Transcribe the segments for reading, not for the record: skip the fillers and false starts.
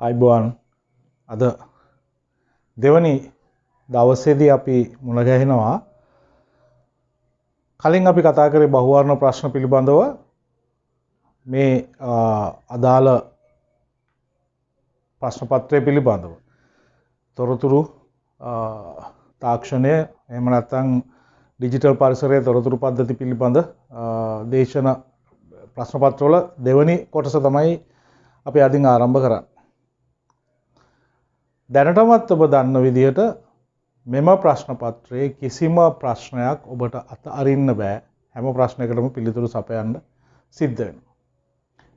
අයිබෝන් අද දෙවනි දවසේදී අපි මුණ ගැහෙනවා. කලින් අපි කතා කරේ බහුවර්ණ ප්‍රශ්න පිළිබඳව මේ අදාළ ප්‍රශ්න පත්‍රය පිළිබඳව තොරතුරු තාක්ෂණය එහෙම නැත්නම් ඩිජිටල් පරිසරයේ තොරතුරු පද්ධති පිළිබඳ දේශන ප්‍රශ්න පත්‍රවල දෙවනි කොටස තමයි අපි අදින් ආරම්භ කරන්නේ. දැනටමත් ඔබ දන්න විදිහට මෙම ප්‍රශ්න පත්‍රයේ කිසිම ප්‍රශ්නයක් ඔබට අතහරින්න බෑ. හැම ප්‍රශ්නයකටම පිළිතුරු සපයන්න සිද්ධ වෙනවා.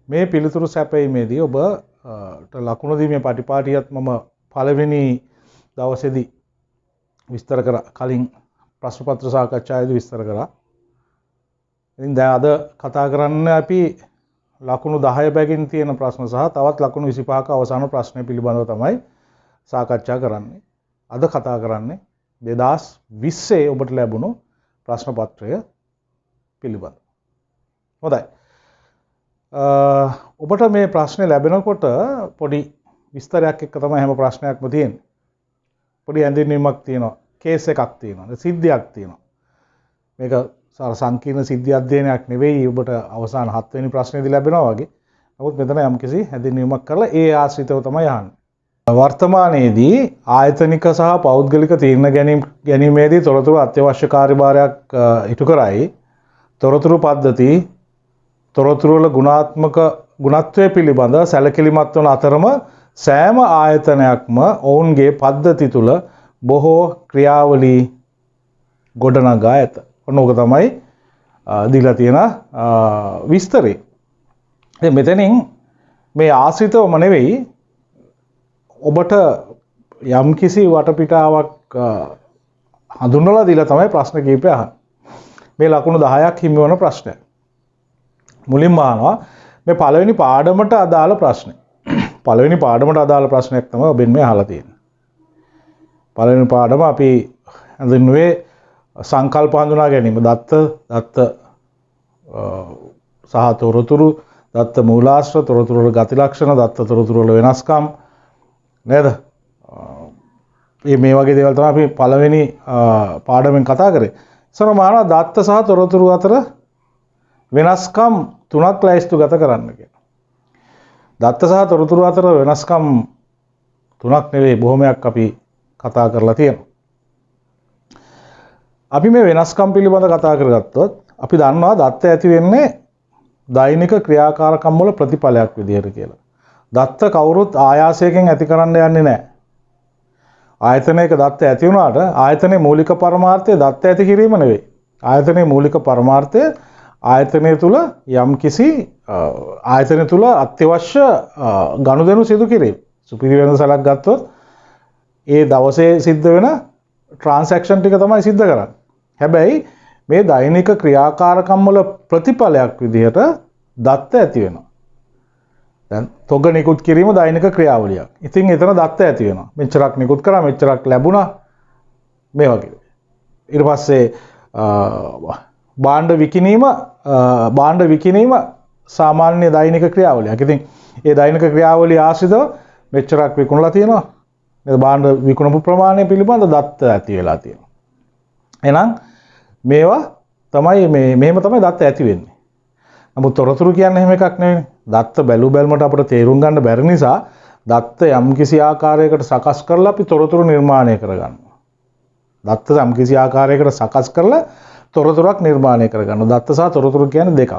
මේ පිළිතුරු සැපයීමේදී ඔබට ලකුණු දීමේ පටිපාටියත් මම පළවෙනි දවසේදී විස්තර කරා. කලින් ප්‍රශ්න පත්‍ර සාකච්ඡාවේදී විස්තර කරා. ඉතින් දැන් අද කතා කරන්න අපි ලකුණු 10 බැගින් තියෙන ප්‍රශ්න සහ තවත් ලකුණු 25ක අවසාන ප්‍රශ්නය පිළිබඳව තමයි සාකච්ඡා කරන්නේ. අද කතා කරන්නේ 2020 ඔබට ලැබුණු ප්‍රශ්න පත්‍රය පිළිබඳව. හොඳයි. ඔබට මේ ප්‍රශ්නේ ලැබෙනකොට පොඩි විස්තරයක් එක්ක තමයි හැම ප්‍රශ්නයක්ම තියෙන්නේ. පොඩි හැඳින්වීමක් තියෙනවා, කේස් එකක් තියෙනවා, සිද්ධියක් තියෙනවා. මේක සංකීර්ණ සිද්ධි අධ්‍යයනයක් නෙවෙයි ඔබට අවසාන 7 වෙනි ප්‍රශ්නේදී ලැබෙනවා වගේ. නමුත් මෙතන යම්කිසි හැඳින්වීමක් කරලා ඒ ආශ්‍රිතව තමයි අහන්නේ. වර්තමානයේදී ආයතනික සහ පෞද්ගලික තීරණ ගැනීමේදී තොරතුරු අත්‍යවශ්‍ය කාර්යභාරයක් ඉටු කරයි. තොරතුරු පද්ධති තොරතුරු වල ගුණත්වය පිළිබඳ සැලකිලිමත් වන අතරම සෑම ආයතනයක්ම ඔවුන්ගේ පද්ධති තුල බොහෝ ක්‍රියාවලී ගොඩනගා ඇත. ඔන්න ඕක තමයි දීලා තියෙන විස්තරය. මෙතනින් මේ ආශ්‍රිතවම නෙවෙයි ඔබට යම්කිසි වටපිටාවක් හඳුන්වලා දීලා තමයි ප්‍රශ්න කීපය අහන්නේ. මේ ලකුණු 10ක් හිමි වන ප්‍රශ්නයක්. මුලින්ම අහනවා මේ පළවෙනි පාඩමට අදාළ ප්‍රශ්නය. පළවෙනි පාඩමට අදාළ ප්‍රශ්නයක් තමයි ඔබෙන් මේ අහලා තියෙන්නේ. පළවෙනි පාඩම අපි හඳුන්වුවේ සංකල්ප හඳුනා ගැනීම. දත්ත සහ තොරතුරු, දත්ත මූලාශ්‍ර, තොරතුරු වල ගති ලක්ෂණ, දත්ත තොරතුරු වල වෙනස්කම් නේද? මේ වගේ දේවල් තමයි අපි පළවෙනි පාඩමෙන් කතා කරේ. සමහරවල් දත්ත සහ තොරතුරු අතර වෙනස්කම් තුනක් ලැයිස්තුගත කරන්න කියලා. දත්ත සහ තොරතුරු අතර වෙනස්කම් තුනක් නෙවෙයි බොහොමයක් අපි කතා කරලා තියෙනවා. අපි මේ වෙනස්කම් පිළිබඳ කතා කරගත්තොත් අපි දන්නවා දත්ත ඇති වෙන්නේ දෛනික ක්‍රියාකාරකම් වල ප්‍රතිඵලයක් විදිහට කියලා. දත්ත කවුරුත් ආයාසයෙන් ඇති කරන්න යන්නේ නැහැ. ආයතනයක දත්ත ඇති වුණාට ආයතනයේ මූලික පරමාර්ථය දත්ත ඇති කිරීම නෙවෙයි. ආයතනයේ මූලික පරමාර්ථය ආයතනය තුල යම්කිසි ආයතනය තුල අත්‍යවශ්‍ය ගනුදෙනු සිදු කිරීම. සුපිරි වෙනසක් ගත්තොත් ඒ දවසේ සිද්ධ වෙන ට්‍රාන්සැක්ෂන් ටික තමයි සිද්ධ කරන්නේ. හැබැයි මේ දෛනික ක්‍රියාකාරකම් වල ප්‍රතිඵලයක් විදිහට දත්ත ඇති වෙනවා. දැන් තොග නිකුත් කිරීම දෛනික ක්‍රියාවලියක්. ඉතින් එතන දත්ත ඇති වෙනවා. මෙච්චරක් නිකුත් කරා, මෙච්චරක් ලැබුණා. මේ වගේ. ඊට පස්සේ භාණ්ඩ විකිණීම සාමාන්‍ය දෛනික ක්‍රියාවලියක්. ඉතින් ඒ දෛනික ක්‍රියාවලිය ආශ්‍රිතව මෙච්චරක් විකුණලා තියෙනවා. මේ භාණ්ඩ විකුණපු ප්‍රමාණය පිළිබඳ දත්ත ඇති වෙලා තියෙනවා. එහෙනම් මේවා තමයි මෙහෙම තමයි දත්ත ඇති වෙන්නේ. නමුත් තොරතුරු කියන්නේ එහෙම එකක් නෙවෙයි. දත්ත බැලුමට අපිට තේරුම් ගන්න බැරි නිසා දත්ත යම්කිසි ආකාරයකට සකස් කරලා අපි තොරතුරු නිර්මාණය කරගන්නවා. දත්ත යම්කිසි ආකාරයකට සකස් කරලා තොරතුරක් නිර්මාණය කරගන්නවා. දත්ත සහ තොරතුරු කියන්නේ දෙකක්.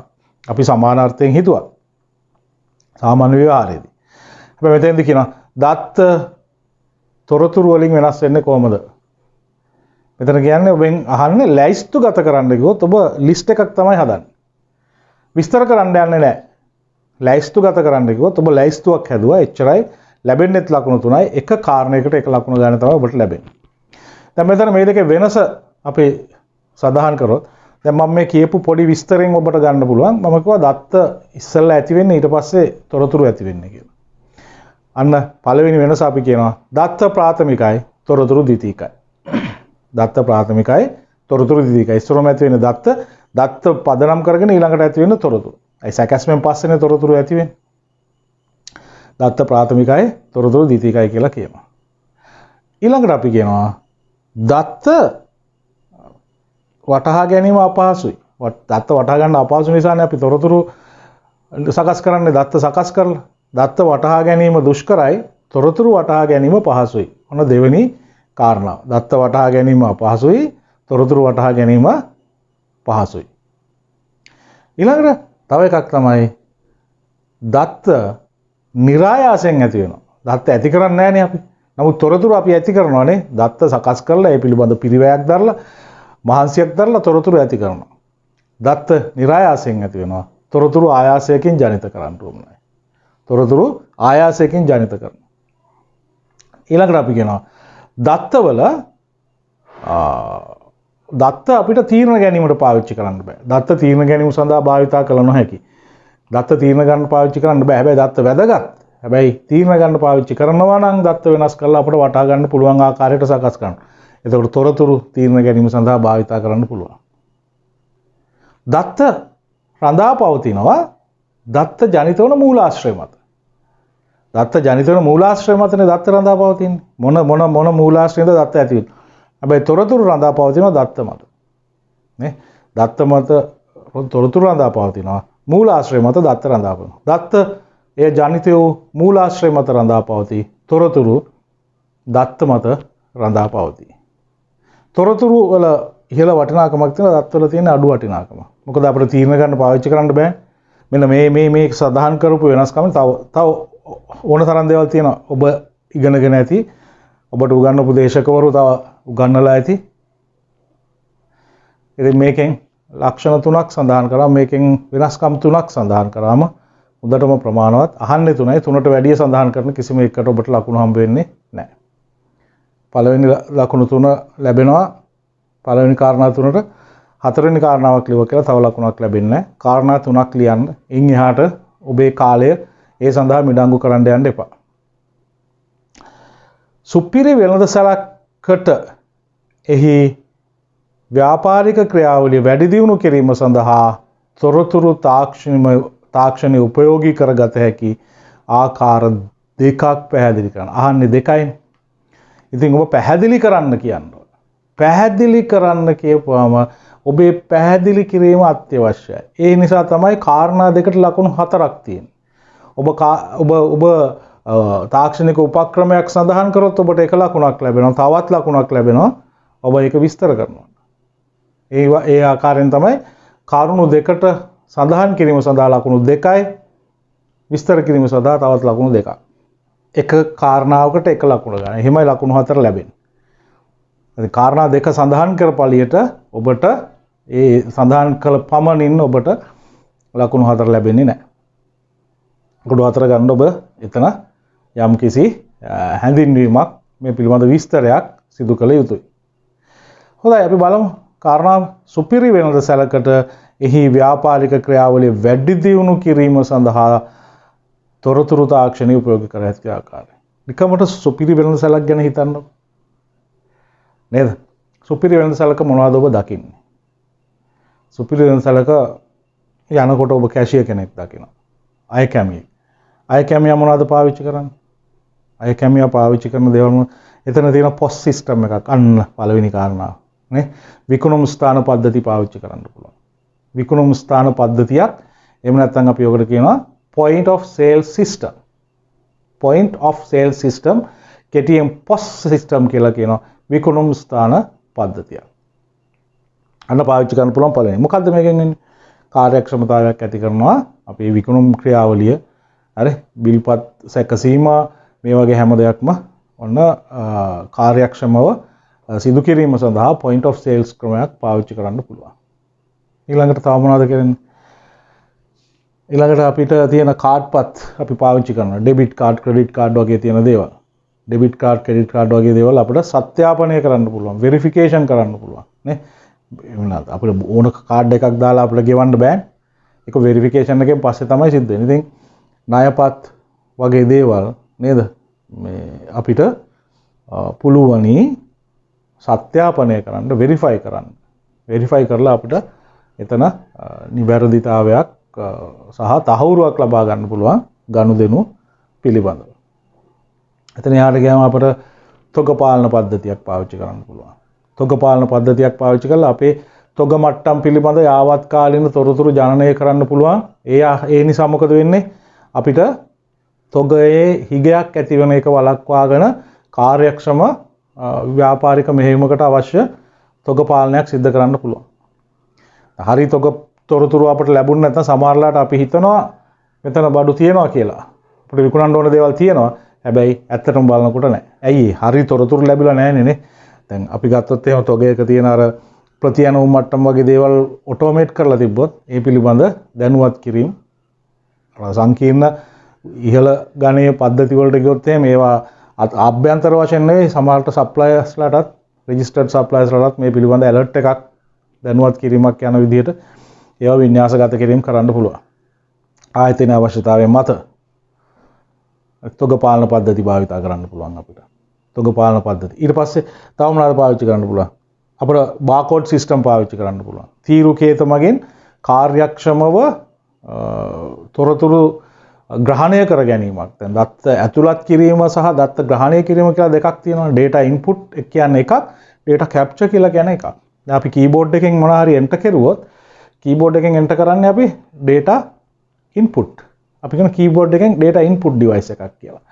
අපි සමානාර්ථයෙන් හිතුවා. සාමාන්‍ය ව්‍යවහාරයේදී. හැබැයි මෙතෙන්දී කියනවා දත්ත තොරතුරු වලින් වෙනස් වෙන්නේ කොහොමද? මෙතන කියන්නේ ඔබෙන් අහන්නේ ලැයිස්තු ගත කරන්න කිව්වොත් ඔබ ලිස්ට් එකක් තමයි හදන්නේ. විස්තර කරන්න යන්නේ නැහැ. ලැයිස්තු ගත කරන්න කිව්වොත් ඔබ ලැයිස්තුවක් හැදුවා. එච්චරයි. ලැබෙන්නේත් ලකුණු 3යි. එක කාරණයකට එක ලකුණු ගන්න තමයි ඔබට ලැබෙන්නේ. දැන් මෙතන මේ දෙකේ වෙනස අපි සඳහන් කරොත් දැන් මම මේ කියපු පොඩි විස්තරෙන් ඔබට ගන්න පුළුවන්. මම කිව්වා දත්ත ඉස්සෙල්ලා ඇති වෙන්නේ ඊට පස්සේ තොරතුරු ඇති වෙන්නේ කියලා. අන්න පළවෙනි වෙනස අපි කියනවා දත්ත ප්‍රාථමිකයි, තොරතුරු ද්විතීකයි. දත්ත ප්‍රාථමිකයි, තොරතුරු ද්විතීකයි. ඉස්සරම ඇති වෙන්නේ දත්ත පදනම් කරගෙන ඊළඟට ඇති වෙන තොරතුරු. ඒ සැකස්මෙන් පස්සේනේ තොරතුරු ඇති වෙන්නේ. දත්ත ප්‍රාථමිකයි තොරතුරු ද්විතීයිකයි කියලා කියනවා. ඊළඟට අපි කියනවා දත්ත වටහා ගැනීම අපහසුයි. දත්ත වටහා ගන්න අපහසු නිසානේ අපි තොරතුරු සකස් කරන්නේ දත්ත සකස් කරලා. දත්ත වටහා ගැනීම දුෂ්කරයි, තොරතුරු වටහා ගැනීම පහසුයි. ඔන්න දෙවෙනි කාරණාව. දත්ත වටහා ගැනීම අපහසුයි, තොරතුරු වටහා ගැනීම පහසුයි. ඊළඟට තව එකක් තමයි දත්ත નિરાයාසයෙන් ඇති වෙනවා. දත්ත ඇති කරන්නේ නැහනේ අපි. නමුත් තොරතුරු අපි ඇති කරනවානේ. දත්ත සකස් කරලා ඒ පිළිබඳ පිරිවැයක් දරලා මහන්සියක් දරලා තොරතුරු ඇති කරනවා. දත්ත નિરાයාසයෙන් ඇති වෙනවා. තොරතුරු ආයාසයකින් ජනිත කරන්න ඕනේ. තොරතුරු ආයාසයකින් ජනිත කරනවා. ඊළඟට අපි කියනවා දත්තවල දත්ත අපිට තීරණ ගැනීමට පාවිච්චි කරන්න බෑ. දත්ත තීරණ ගැනීම සඳහා භාවිතා කළ නොහැකි. දත්ත තීරණ ගන්න පාවිච්චි කරන්න බෑ. හැබැයි දත්ත වැදගත්. හැබැයි තීරණ ගන්න පාවිච්චි කරනවා නම් දත්ත වෙනස් කරලා අපිට වටහා ගන්න පුළුවන් ආකාරයට සකස් කරන්න. එතකොට තොරතුරු තීරණ ගැනීම සඳහා භාවිතා කරන්න පුළුවන්. දත්ත රඳා පවතිනවා දත්ත ජනිත වන මූලාශ්‍රය මත. දත්ත ජනිත වන මූලාශ්‍රය මතනේ දත්ත රඳා පවතින්නේ. මොන මූලාශ්‍රයෙන්ද දත්ත ඇති වෙන්නේ? හැබැයි තොරතුරු රඳා පවතිනවා දත්ත මත. නේ? දත්ත මත තොරතුරු රඳා පවතිනවා. මූලාශ්‍රය මත දත්ත රඳා පවතිනවා. දත්ත ඒ ජනිත වූ මූලාශ්‍රය මත රඳා පවතී. තොරතුරු දත්ත මත රඳා පවතී. තොරතුරු වල ඉහළ වටිනාකමක් තියෙනවා, දත්ත වල තියෙන අඩු වටිනාකම. මොකද අපිට තීරණ ගන්න පාවිච්චි කරන්න බෑ. මෙන්න මේ සඳහන් කරපු වෙනස්කම තව ඕන තරම් දේවල් තියෙනවා. ඔබ ඉගෙනගෙන ඇති. ඔබට උගන්වපු දේශකවරු තව උගන්වලා ඇති. ඉතින් මේකෙන් ලක්ෂණ 3ක් සඳහන් කරා. මේකෙන් වෙනස්කම් 3ක් සඳහන් කරාම උදටම ප්‍රමාණවත්. අහන්නේ 3යි. 3ට වැඩිය සඳහන් කරන කිසිම එකකට ඔබට ලකුණු හම්බ වෙන්නේ නැහැ. පළවෙනි ලකුණු 3 ලැබෙනවා. පළවෙනි කාරණා 3ට හතරවෙනි කාරණාවක් ලියුවා කියලා තව ලකුණක් ලැබෙන්නේ නැහැ. කාරණා 3ක් ලියන්න. ඉන් එහාට ඔබේ කාලය ඒ සඳහා මිඩංගු කරන්න යන්න එපා. සුපිරි වෙළඳසැලකට එහි ව්‍යාපාරික ක්‍රියාවලිය වැඩි දියුණු කිරීම සඳහා තොරතුරු තාක්ෂණය උපයෝගී කරගත හැකි ආකාර දෙකක් පැහැදිලි කරන්න. අහන්නේ දෙකයිනේ. ඉතින් ඔබ පැහැදිලි කරන්න කියනවා. පැහැදිලි කරන්න කියපුවාම ඔබේ පැහැදිලි කිරීම අත්‍යවශ්‍යයි. ඒ නිසා තමයි කාරණා දෙකට ලකුණු 4ක් තියෙන්නේ. ඔබ තාක්ෂණික උපක්‍රමයක් සඳහන් කරොත් ඔබට එක ලකුණක් ලැබෙනවා. තවත් ලකුණක් ලැබෙනවා. ඔබ ඒක විස්තර කරනවා. ඒ ආකාරයෙන් තමයි කාරණු දෙකට සඳහන් කිරීම සඳහා ලකුණු 2යි, විස්තර කිරීම සඳහා තවත් ලකුණු 2ක්. එක කාරණාවකට එක ලකුණ ගන්න. එහෙමයි ලකුණු 4 ලැබෙන්නේ. ඉතින් කාරණා දෙක සඳහන් කරපළියට ඔබට ඒ සඳහන් කළ පමණින් ඔබට ලකුණු 4 ලැබෙන්නේ නැහැ. ලකුණු 4 ගන්න ඔබ එතන යම් කිසි හැඳින්වීමක් මේ පිළිබඳ විස්තරයක් සිදු කළ යුතුයි. හොඳයි අපි බලමු කාරණා සුපිරි වෙළඳසැලකට එහි ව්‍යාපාරික ක්‍රියාවලිය වැඩි දියුණු කිරීම සඳහා තොරතුරු තාක්ෂණය උපයෝගී කර හැකි ආකාරය. නිකමට සුපිරි වෙළඳසැලක් ගැන හිතන්නකො. නේද? සුපිරි වෙළඳසැලක මොනවද ඔබ දකින්නේ? සුපිරි වෙළඳසැලක යනකොට ඔබ කැෂියර් කෙනෙක් දකිනවා. අය කැමියෙක්. අය කැමියා මොනවද පාවිච්චි කරන්නේ? අය කැමියා පාවිච්චි කරන දේවල් එතන තියෙන පොස් සිස්ටම් එකක්. අන්න පළවෙනි කාරණාව. නේ? විකුණුම් ස්ථාන පද්ධති පාවිච්චි කරන්න පුළුවන්. විකුණුම් ස්ථාන පද්ධතියක් එහෙම නැත්නම් අපි ඔකට කියනවා point of sale system. point of sale system කෙටියෙන් POS system කියලා කියනවා. විකුණුම් ස්ථාන පද්ධතිය. අන්න පාවිච්චි කරන්න පුළුවන් පළවෙනි. මොකද්ද මේකෙන් වෙන්නේ? කාර්යක්ෂමතාවයක් ඇති කරනවා. අපේ විකුණුම් ක්‍රියාවලිය හරි බිල්පත් සැකසීම මේ වගේ හැම දෙයක්ම ඔන්න කාර්යක්ෂමව සිදු කිරීම සඳහා point of sales ක්‍රමයක් පාවිච්චි කරන්න පුළුවන්. ඊළඟට තව මොනවද කරන්නේ? ඊළඟට අපිට තියෙන කාඩ්පත් අපි පාවිච්චි කරනවා. ඩෙබිට් කාඩ්, ක්‍රෙඩිට් කාඩ් වගේ තියෙන දේවල්. ඩෙබිට් කාඩ්, ක්‍රෙඩිට් කාඩ් වගේ දේවල් අපිට සත්‍යාපනය කරන්න පුළුවන්. වෙරිෆිකේෂන් කරන්න පුළුවන්. නේ? එවනත් අපිට ඕන කාඩ් එකක් දාලා අපිට ගෙවන්න බෑ. ඒක වෙරිෆිකේෂන් එකෙන් පස්සේ තමයි සිද්ධ වෙන්නේ. ඉතින් ණයපත් වගේ දේවල් නේද? මේ අපිට පුළුවනි සත්‍යාපනය කරන්න, වෙරිෆයි කරන්න. වෙරිෆයි කරලා අපිට එතන නිවැරදිතාවයක් සහ තහවුරුවක් ලබා ගන්න පුළුවන් ගනුදෙනු පිළිබඳව. එතන යාට ගියාම අපිට තොග පාලන පද්ධතියක් පාවිච්චි කරන්න පුළුවන්. තොග පාලන පද්ධතියක් පාවිච්චි කරලා අපේ තොග මට්ටම් පිළිබඳ යාවත්කාලින තොරතුරු ජනනය කරන්න පුළුවන්. ඒ නිසා මොකද වෙන්නේ? අපිට තොගයේ හිගයක් ඇතිවන එක වළක්වාගෙන කාර්යක්ෂම ව්‍යාපාරික මෙහෙයුමකට අවශ්‍ය තොග පාලනයක් සිදු කරන්න පුළුවන්. හරි තොග තොරතුරු අපිට ලැබුණ නැත්නම් සමහරලාට අපි හිතනවා මෙතන බඩු තියනවා කියලා. අපිට විකුණන්න ඕන දේවල් තියනවා. හැබැයි ඇත්තටම බලනකොට නැහැ. ඇයි? හරි තොරතුරු ලැබිලා නැහැනේ නේ. දැන් අපි ගත්තොත් එහෙම තොගයක තියෙන අර ප්‍රතියනවුම් මට්ටම් වගේ දේවල් ඔටෝමේට් කරලා තිබ්බොත් ඒ පිළිබඳ දැනුවත් කිරීම සංකීර්ණ ඉහළ ගණයේ පද්ධති වලට ගියොත් එහෙම ඒවා ආභ්‍යන්තර වශයෙන් නෙවෙයි සමහරට සප්ලයර්ස්ලාටත් රෙජිස්ටර්ඩ් සප්ලයර්ස්ලාටත් මේ පිළිබඳ ඇලර්ට් එකක් දැනුවත් කිරීමක් යන විදිහට ඒවා වින්‍යාසගත කිරීම කරන්න පුළුවන්. ආයතන අවශ්‍යතාවය මත තොග පාලන පද්ධති භාවිතා කරන්න පුළුවන් අපිට. තොග පාලන පද්ධති. ඊට පස්සේ තව මොනවද පාවිච්චි කරන්න පුළුවන්? අපිට බාකෝඩ් සිස්ටම් පාවිච්චි කරන්න පුළුවන්. තීරු කේත මගින් කාර්යක්ෂමව තොරතුරු ග්‍රහණය කර ගැනීමක්. දැන් දත්ත ඇතුළත් කිරීම සහ දත්ත ග්‍රහණය කිරීම කියලා දෙකක් තියෙනවා. data input කියන්නේ එකක්, data capture කියලා කියන්නේ එකක්. දැන් අපි keyboard එකෙන් මොනවා හරි enter කරුවොත් keyboard එකෙන් enter කරන්නේ අපි data input. අපි කියන keyboard එකෙන් data input device එකක් කියලා.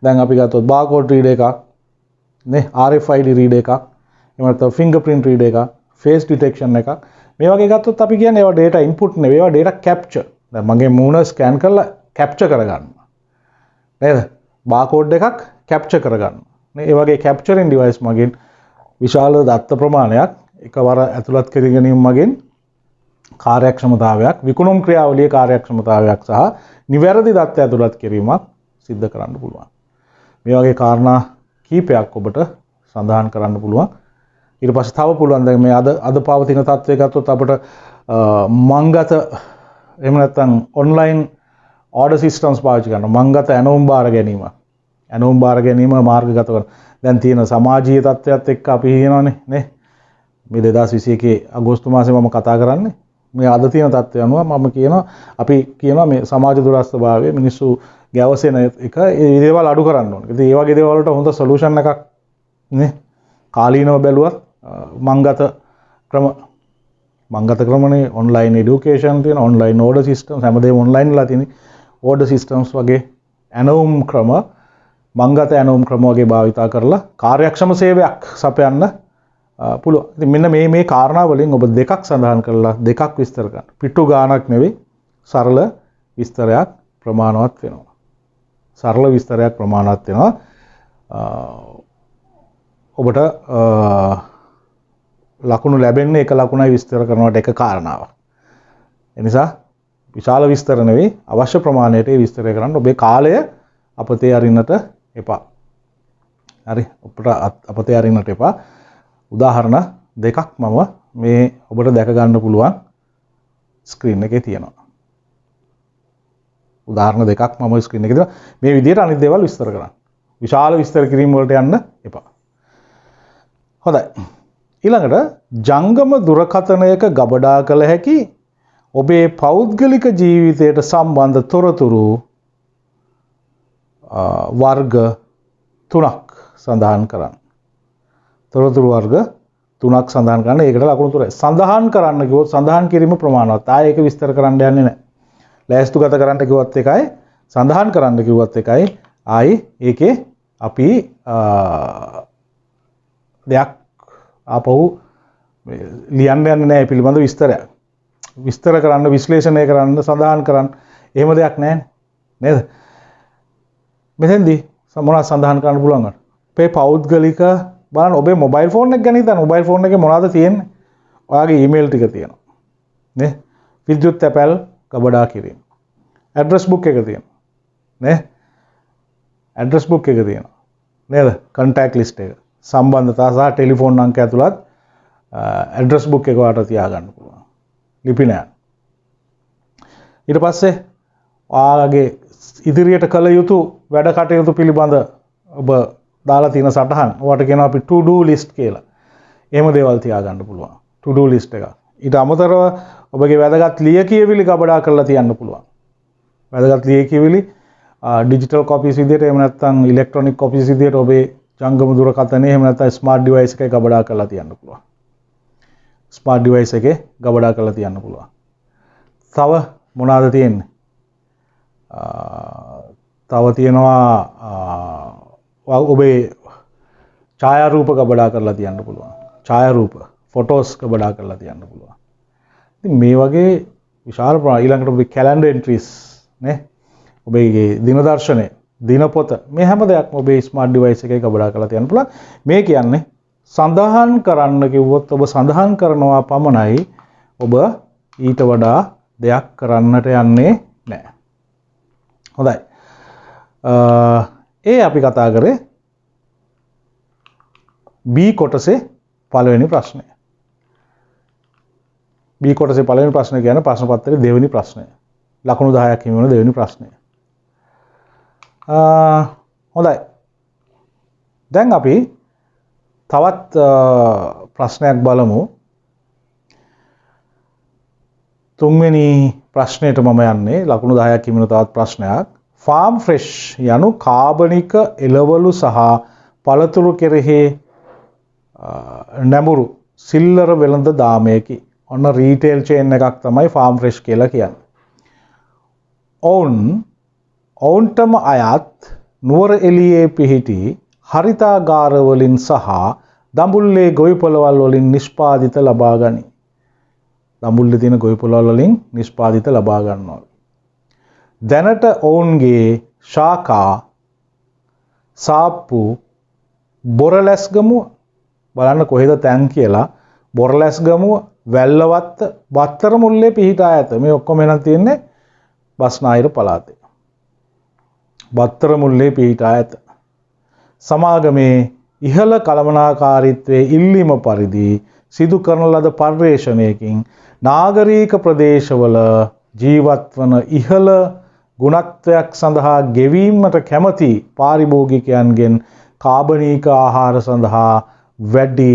දැන් අපි ගත්තොත් barcode reader එකක්, නේ RFID reader එකක්, එහෙම නැත්නම් fingerprint reader එකක්, face detection එකක්. මේ වගේ ගත්තොත් අපි කියන්නේ ඒවා data input නෙවෙයි, ඒවා data capture. දැන් මගේ මූණ scan කරලා capture කරගන්නවා. නේද? barcode එකක් capture කරගන්නවා. නේ ඒ වගේ capturing device මගින් විශාල දත්ත ප්‍රමාණයක් එකවර ඇතුළත් කර ගැනීම මගින් කාර්යක්ෂමතාවයක්, විකුණුම් ක්‍රියාවලියේ කාර්යක්ෂමතාවයක් සහ නිවැරදි දත්ත ඇතුළත් කිරීමක් සිද්ධ කරන්න පුළුවන්. මේ වගේ කාරණා කීපයක් ඔබට සඳහන් කරන්න පුළුවන්. ඊට පස්සේ තව පුළුවන් දැන් මේ අද පවතින තත්ත්වය ගත්තොත් අපිට මංගත එහෙම නැත්නම් ඔන්ලයින් ඕඩර් සිස්ටම්ස් පාවිච්චි කරනවා. මංගත ඇනවුම් බාර ගැනීම. ඇනවුම් බාර ගැනීම මාර්ගගත කරන. දැන් තියෙන සමාජීය තත්ත්වයක් එක්ක අපි කියනවානේ නේ. මේ 2021 අගෝස්තු මාසේ මම කතා කරන්නේ. මේ අද තියෙන තත්ත්වය අනුව මම කියනවා අපි කියනවා මේ සමාජ දුරස්ථභාවය මිනිස්සු ගැවසෙන එක ඒ දේවල් අඩු කරන්න ඕනේ. ඉතින් ඒ වගේ දේවල් වලට හොඳ සොලියුෂන් එකක් නේ කාලීනව බැලුවත් මංගත ක්‍රමනේ ඔන්ලයින් এডুকেෂන් තියෙන ඔන්ලයින් ඕඩර් සිස්ටම්ස් හැමදේම ඔන්ලයින් වෙලා තියෙන ඕඩර් සිස්ටම්ස් වගේ ඇනවුම් ක්‍රම මංගත ඇනවුම් ක්‍රම වගේ භාවිතා කරලා කාර්යක්ෂම සේවයක් සපයන්න පුළුවන්. ඉතින් මෙන්න මේ කාරණා වලින් ඔබ දෙකක් සඳහන් කරලා දෙකක් විස්තර කරන්න. පිටු ගානක් නෙවෙයි සරල විස්තරයක් ප්‍රමාණවත් වෙනවා. සරල විස්තරයක් ප්‍රමාණවත් වෙනවා. ඔබට ලකුණු ලැබෙන්නේ එක ලකුණයි විස්තර කරනවට එක කාරණාවක්. ඒ නිසා විශාල විස්තර නෙවෙයි අවශ්‍ය ප්‍රමාණයට විස්තරය කරන්න ඔබේ කාලය අපතේ අරින්නට එපා. හරි ඔබට අපතේ අරින්නට එපා. උදාහරණ දෙකක් මම මේ ඔබට දැක ගන්න පුළුවන් ස්ක්‍රීන් එකේ තියෙනවා. උදාහරණ දෙකක් මම ස්ක්‍රීන් එකේ තියෙනවා. මේ විදිහට අනිත් දේවල් විස්තර කරන්න. විශාල විස්තර කිරීම වලට යන්න එපා. හොඳයි. ඊළඟට ජංගම දුරකථනයක ගබඩා කළ හැකි ඔබේ පෞද්ගලික ජීවිතයට සම්බන්ධ තොරතුරු වර්ග 3ක් සඳහන් කරන්න. තොරතුරු වර්ග 3ක් සඳහන් කරන්න. ඒකට ලකුණු 3යි. සඳහන් කරන්න කිව්වොත් සඳහන් කිරීම ප්‍රමාණවත්. ආයේ ඒක විස්තර කරන්න යන්නේ නැහැ. ලෑස්තිගත කරන්න කිව්වත් එකයි, සඳහන් කරන්න කිව්වත් එකයි. ආයේ ඒකේ අපි දෙයක් ආපහු ලියන්න යන්නේ නැහැ පිළිබඳ විස්තරයක්. විස්තර කරන්න, විශ්ලේෂණය කරන්න, සඳහන් කරන්න එහෙම දෙයක් නැහැ නේද? මෙතෙන්දී මොනවද සඳහන් කරන්න පුළුවන්? අපේ පෞද්ගලික බලන්න ඔබේ මොබයිල් ෆෝන් එක ගැන හිතන්න. මොබයිල් ෆෝන් එකේ මොනවද තියෙන්නේ? ඔයාගේ ඊමේල් ටික තියෙනවා. නේ? විද්‍යුත් තැපැල් ගබඩා කිරීම. ඇඩ්‍රස් බුක් එක තියෙනවා. නේ? ඇඩ්‍රස් බුක් එක තියෙනවා. නේද? කන්ටැක්ට් ලිස්ට් එක. සම්බන්ධතා සහ ටෙලිෆෝන් අංක ඇතුළත් ඇඩ්‍රස් බුක් එක වාට තියාගන්න පුළුවන්. ලිපිනයක්. ඊට පස්සේ ඔයාගේ ඉදිරියට කළ යුතු වැඩ කටයුතු පිළිබඳ ඔබ දාලා තියෙන සටහන් ඔයාට කියනවා අපි to do list කියලා. එහෙම දේවල් තියාගන්න පුළුවන්. to do list එක. ඊට අමතරව ඔබගේ වැදගත් ලියකියවිලි ගබඩා කරලා තියන්න පුළුවන්. වැදගත් ලියකියවිලි ඩිජිටල් කොපිස් විදියට එහෙම නැත්නම් ඉලෙක්ට්‍රොනික කොපිස් විදියට ඔබේ ජංගම දුරකථනයේ එහෙම නැත්නම් ස්මාර්ට් ඩිවයිස් එකේ ගබඩා කරලා තියන්න පුළුවන්. ස්මාර්ට් ඩිවයිස් එකේ ගබඩා කරලා තියන්න පුළුවන්. තව මොනවාද තියෙන්නේ? තව තියෙනවා ඔබේ ඡායාරූප ගබඩා කරලා තියන්න පුළුවන්. ඡායාරූප ෆොටෝස් ගබඩා කරලා තියන්න පුළුවන්. ඉතින් මේ වගේ විශාල ඊළඟට ඔබේ කැලෙන්ඩර් එන්ට්‍රීස් නේ ඔබේ දින දර්ශනය දිනපොත මේ හැම දෙයක්ම ඔබේ ස්මාර්ට් ඩිවයිස් එකේ ගබඩා කරලා තියන්න පුළුවන්. මේ කියන්නේ සඳහන් කරන්න කිව්වොත් ඔබ සඳහන් කරනවා පමණයි ඔබ ඊට වඩා දෙයක් කරන්නට යන්නේ නැහැ. හොඳයි. අපි කතා කරේ B කොටසේ පළවෙනි ප්‍රශ්නය. B කොටසේ පළවෙනි ප්‍රශ්නය කියන්නේ ප්‍රශ්න පත්‍රයේ දෙවෙනි ප්‍රශ්නය. ලකුණු 10ක් හිමි වෙන දෙවෙනි ප්‍රශ්නය. හොඳයි. දැන් අපි තවත් ප්‍රශ්නයක් බලමු. තුන්වෙනි ප්‍රශ්නයට මම යන්නේ ලකුණු 10ක් හිමි වෙන තවත් ප්‍රශ්නයක්. ෆාම් ෆ්‍රෙෂ් යනු කාබනික එළවලු සහ පළතුරු කෙරෙහි නැඹුරු සිල්ලර වෙළඳ දාමයකි. ඔන්න රීටේල් චේන් එකක් තමයි ෆාම් ෆ්‍රෙෂ් කියලා කියන්නේ. ඔවුන්ටම අයත් නුවර එළියේ පිහිටි හරිතාගාර වලින් සහ දඹුල්ලේ ගොවිපළවල් වලින් නිෂ්පාදිත ලබා ගනී. දඹුල්ලේ තියෙන ගොවිපළවල් වලින් නිෂ්පාදිත ලබා ගන්නවා. දැනට ඔවුන්ගේ ශාඛා සාප්පු බොරලැස්ගමුව බලන්න කොහෙද තැන් කියලා බොරලැස්ගමුව වැල්ලවත්ත බත්තර මුල්ලේ පිහිටා ඇත. මේ ඔක්කොම එනම් තියෙන්නේ බස්නාහිර පළාතේ. බත්තර මුල්ලේ පිහිටා ඇත. සමාගමේ ඉහළ කළමනාකාරීත්වයේ ඉල්ලීම පරිදි සිදු කරන ලද පර්යේෂණයකින් නාගරික ප්‍රදේශවල ජීවත් වන ඉහළ ගුණත්වයක් සඳහා ගෙවීමට කැමති පාරිභෝගිකයන්ගෙන් කාබනීක ආහාර සඳහා වැඩි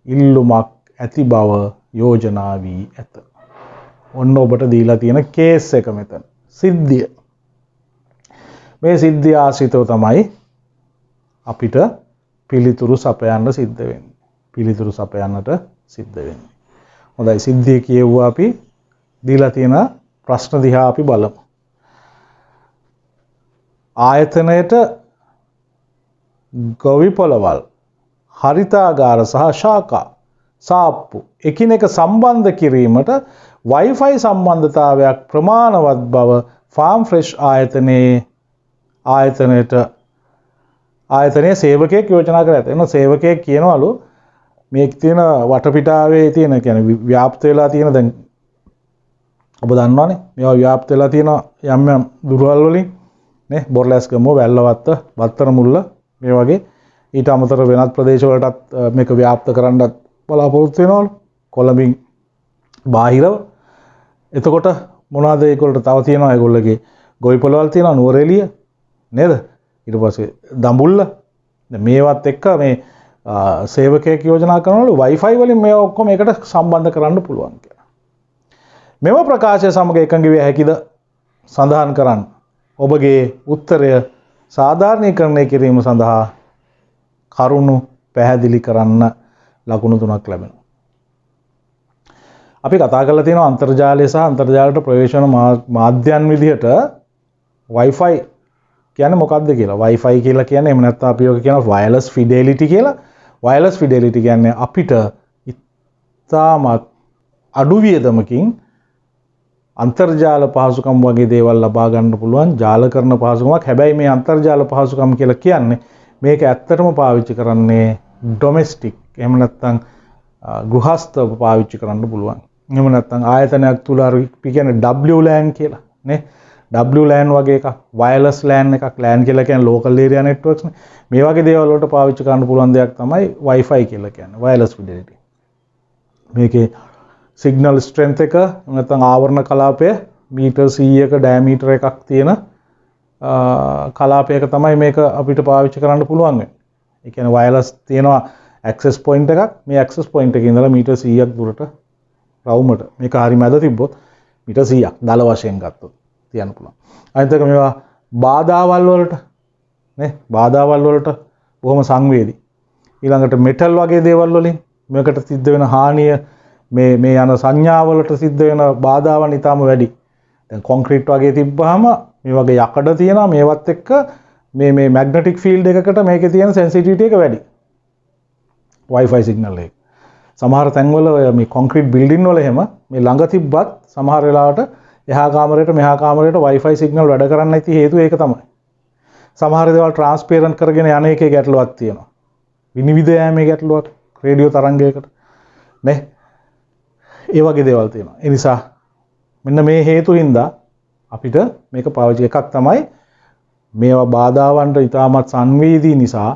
ඉල්ලුමක් ඇති බව යෝජනා වී ඇත. ඔන්න ඔබට දීලා තියෙන කේස් එක මෙතන. සිද්ධිය. මේ සිද්ධිය ආශ්‍රිතව තමයි අපිට පිළිතුරු සපයන්න සිද්ධ වෙන්නේ. පිළිතුරු සපයන්නට සිද්ධ වෙන්නේ. හොඳයි සිද්ධිය කියවුවා අපි දීලා තියෙන ප්‍රශ්න දිහා අපි බලමු. ආයතනයට ගොවිපළවල් හරිතාගාර සහ ශාඛා සාප්පු එකිනෙක සම්බන්ධ කිරීමට Wi-Fi සම්බන්ධතාවයක් ප්‍රමාණවත් බව ෆාම් ෆ්‍රෙෂ් ආයතනයේ සේවකයෙක් යෝජනා කර ඇත. එන සේවකයෙක් කියනවලු මේක තියෙන වටපිටාවේ තියෙන කියන්නේ ව්‍යාප්ත වෙලා තියෙන දැන් ඔබ දන්නවනේ මේවා ව්‍යාප්ත වෙලා තියෙන යම් යම් දුරවල් වලින් නේ බොරලැස්ගමුව වැල්ලවත්ත බත්තර මුල්ල මේ වගේ ඊට අමතරව වෙනත් ප්‍රදේශ වලටත් මේක ව්‍යාප්ත කරන්නත් බලාපොරොත්තු වෙනවලු කොළඹින් බාහිරව. එතකොට මොනවාද ඒගොල්ලන්ට තව තියෙනවා ඒගොල්ලගේ ගොවිපළවල් තියෙනවා නුවර එළිය නේද? ඊට පස්සේ දඹුල්ල මේවත් එක්ක මේ සේවකයෙක් යෝජනා කරනවලු Wi-Fi වලින් මේ ඔක්කොම එකට සම්බන්ධ කරන්න පුළුවන් කියලා. මෙම ප්‍රකාශය සමග එකඟ විය හැකිද? සඳහන් කරන්න. ඔබගේ උත්තරය සාධාරණීකරණය කිරීම සඳහා කරුණු පැහැදිලි කරන්න ලකුණු 3ක් ලැබෙනවා. අපි කතා කරලා තියෙනවා අන්තර්ජාලය සහ අන්තර්ජාලයට ප්‍රවේශ වන මාධ්‍යයන් විදිහට Wi-Fi කියන්නේ මොකක්ද කියලා. Wi-Fi කියලා කියන්නේ එහෙම නැත්නම් අපි ඔක කියනවා wireless fidelity කියලා. wireless fidelity කියන්නේ අපිට ඉතාමත් අඩු වියදමකින් අන්තර්ජාල පහසුකම් වගේ දේවල් ලබා ගන්න පුළුවන් ජාලකරණ පහසුකමක්. හැබැයි මේ අන්තර්ජාල පහසුකම් කියලා කියන්නේ මේක ඇත්තටම පාවිච්චි කරන්නේ ඩොමෙස්ටික් එහෙම නැත්නම් ගෘහස්ථව පාවිච්චි කරන්න පුළුවන්. එහෙම නැත්නම් ආයතනයක් තුල අපි කියන්නේ WLAN කියලා නේ. WLAN වගේ එකක් wireless LAN එකක්. LAN කියලා කියන්නේ local area networks නේ. මේ වගේ දේවල් වලට පාවිච්චි කරන්න පුළුවන් දෙයක් තමයි Wi-Fi කියලා කියන්නේ wireless fidelity. මේකේ signal strength එක නැත්නම් ආවරණ කලාපය මීටර් 100ක diameter එකක් තියෙන කලාපයක තමයි මේක අපිට පාවිච්චි කරන්න පුළුවන් වෙන්නේ. ඒ කියන්නේ wireless තියෙනවා access point එකක්. මේ access point එකේ ඉඳලා මීටර් 100ක් දුරට රවුමට මේක හරි මැද තිබ්බොත් මීටර් 100ක් දල වශයෙන් ගත්තොත් තියන්න පුළුවන්. අනිත් එක මේවා බාධාවල් වලට නේ බාධාවල් වලට බොහොම සංවේදී. ඊළඟට මෙටල් වගේ දේවල් වලින් මේකට සිද්ධ වෙන හානිය මේ යන සංඥාවලට සිද්ධ වෙන බාධාවන් ඊටම වැඩි. දැන් කොන්ක්‍රීට් වගේ තිබ්බහම මේ වගේ යකඩ තියෙනවා මේවත් එක්ක මේ මැග්නටික් ෆීල්ඩ් එකකට මේකේ තියෙන සෙන්සිටිවිටි එක වැඩි. Wi-Fi සිග්නල් එක. සමහර තැන්වල මේ කොන්ක්‍රීට් බිල්ඩින් වල එහෙම මේ ළඟ තිබ්බත් සමහර වෙලාවට එහා කාමරයට මෙහා කාමරයට Wi-Fi සිග්නල් වැඩ කරන්න නැති හේතුව ඒක තමයි. සමහර දේවල් ට්‍රාන්ස්පේරන්ට් කරගෙන යන එකේ ගැටලුවක් තියෙනවා. විනිවිද යෑමේ ගැටලුවක් රේඩියෝ තරංගයකට නේ. ඒ වගේ දේවල් තියෙනවා. ඒ නිසා මෙන්න මේ හේතු හින්දා අපිට මේක පාවිච්චි එකක් තමයි මේවා බාධාවන්ට ඉතාමත් සංවේදී නිසා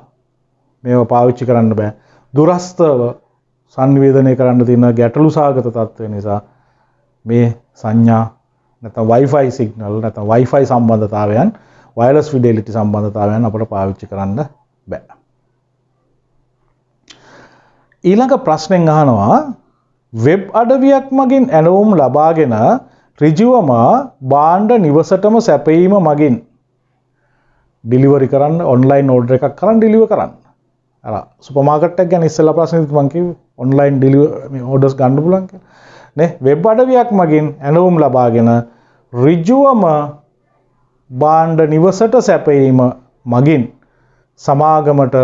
මේවා පාවිච්චි කරන්න බෑ. දුරස්තව සංවේදනය කරන්න තියෙන ගැටලු සාගත තත්ත්වය නිසා මේ සංඥා නැත්නම් Wi-Fi සිග්නල් නැත්නම් Wi-Fi සම්බන්ධතාවයන් වයර්ලස් ෆිඩෙලිටි සම්බන්ධතාවයන් අපිට පාවිච්චි කරන්න බෑ. ඊළඟ ප්‍රශ්නෙන් අහනවා වෙබ් අඩවියක් මගින් ඇණවුම් ලබාගෙන ඍජුවම භාණ්ඩ නිවසටම සැපයීම මගින් ඩිලිවරි කරන්න ඔන්ලයින් ඕඩර් එකක් කරන් ඩිලිවර් කරන්න. අර සුපර් මාකට් එක ගැන ඉස්සෙල්ලා ප්‍රශ්නෙත් මම කිව්වේ ඔන්ලයින් ඩිලිවර් මේ ඕඩර්ස් ගන්න පුළුවන් කියලා. නේ වෙබ් අඩවියක් මගින් ඇණවුම් ලබාගෙන ඍජුවම භාණ්ඩ නිවසට සැපයීම මගින් සමාගමට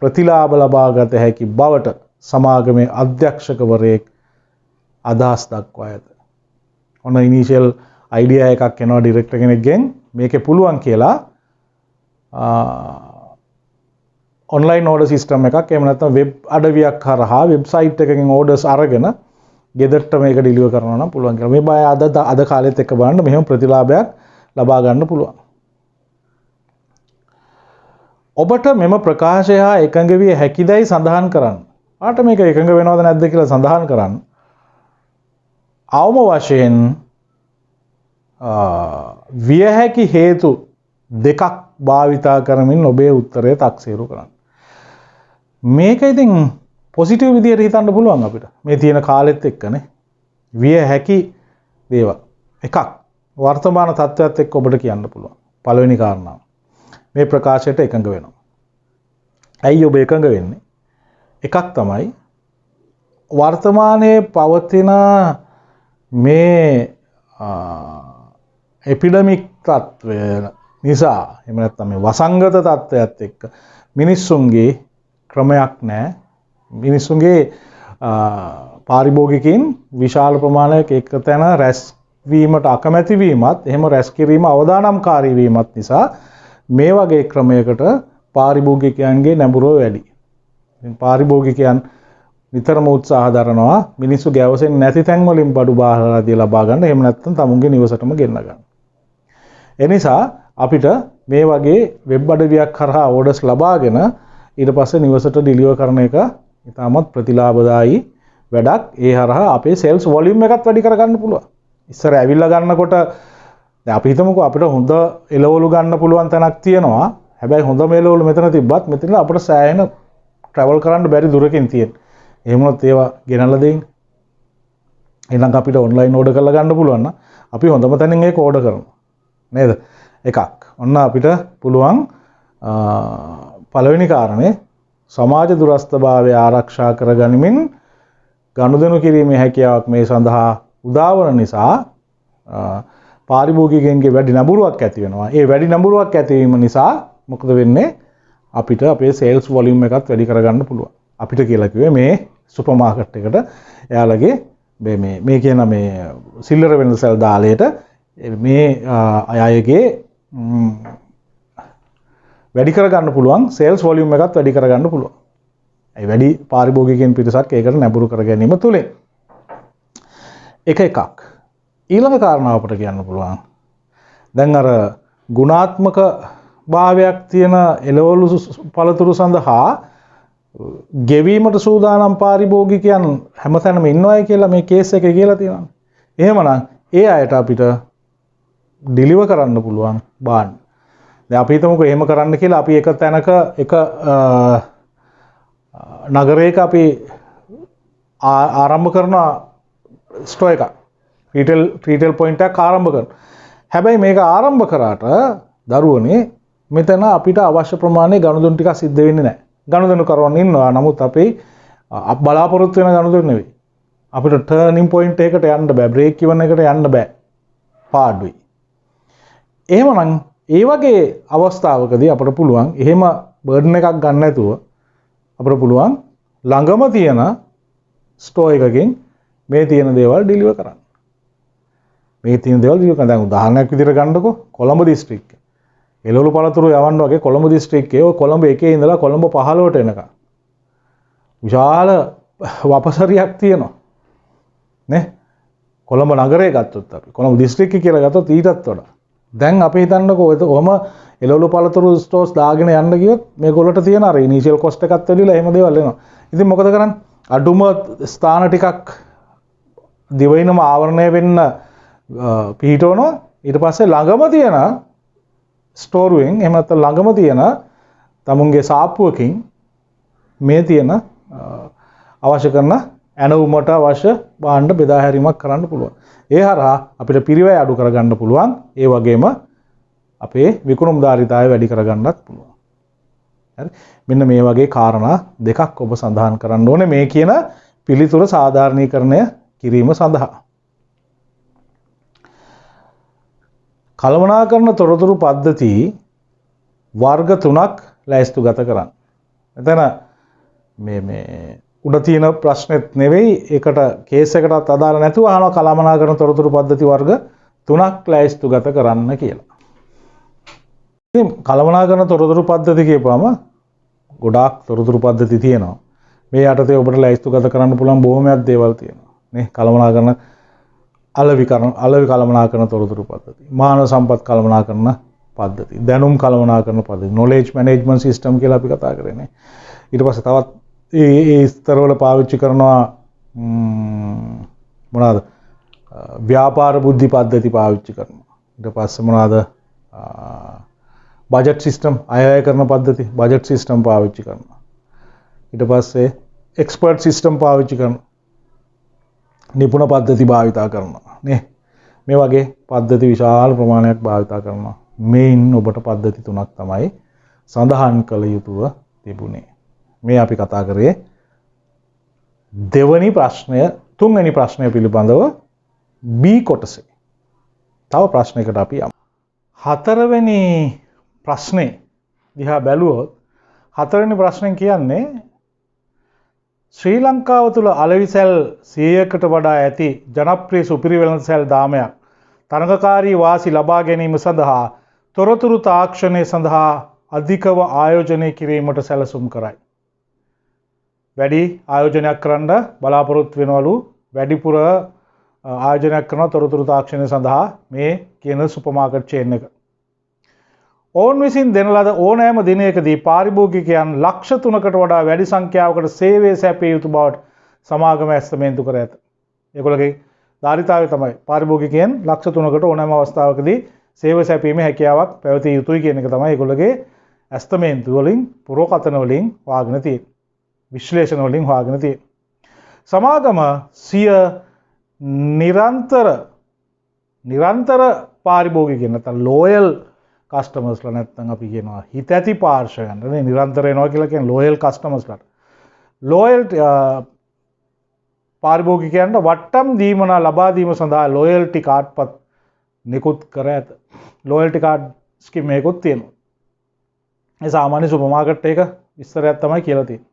ප්‍රතිලාභ ලබාගත හැකි බවට සමාගමේ අධ්‍යක්ෂකවරයෙක් අදහස් දක්වා ඇත. ඔන්න ඉනිෂියල් අයිඩියා එකක් එනවා ඩිරෙක්ටර් කෙනෙක්ගෙන් මේකේ පුළුවන් කියලා ඔන්ලයින් ඕඩර් සිස්ටම් එකක් එහෙම නැත්නම් වෙබ් අඩවියක් කරහා වෙබ්සයිට් එකකින් ඕඩර්ස් අරගෙන ගෙදරට මේක ඩිලිවර් කරනවා නම් පුළුවන් කියලා. මේ බය අද කාලෙත් එක්ක බලන්න මෙහෙම ප්‍රතිලාභයක් ලබා ගන්න පුළුවන්. ඔබට මෙම ප්‍රකාශය හා එකඟ විය හැකිදයි සඳහන් කරන්න. ආට මේක එකඟ වෙනවද නැද්ද කියලා සඳහන් කරන්න. අවම වශයෙන් විය හැකි හේතු දෙකක් භාවිතා කරමින් ඔබේ උත්තරය තක්සේරු කරන්න. මේක ඉතින් පොසිටිව් විදියට හිතන්න පුළුවන් අපිට. මේ තියෙන කාලෙත් එක්කනේ. විය හැකි දේවල්. එකක් වර්තමාන තත්ත්වයට එක්ක ඔබට කියන්න පුළුවන්. පළවෙනි කාරණාව. මේ ප්‍රකාශයට එකඟ වෙනවා. ඇයි ඔබ එකඟ වෙන්නේ? එකක් තමයි වර්තමානයේ පවතින මේ එපිඩමික් තත්ත්වය නිසා එහෙම නැත්නම් මේ වසංගත තත්ත්වයට එක්ක මිනිස්සුන්ගේ ක්‍රමයක් නැහැ. මිනිස්සුන්ගේ පාරිභෝගිකයින් විශාල ප්‍රමාණයක එක තැන රැස්වීමට අකමැති වීමත් එහෙම රැස් කිරීම අවදානම්කාරී වීමත් නිසා මේ වගේ ක්‍රමයකට පාරිභෝගිකයන්ගේ නැඹුරුව වැඩි. පාරිභෝගිකයන් නිතරම උත්සාහ දරනවා මිනිස්සු ගැවසෙන්නේ නැති තැන් වලින් බඩු බාහිරදී ලබා ගන්න. එහෙම නැත්නම් තමුන්ගේ නිවසටම ගෙන්න ගන්න. ඒ නිසා අපිට මේ වගේ වෙබ් අඩවියක් කරහා ඕඩර්ස් ලබාගෙන ඊට පස්සේ නිවසට ඩිලිවර් කරන එක ඉතාමත් ප්‍රතිලාභදායී වැඩක්. ඒ හරහා අපේ සේල්ස් වොලියුම් එකත් වැඩි කරගන්න පුළුවන්. ඉස්සර ඇවිල්ලා ගන්නකොට දැන් අපි හිතමුකෝ අපිට හොඳ එළවලු ගන්න පුළුවන් තැනක් තියෙනවා. හැබැයි හොඳම එළවලු මෙතන තිබ්බත් මෙතන අපිට සෑහෙන ට්‍රැවල් කරන්න බැරි දුරකින් තියෙන. එහෙම වුණොත් ඒවා ගෙනල්ලා දෙන්න. ඊළඟ අපිට ඔන්ලයින් ඕඩර් කරලා ගන්න පුළුවන් නම් අපි හොඳම තැනින් ඒක ඕඩර් කරනවා. නේද? එකක්. ඔන්න අපිට පුළුවන් පළවෙනි කාරණේ සමාජ දුරස්ථභාවය ආරක්ෂා කරගනිමින් ගනුදෙනු කිරීමේ හැකියාවක් මේ සඳහා උදාවන නිසා පාරිභෝගිකයන්ගේ වැඩි නඹුරුවක් ඇති වෙනවා. ඒ වැඩි නඹුරුවක් ඇතිවීම නිසා මොකද වෙන්නේ? අපිට අපේ සේල්ස් වොලියුම් එකත් වැඩි කරගන්න පුළුවන්. අපිට කියලා කිව්වේ මේ සුපර් මාකට් එකට එයාලගේ මේ කියන මේ සිල්ලර වෙළඳසැල් දාලයට මේ අයගේ වැඩි කරගන්න පුළුවන් සේල්ස් වොලියුම් එකත් වැඩි කරගන්න පුළුවන්. ඒ වැඩි පාරිභෝගිකයන් පිරිසක් ඒකට නැඹුරු කර ගැනීම තුලින්. එකක්. ඊළඟ කාරණාව අපිට කියන්න පුළුවන්. දැන් අර ගුණාත්මක භාවයක් තියෙන එළවලු පළතුරු සඳහා ගෙවීමට සූදානම් පාරිභෝගිකයන් හැමතැනම ඉන්නවයි කියලා මේ කේස් එකේ කියලා තියෙනවා. එහෙමනම් ඒ අයට අපිට ඩිලිවර් කරන්න පුළුවන් බාණ්ඩ. දැන් අපි හිතමුකෝ එහෙම කරන්න කියලා අපි එක තැනක එක නගරයක අපි ආරම්භ කරන ස්ටෝර් එකක් රීටේල් පොයින්ට් එකක් ආරම්භ කරනවා. හැබැයි මේක ආරම්භ කරාට දරුවනේ මෙතන අපිට අවශ්‍ය ප්‍රමාණය ගනුදෙනු ටික සිද්ධ වෙන්නේ නැහැ. ගනුදෙනු කරවන්න ඉන්නවා. නමුත් අපි බලාපොරොත්තු වෙන ගනුදෙනු නෙවෙයි. අපිට ටර්නින් පොයින්ට් එකකට යන්න බෑ. බ්‍රේක් ඉවන් එකට යන්න බෑ. පාඩුයි. එහෙමනම් ඒ වගේ අවස්ථාවකදී අපිට පුළුවන් එහෙම බර්ඩන් එකක් ගන්න නැතුව අපිට පුළුවන් ළඟම තියෙන ස්ටෝර් එකකින් මේ තියෙන දේවල් ඩිලිවර් කරන්න. මේ තියෙන දේවල් ඩිලිවර් කරන්න. දැන් උදාහරණයක් විදිහට ගන්නකො කොළඹ දිස්ත්‍රික්කය. එළවලු පළතුරු යවන්න වගේ කොළඹ දිස්ත්‍රික්කයේ ඔය කොළඹ 1 ඉඳලා කොළඹ 15ට එනකම් විශාල වපසරියක් තියෙනවා. නේ? කොළඹ නගරය ගත්තොත් අපි කොළඹ දිස්ත්‍රික්කය කියලා ගත්තොත් ඊටත් වඩා. දැන් අපි හිතන්නකෝ ඔහම එළවලු පළතුරු ස්ටෝර්ස් දාගෙන යන්න ගියොත් මේගොල්ලන්ට තියෙන අර ඉනිෂියල් කොස්ට් එකත් වැඩිලා එහෙම දේවල් එනවා. ඉතින් මොකද කරන්නේ? අඩුම ස්ථාන ටිකක් දිවයිනම ආවරණය වෙන්න පිහිටවනවා. ඊට පස්සේ ළඟම තියෙන ස්ටෝරුවෙන් එහෙම නැත්නම් ළඟම තියෙන තමුන්ගේ සාප්පුවකින් මේ තියෙන අවශ්‍ය කරන ඇනවුමට අවශ්‍ය භාණ්ඩ බෙදා හැරීමක් කරන්න පුළුවන්. ඒ හරහා අපිට පිරිවැය අඩු කරගන්න පුළුවන්. ඒ වගේම අපේ විකුණුම්ධාරිතාවය වැඩි කරගන්නත් පුළුවන්. හරි. මෙන්න මේ වගේ කාරණා දෙකක් ඔබ සඳහන් කරන්න ඕනේ මේ කියන පිළිතුර සාධාරණීකරණය කිරීම සඳහා. කළමනාකරන තොරතුරු පද්ධති වර්ග 3ක් ලැයිස්තුගත කරන්න. එතන මේ උඩ තියෙන ප්‍රශ්නෙත් නෙවෙයි ඒකට කේස් එකටත් අදාළ නැතුව අහනවා කළමනාකරන තොරතුරු පද්ධති වර්ග 3ක් ලැයිස්තුගත කරන්න කියලා. ඉතින් කළමනාකරන තොරතුරු පද්ධති කියපුවම ගොඩාක් තොරතුරු පද්ධති තියෙනවා. මේ යටතේ ඔබට ලැයිස්තුගත කරන්න පුළුවන් බොහොමයක් දේවල් තියෙනවා. නේ කළමනාකරන අලෙවි කළමනාකරන තොරතුරු පද්ධති, මානව සම්පත් කළමනාකරන පද්ධති, දැනුම් කළමනාකරන පද්ධති, knowledge management system කියලා අපි කතා කරන්නේ. ඊට පස්සේ තවත් ඒ ස්තරවල පාවිච්චි කරනවා මොනවාද? ව්‍යාපාර බුද්ධි පද්ධති පාවිච්චි කරනවා. ඊට පස්සේ මොනවාද? බජට් සිස්ටම් අයවැය කරන පද්ධති, බජට් සිස්ටම් පාවිච්චි කරනවා. ඊට පස්සේ එක්ස්පර්ට් සිස්ටම් පාවිච්චි කරනවා. නිපුණ පද්ධති භාවිතා කරනවා නේ. මේ වගේ පද්ධති විශාල ප්‍රමාණයක් භාවිතා කරනවා. මේන් ඔබට පද්ධති 3ක් තමයි සඳහන් කළ යුතුව තිබුණේ. මේ අපි කතා කරේ දෙවැනි ප්‍රශ්නය, තුන්වෙනි ප්‍රශ්නය පිළිබඳව B කොටසේ. තව ප්‍රශ්නයකට අපි යමු. හතරවෙනි ප්‍රශ්නේ දිහා බැලුවොත් හතරවෙනි ප්‍රශ්නෙන් කියන්නේ ශ්‍රී ලංකාව තුළ අලෙවි සැල් 100කට වඩා ඇති ජනප්‍රිය සුපිරි වෙළඳ සැල් දාමයක් තරඟකාරී වාසි ලබා ගැනීම සඳහා තොරතුරු තාක්ෂණය සඳහා අධිකව ආයෝජනය කිරීමට සැලසුම් කරයි. වැඩි ආයෝජනයක් කරන්න බලාපොරොත්තු වෙනවලු වැඩිපුර ආයෝජනයක් කරන තොරතුරු තාක්ෂණය සඳහා මේ කියන සුපර් මාකට් චේන් එක. ඔවුන් විසින් දෙන ලද ඕනෑම දිනයකදී පාරිභෝගිකයන් ලක්ෂ 3කට වඩා වැඩි සංඛ්‍යාවකට සේවය සැපිය යුතු බවට සමාගම ඇස්තමේන්තු කර ඇත. ඒගොල්ලෝගේ ධාරිතාවය තමයි පාරිභෝගිකයන් ලක්ෂ 3කට ඕනෑම අවස්ථාවකදී සේවය සැපීමේ හැකියාවක් පැවතිය යුතුයි කියන එක තමයි ඒගොල්ලෝගේ ඇස්තමේන්තු වලින් පුරෝකථන වලින් හොයාගෙන තියෙන්නේ. විශ්ලේෂණ වලින් හොයාගෙන තියෙන්නේ. සමාගම සිය නිරන්තර පාරිභෝගිකයන් නැත්නම් ලෝයල් කස්ටමර්ස්ලා නැත්නම් අපි කියනවා හිත ඇති පාර්ශවයන් නේ නිරන්තර එනවා කියලා කියන ලෝයල් කස්ටමර්ස්ලාට ලෝයල් පාරිභෝගිකයන්ට වට්ටම් දීමනා ලබා දීම සඳහා ලෝයල්ටි කාඩ්පත් නිකුත් කර ඇත. ලෝයල්ටි කාඩ් ස්කීම් එකකුත් තියෙනවා. ඒ සාමාන්‍ය සුපර් මාකට් එක විස්තරයක් තමයි කියලා තියෙන්නේ.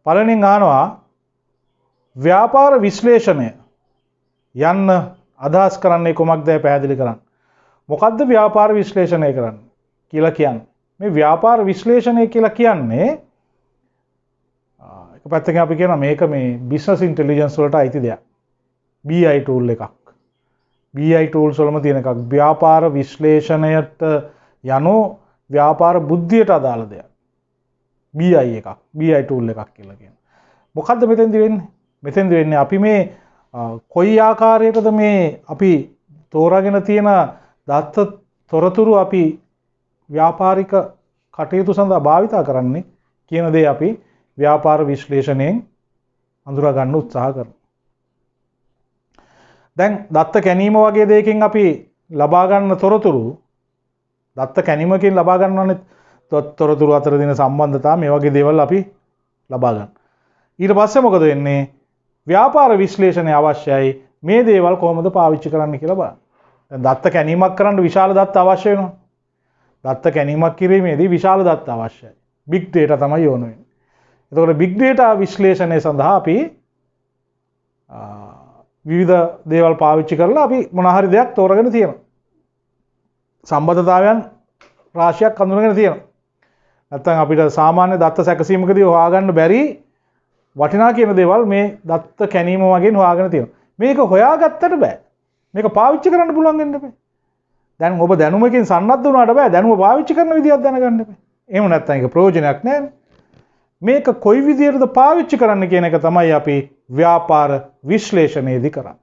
පළවෙනියෙන් අහනවා ව්‍යාපාර විශ්ලේෂණය යන්න අදහස් කරන්නේ කොමක්ද පැහැදිලි කරන්න. මොකද්ද ව්‍යාපාර විශ්ලේෂණය කරන්නේ කියලා කියන්නේ? මේ ව්‍යාපාර විශ්ලේෂණය කියලා කියන්නේ එක පැත්තකින් අපි කියනවා මේක මේ බිස්නස් ඉන්ටෙලිජන්ස් වලට අයිති දෙයක්. BI tool එකක්. BI tools වලම තියෙන එකක්. ව්‍යාපාර විශ්ලේෂණයට යනෝ ව්‍යාපාර බුද්ධියට අදාළ දෙයක්. BI එකක්. BI tool එකක් කියලා කියනවා. මොකද්ද මෙතෙන්දි වෙන්නේ? මෙතෙන්දි වෙන්නේ අපි මේ කොයි ආකාරයකටද මේ අපි තෝරාගෙන තියෙන දත්ත තොරතුරු අපි ව්‍යාපාරික කටයුතු සඳහා භාවිතා කරන්නේ කියන දේ අපි ව්‍යාපාර විශ්ලේෂණයෙන් අඳුරා ගන්න උත්සාහ කරනවා. දැන් දත්ත කැනීම වගේ දෙයකින් අපි ලබා ගන්න තොරතුරු දත්ත කැනීමකින් ලබා ගන්නවනේ තොරතුරු අතර දින සම්බන්ධතා මේ වගේ දේවල් අපි ලබා ගන්න. ඊට පස්සේ මොකද වෙන්නේ? ව්‍යාපාර විශ්ලේෂණය අවශ්‍යයි. මේ දේවල් කොහොමද පාවිච්චි කරන්න කියලා බලන්න. දැන් දත්ත කැනීමක් කරන්න විශාල දත්ත අවශ්‍ය වෙනවා. දත්ත කැනීමක් කිරීමේදී විශාල දත්ත අවශ්‍යයි. බිග් ඩේටා තමයි ඕන වෙන්නේ. එතකොට බිග් ඩේටා විශ්ලේෂණය සඳහා අපි විවිධ දේවල් පාවිච්චි කරලා අපි මොන හරි දෙයක් තෝරගෙන තියෙනවා. සම්බන්ධතාවයන් රාශියක් හඳුනගෙන තියෙනවා. නැත්නම් අපිට සාමාන්‍ය දත්ත සැකසීමකදී හොයාගන්න බැරි වටිනා කියන දේවල් මේ දත්ත කැනීම වගේ හොයාගෙන තියෙනවා. මේක හොයාගත්තට බෑ. මේක පාවිච්චි කරන්න පුළුවන් වෙන්න බෑ. දැන් ඔබ දැනුමකින් සන්නද්ධ වුණාට බෑ දැනුම පාවිච්චි කරන විදියක් දැනගන්න බෑ. එහෙම නැත්නම් ඒක ප්‍රයෝජනයක් නෑනේ. මේක කොයි විදියටද පාවිච්චි කරන්න කියන එක තමයි අපි ව්‍යාපාර විශ්ලේෂණයේදී කරන්නේ.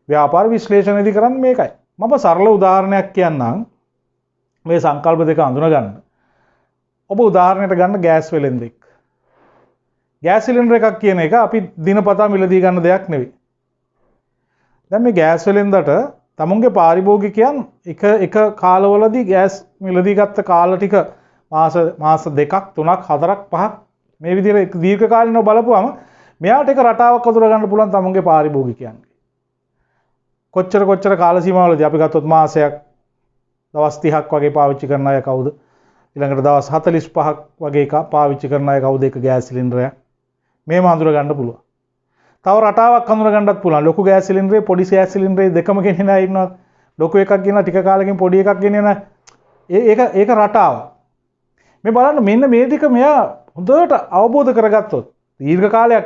ව්‍යාපාර විශ්ලේෂණයේදී කරන්නේ මේකයි. මම සරල උදාහරණයක් කියන්නම් මේ සංකල්ප දෙක අඳුන ගන්න. ඔබ උදාහරණයට ගන්න ගෑස් වෙලෙන්දෙක්. ගෑස් සිලින්ඩර් එකක් කියන එක අපි දිනපතා මිලදී ගන්න දෙයක් නෙවෙයි. දැන් මේ ගෑස් වෙලෙන්දට තමුන්ගේ පාරිභෝගිකයන් එක කාලවලදී ගෑස් මිලදී ගත්ත කාල ටික මාස 2ක් 3ක් 4ක් 5ක් මේ විදිහට දීර්ඝ කාලිනව බලපුවම මෙයාට එක රටාවක් අඳුර ගන්න පුළුවන් තමුන්ගේ පාරිභෝගිකයන්ගේ. කොච්චර කාල සීමාවලදී අපි ගත්තොත් මාසයක් දවස් 30ක් වගේ පාවිච්චි කරන අය කවුද? ඊළඟට දවස් 45ක් වගේ පාවිච්චි කරන අය කවුද? එක ගෑස් සිලින්ඩරයක්. මේව අඳුර ගන්න පුළුවන්. තව රටාවක් අඳුර ගන්නත් පුළුවන්. ලොකු ගෑස් සිලින්ඩරේ පොඩි ගෑස් සිලින්ඩරේ දෙකම ගෙනියන අය ඉන්නවා. ලොකු එකක් ගෙනියන ටික කාලෙකින් පොඩි එකක් ගෙනියන ඒක රටාවක්. මේ බලන්න මෙන්න මේ ටික මෙයා හොඳට අවබෝධ කරගත්තොත් දීර්ඝ කාලයක්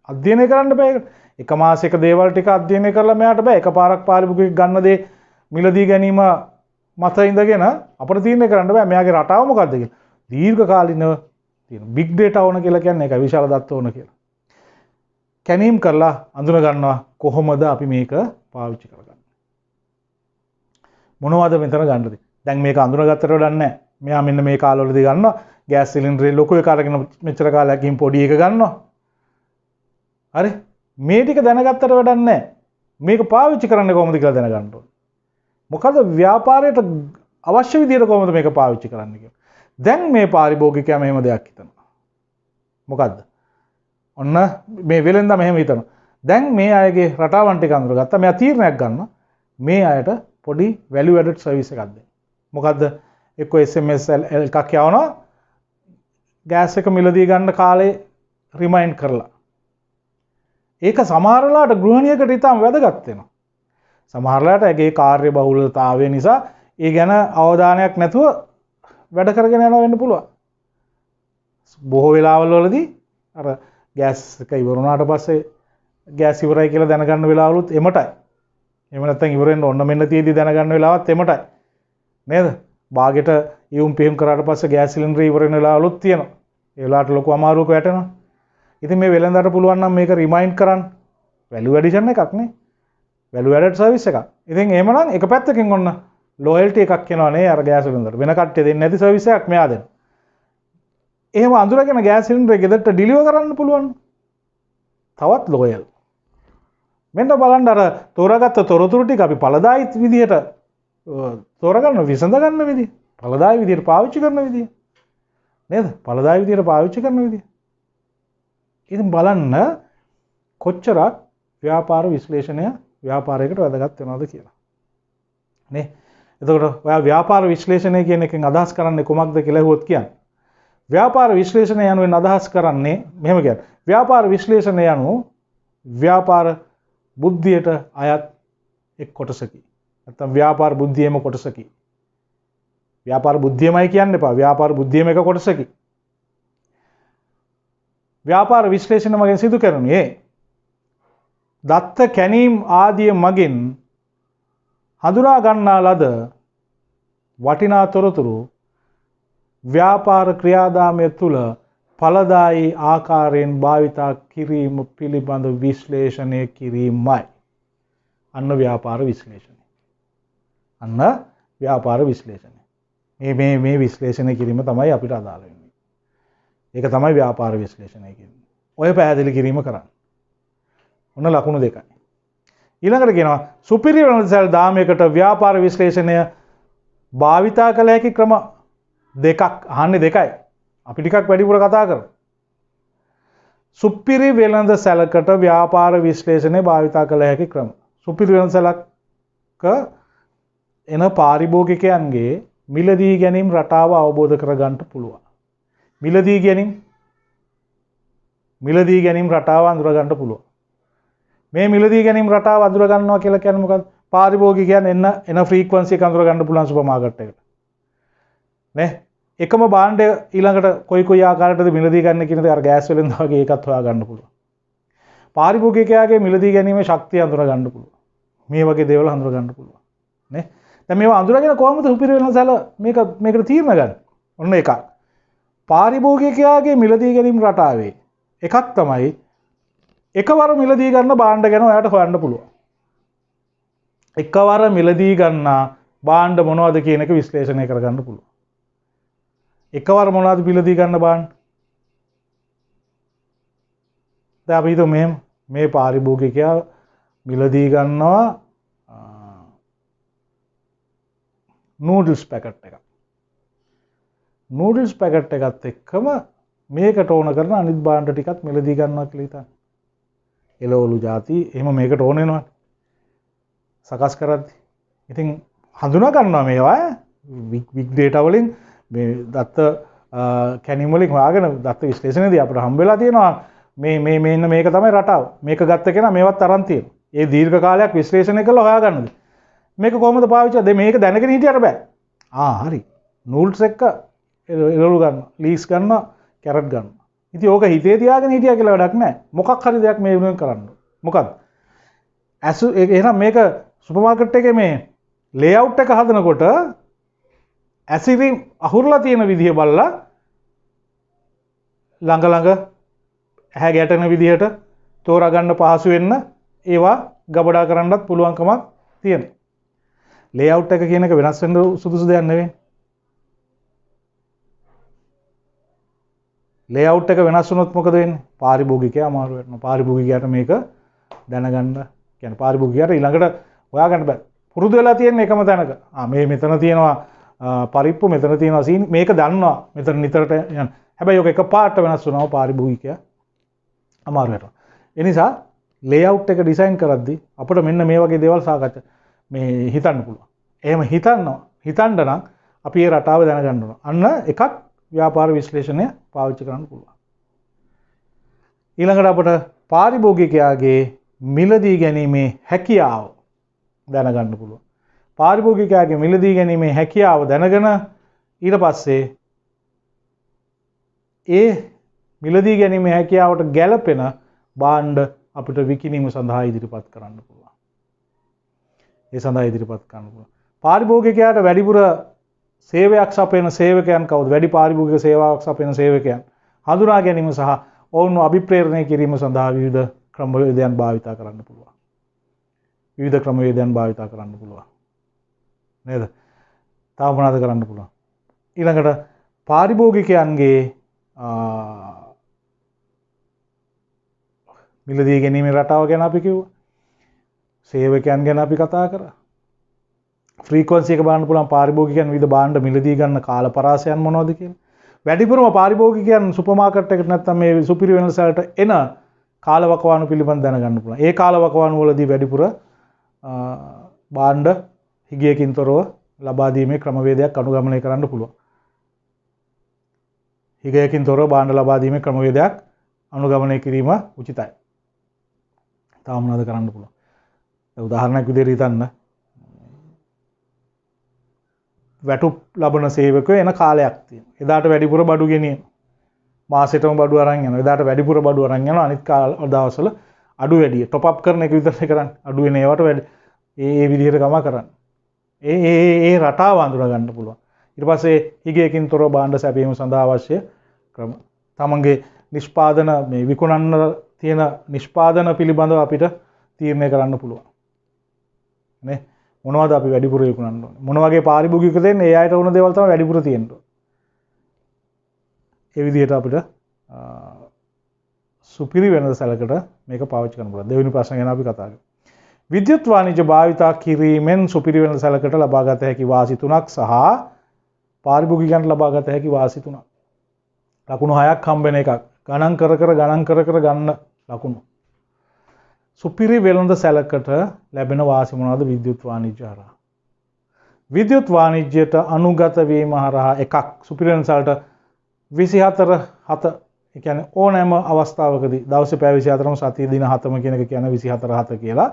අධ්‍යයනය කරන්න බෑ. එක මාසයක දේවල් ටික අධ්‍යයනය කරලා මෙයාට බෑ එකපාරක් පාරිභෝගිකයෙක් ගන්න දේ මිලදී ගැනීම මත ඉඳගෙන අපිට තීරණය කරන්න බෑ මෙයාගේ රටාව මොකක්ද කියලා. දීර්ඝ කාලිනව තියෙන බිග් ඩේටා ඕන කියලා කියන්නේ ඒකයි විශාල දත්ත ඕන කියලා. කැනීම් කරලා අඳුන ගන්නවා කොහොමද අපි මේක පාවිච්චි කරගන්නේ. මොනවද මෙතන ගන්නද? දැන් මේක අඳුනගත්තට වැඩක් නැහැ. මෙයා මෙන්න මේ කාලවලදී ගන්නවා ගෑස් සිලින්ඩරේ ලොකු එක අරගෙන මෙච්චර කාලයකින් පොඩි එක ගන්නවා. හරි? මේ ටික දැනගත්තට වැඩක් නැහැ. මේක පාවිච්චි කරන්නේ කොහොමද කියලා දැනගන්න ඕනේ. මොකද ව්‍යාපාරයට අවශ්‍ය විදිහට කොහොමද මේක පාවිච්චි කරන්න කියලා. දැන් මේ පාරිභෝගිකයා මෙහෙම දෙයක් හිතනවා. මොකද්ද? ඔන්න මේ වෙලෙන්ද මෙහෙම හිතනවා. දැන් මේ අයගේ රටාවන් ටික අඳුරගත්තා. මෙයා තීරණයක් ගන්නවා. මේ අයට පොඩි value added service එකක් දෙන්න. මොකද්ද? එක්ක SMS එකක් යවනවා. ගෑස් එක මිලදී ගන්න කාලේ රිමයින්ඩ් කරලා. ඒක සමහරලාට ගෘහණියකට ඉතාම වැදගත් වෙනවා. සමහරලාට ඒකේ කාර්ය බහුලතාවය නිසා ඒ ගැන අවධානයක් නැතුව වැඩ කරගෙන යනවා වෙන්න පුළුවන්. බොහෝ වෙලාවල් වලදී අර ගෑස් එක ඉවර වුණාට පස්සේ ගෑස් ඉවරයි කියලා දැනගන්න වෙලාවලුත් එමටයි. එහෙම නැත්නම් ඉවරෙන්න ඔන්න මෙන්න තියදී දැනගන්න වෙලාවත් එමටයි. නේද? බාගෙට යොම් පියුම් කරාට පස්සේ ගෑස් සිලින්ඩරේ ඉවර වෙන වෙලාවලුත් තියෙනවා. ඒ වෙලාවට ලොකු අමාරුවක වැටෙනවා. ඉතින් මේ වෙලෙන්දාට පුළුවන් නම් මේක රිමයින්ඩ් කරන්න. වැලියු ඇඩිෂන් එකක් නේ. වැලියු ඇඩඩ් සර්විස් එකක්. ඉතින් එහෙමනම් එක පැත්තකින් ඔන්න ලොයල්ටි එකක් එනවා නේ අර ගෑස් සිලින්ඩර්. වෙන කට්ටිය දෙන්නේ නැති සර්විස් එකක් මෙයා දෙනවා. එහෙම අඳුරගෙන ගෑස් සිලින්ඩර් ගෙදරට ඩිලිවර් කරන්න පුළුවන්. තවත් ලොයල්. මෙන්න බලන්න අර තෝරාගත්ත තොරතුරු ටික අපි ඵලදායී විදිහට තෝරගන්න විසඳ ගන්න විදිහ. ඵලදායී විදිහට පාවිච්චි කරන විදිහ. නේද? ඵලදායී විදිහට පාවිච්චි කරන විදිහ. ඉතින් බලන්න කොච්චරක් ව්‍යාපාර විශ්ලේෂණය ව්‍යාපාරයකට වැදගත් වෙනවද කියලා. නේ? එතකොට ඔයා ව්‍යාපාර විශ්ලේෂණය කියන එකෙන් අදහස් කරන්නේ කොමක්ද කියලා හුවොත් කියන්නේ. ව්‍යාපාර විශ්ලේෂණය යනුවෙන් අදහස් කරන්නේ මෙහෙම කියන්නේ. ව්‍යාපාර විශ්ලේෂණය යනු ව්‍යාපාර බුද්ධියට අයත් එක් කොටසකි. නැත්නම් ව්‍යාපාර බුද්ධියේම කොටසකි. ව්‍යාපාර බුද්ධියමයි කියන්න එපා. ව්‍යාපාර බුද්ධියේම එක කොටසකි. ව්‍යාපාර විශ්ලේෂණ මගින් සිදු කරන්නේ දත්ත කැනීම් ආදිය මගින් හඳුනා ගන්නා ලද වටිනා තොරතුරු ව්‍යාපාර ක්‍රියාදාමය තුළ ඵලදායී ආකාරයෙන් භාවිතා කිරීම පිළිබඳ විශ්ලේෂණය කිරීමයි. අන්න ව්‍යාපාර විශ්ලේෂණය. අන්න ව්‍යාපාර විශ්ලේෂණය. මේ විශ්ලේෂණය කිරීම තමයි අපිට අදාළ වෙන්නේ. ඒක තමයි ව්‍යාපාර විශ්ලේෂණය කියන්නේ. ඔය පැහැදිලි කිරීම කරන්න. ඔන්න ලකුණු දෙකයි. ඊළඟට කියනවා සුපිරි වෙනසල් දාමයකට ව්‍යාපාර විශ්ලේෂණය භාවිතා කළ හැකි ක්‍රම දෙකක් අහන්නේ දෙකයි. අපි ටිකක් වැඩිපුර කතා කරමු. සුපිරි වෙළඳ සැලකට ව්‍යාපාර විශ්ලේෂණය භාවිතා කළ හැකි ක්‍රම. සුපිරි වෙළඳ සැලක එන පාරිභෝගිකයන්ගේ මිලදී ගැනීම රටාව අවබෝධ කරගන්න පුළුවන්. මිලදී ගැනීම රටාව අඳුර ගන්න පුළුවන්. මේ මිලදී ගැනීම රටාව අඳුර ගන්නවා කියලා කියන්නේ මොකක්ද? පාරිභෝගිකයන් එන ෆ්‍රීකවන්සි එක අඳුර ගන්න පුළුවන් සුපර් මාකට් එකට. නේ? එකම භාණ්ඩය ඊළඟට කොයි ආකාරයකටද මිලදී ගන්න කියන දේ අර ගෑස් වලින් වගේ ඒකත් හොයා ගන්න පුළුවන්. පාරිභෝගිකයාගේ මිලදී ගැනීමේ ශක්තිය අඳුර ගන්න පුළුවන්. මේ වගේ දේවල් අඳුර ගන්න පුළුවන්. නේ? දැන් මේවා අඳුරගෙන කොහොමද සුපිරි වෙළඳ සැල මේකට තීරණ ගන්න? ඔන්න එකක්. පාරිභෝගිකයාගේ මිලදී ගැනීම රටාවේ එකක් තමයි එකවර මිලදී ගන්න භාණ්ඩ ගැන ඔයාලට හොයන්න පුළුවන්. එකවර මිලදී ගන්න භාණ්ඩ මොනවද කියන එක විශ්ලේෂණය කරගන්න පුළුවන්. එකවර මොනවද මිලදී ගන්න භාණ්ඩ? දැන් අපි හිතමු මේ පාරිභෝගිකයා මිලදී ගන්නවා නූඩල්ස් පැකට් එකක්. නූඩල්ස් පැකට් එකත් එක්කම මේකට ඕන කරන අනිත් භාණ්ඩ ටිකත් මිලදී ගන්නවා කියලා හිතන්න. එළවලු ಜಾති එහෙම මේකට ඕන වෙනවා. සකස් කරද්දි. ඉතින් හඳුනා ගන්නවා මේවා big data වලින් මේ දත්ත කැණීම් වලින් හොයාගෙන දත්ත විශ්ලේෂණයේදී අපිට හම්බ වෙලා තියෙනවා මේ ඉන්න මේක තමයි රටාව. මේක ගත්ත කෙනා මේවත් අරන් තියෙනවා. ඒ දීර්ඝ කාලයක් විශ්ලේෂණය කරලා හොයාගන්නද. මේක කොහොමද පාවිච්චි කරන්නේ? මේක දැනගෙන හිටියට බෑ. හරි. නූල්ස් එක්ක එළවලු ගන්නවා, ලීස් ගන්නවා, කැරට් ගන්නවා. ඉතින් ඕක හිතේ තියාගෙන හිටියා කියලා වැඩක් නැහැ. මොකක් හරි දෙයක් මේ වෙනුවෙන් කරන්න. මොකද්ද? එහෙනම් මේක සුපර් මාකට් එකේ මේ ලේඅවුට් එක හදනකොට ඇසිරින් අහුරලා තියෙන විදිහ බලලා ළඟ ඇහැ ගැටෙන විදිහට තෝරා ගන්න පහසු වෙන්න ඒවා ගබඩා කරන්නත් පුළුවන්කමක් තියෙනවා. ලේඅවුට් එක කියන එක වෙනස් වෙන්න සුදුසු දෙයක් නෙවෙයි. ලේඅවුට් එක වෙනස් වුණොත් මොකද වෙන්නේ? පාරිභෝගිකයා අමාරු වෙනවා. පාරිභෝගිකයාට මේක දැනගන්න කියන්නේ පාරිභෝගිකයාට ඊළඟට හොයාගන්න බෑ. පුරුදු වෙලා තියෙන එකම තැනක. මේ මෙතන තියෙනවා පරිප්පු, මෙතන තියෙනවා සීනි. මේක දන්නවා. මෙතන නිතරට යන. හැබැයි ඔක එකපාරට වෙනස් වුණාම පාරිභෝගිකයා අමාරු වෙනවා. ඒ නිසා ලේඅවුට් එක ඩිසයින් කරද්දී අපිට මෙන්න මේ වගේ දේවල් සාකච්ඡා මේ හිතන්න පුළුවන්. එහෙම හිතන්න නම් අපි ඒ රටාව දැනගන්න ඕන. අන්න එකක් ව්‍යාපාර විශ්ලේෂණය පාවිච්චි කරන්න පුළුවන්. ඊළඟට අපට පාරිභෝගිකයාගේ මිලදී ගැනීමේ හැකියාව දැනගන්න පුළුවන්. පාරිභෝගිකයාගේ මිලදී ගැනීමේ හැකියාව දැනගෙන ඊට පස්සේ ඒ මිලදී ගැනීමේ හැකියාවට ගැළපෙන භාණ්ඩ අපිට විකිණීම සඳහා ඉදිරිපත් කරන්න පුළුවන්. ඒ සඳහා ඉදිරිපත් කරන්න පුළුවන්. පාරිභෝගිකයාට වැඩිපුර සේවයක් සපයන සේවකයන් කවුද? වැඩි පාරිභෝගික සේවාවක් සපයන සේවකයන් හඳුනා ගැනීම සහ ඔවුන්ව අභිප්‍රේරණය කිරීම සඳහා විවිධ ක්‍රමවේදයන් භාවිතා කරන්න පුළුවන්. නේද? තව මොනවද කරන්න පුළුවන්? ඊළඟට පාරිභෝගිකයන්ගේ මිලදී ගැනීමේ රටාව ගැන අපි කිව්වා. සේවකයන් ගැන අපි කතා කරා. ෆ්‍රීකවන්සි එක බලන්න පුළුවන් පාරිභෝගිකයන් විවිධ භාණ්ඩ මිලදී ගන්න කාල පරාසයන් මොනවද කියලා. වැඩිපුරම පාරිභෝගිකයන් සුපර් මාකට් එකට නැත්නම් මේ සුපිරි වෙළඳ සැලට එන කාලවකවානු පිළිබඳ දැනගන්න පුළුවන්. ඒ කාලවකවානු වලදී වැඩිපුර භාණ්ඩ හිගයකින් තොරව ලබා දීමේ ක්‍රමවේදයක් අනුගමනය කරන්න පුළුවන්. හිගයකින් තොරව භාණ්ඩ ලබා දීමේ ක්‍රමවේදයක් අනුගමනය කිරීම උචිතයි. තව මොනවද කරන්න පුළුවන්? උදාහරණයක් විදිහට හිතන්න. වැටුප් ලබන සේවකයෝ එන කාලයක් තියෙනවා. එදාට වැඩිපුර බඩු ගෙනියන. මාසෙටම බඩු අරන් යනවා. එදාට වැඩිපුර බඩු අරන් යනවා. අනිත් දවස්වල අඩු වැඩි. টොප් අප් කරන එක විතරයි කරන්නේ. අඩු වෙන ඒවාට වැඩි. ඒ විදිහට ගම කරන්නේ. ඒ රටාව අඳුර ගන්න පුළුවන්. ඊට පස්සේ හිගයකින් තොරව භාණ්ඩ සැපයීම සඳහා අවශ්‍ය ක්‍රම. තමන්ගේ නිෂ්පාදන මේ විකුණන්න තියෙන නිෂ්පාදන පිළිබඳව අපිට තීරණය කරන්න පුළුවන්. නේ? මොනවද අපි වැඩිපුර විකුණන්න ඕනේ? මොන වගේ පාරිභෝගික දෙන්නේ? ඒ අයට වුණ දේවල් තමයි වැඩිපුර තියෙන්න ඕනේ. ඒ විදිහට අපිට සුපිරි වෙළඳ සැලකට මේක පාවිච්චි කරන්න පුළුවන්. දෙවෙනි ප්‍රශ්න ගැන අපි කතා කරමු. විද්‍යුත් වාණිජ්‍ය භාවිතා කිරීමෙන් සුපිරි වෙළඳසැලකට ලබාගත හැකි වාසි 3ක් සහ පාරිභෝගිකයන්ට ලබාගත හැකි වාසි 3ක්. ලකුණු 6ක් හම්බෙන එකක්. ගණන් කර කර ගන්න ලකුණු. සුපිරි වෙළඳසැලකට ලැබෙන වාසි මොනවාද විද්‍යුත් වාණිජ්‍ය හරහා? විද්‍යුත් වාණිජ්‍යයට අනුගත වීම හරහා එකක් සුපිරි වෙළඳසැලට 24/7 ඒ කියන්නේ ඕනෑම අවස්ථාවකදී දවසේ පැය 24ම සතිය දින 7ම කියන එක කියන්නේ 24/7 කියලා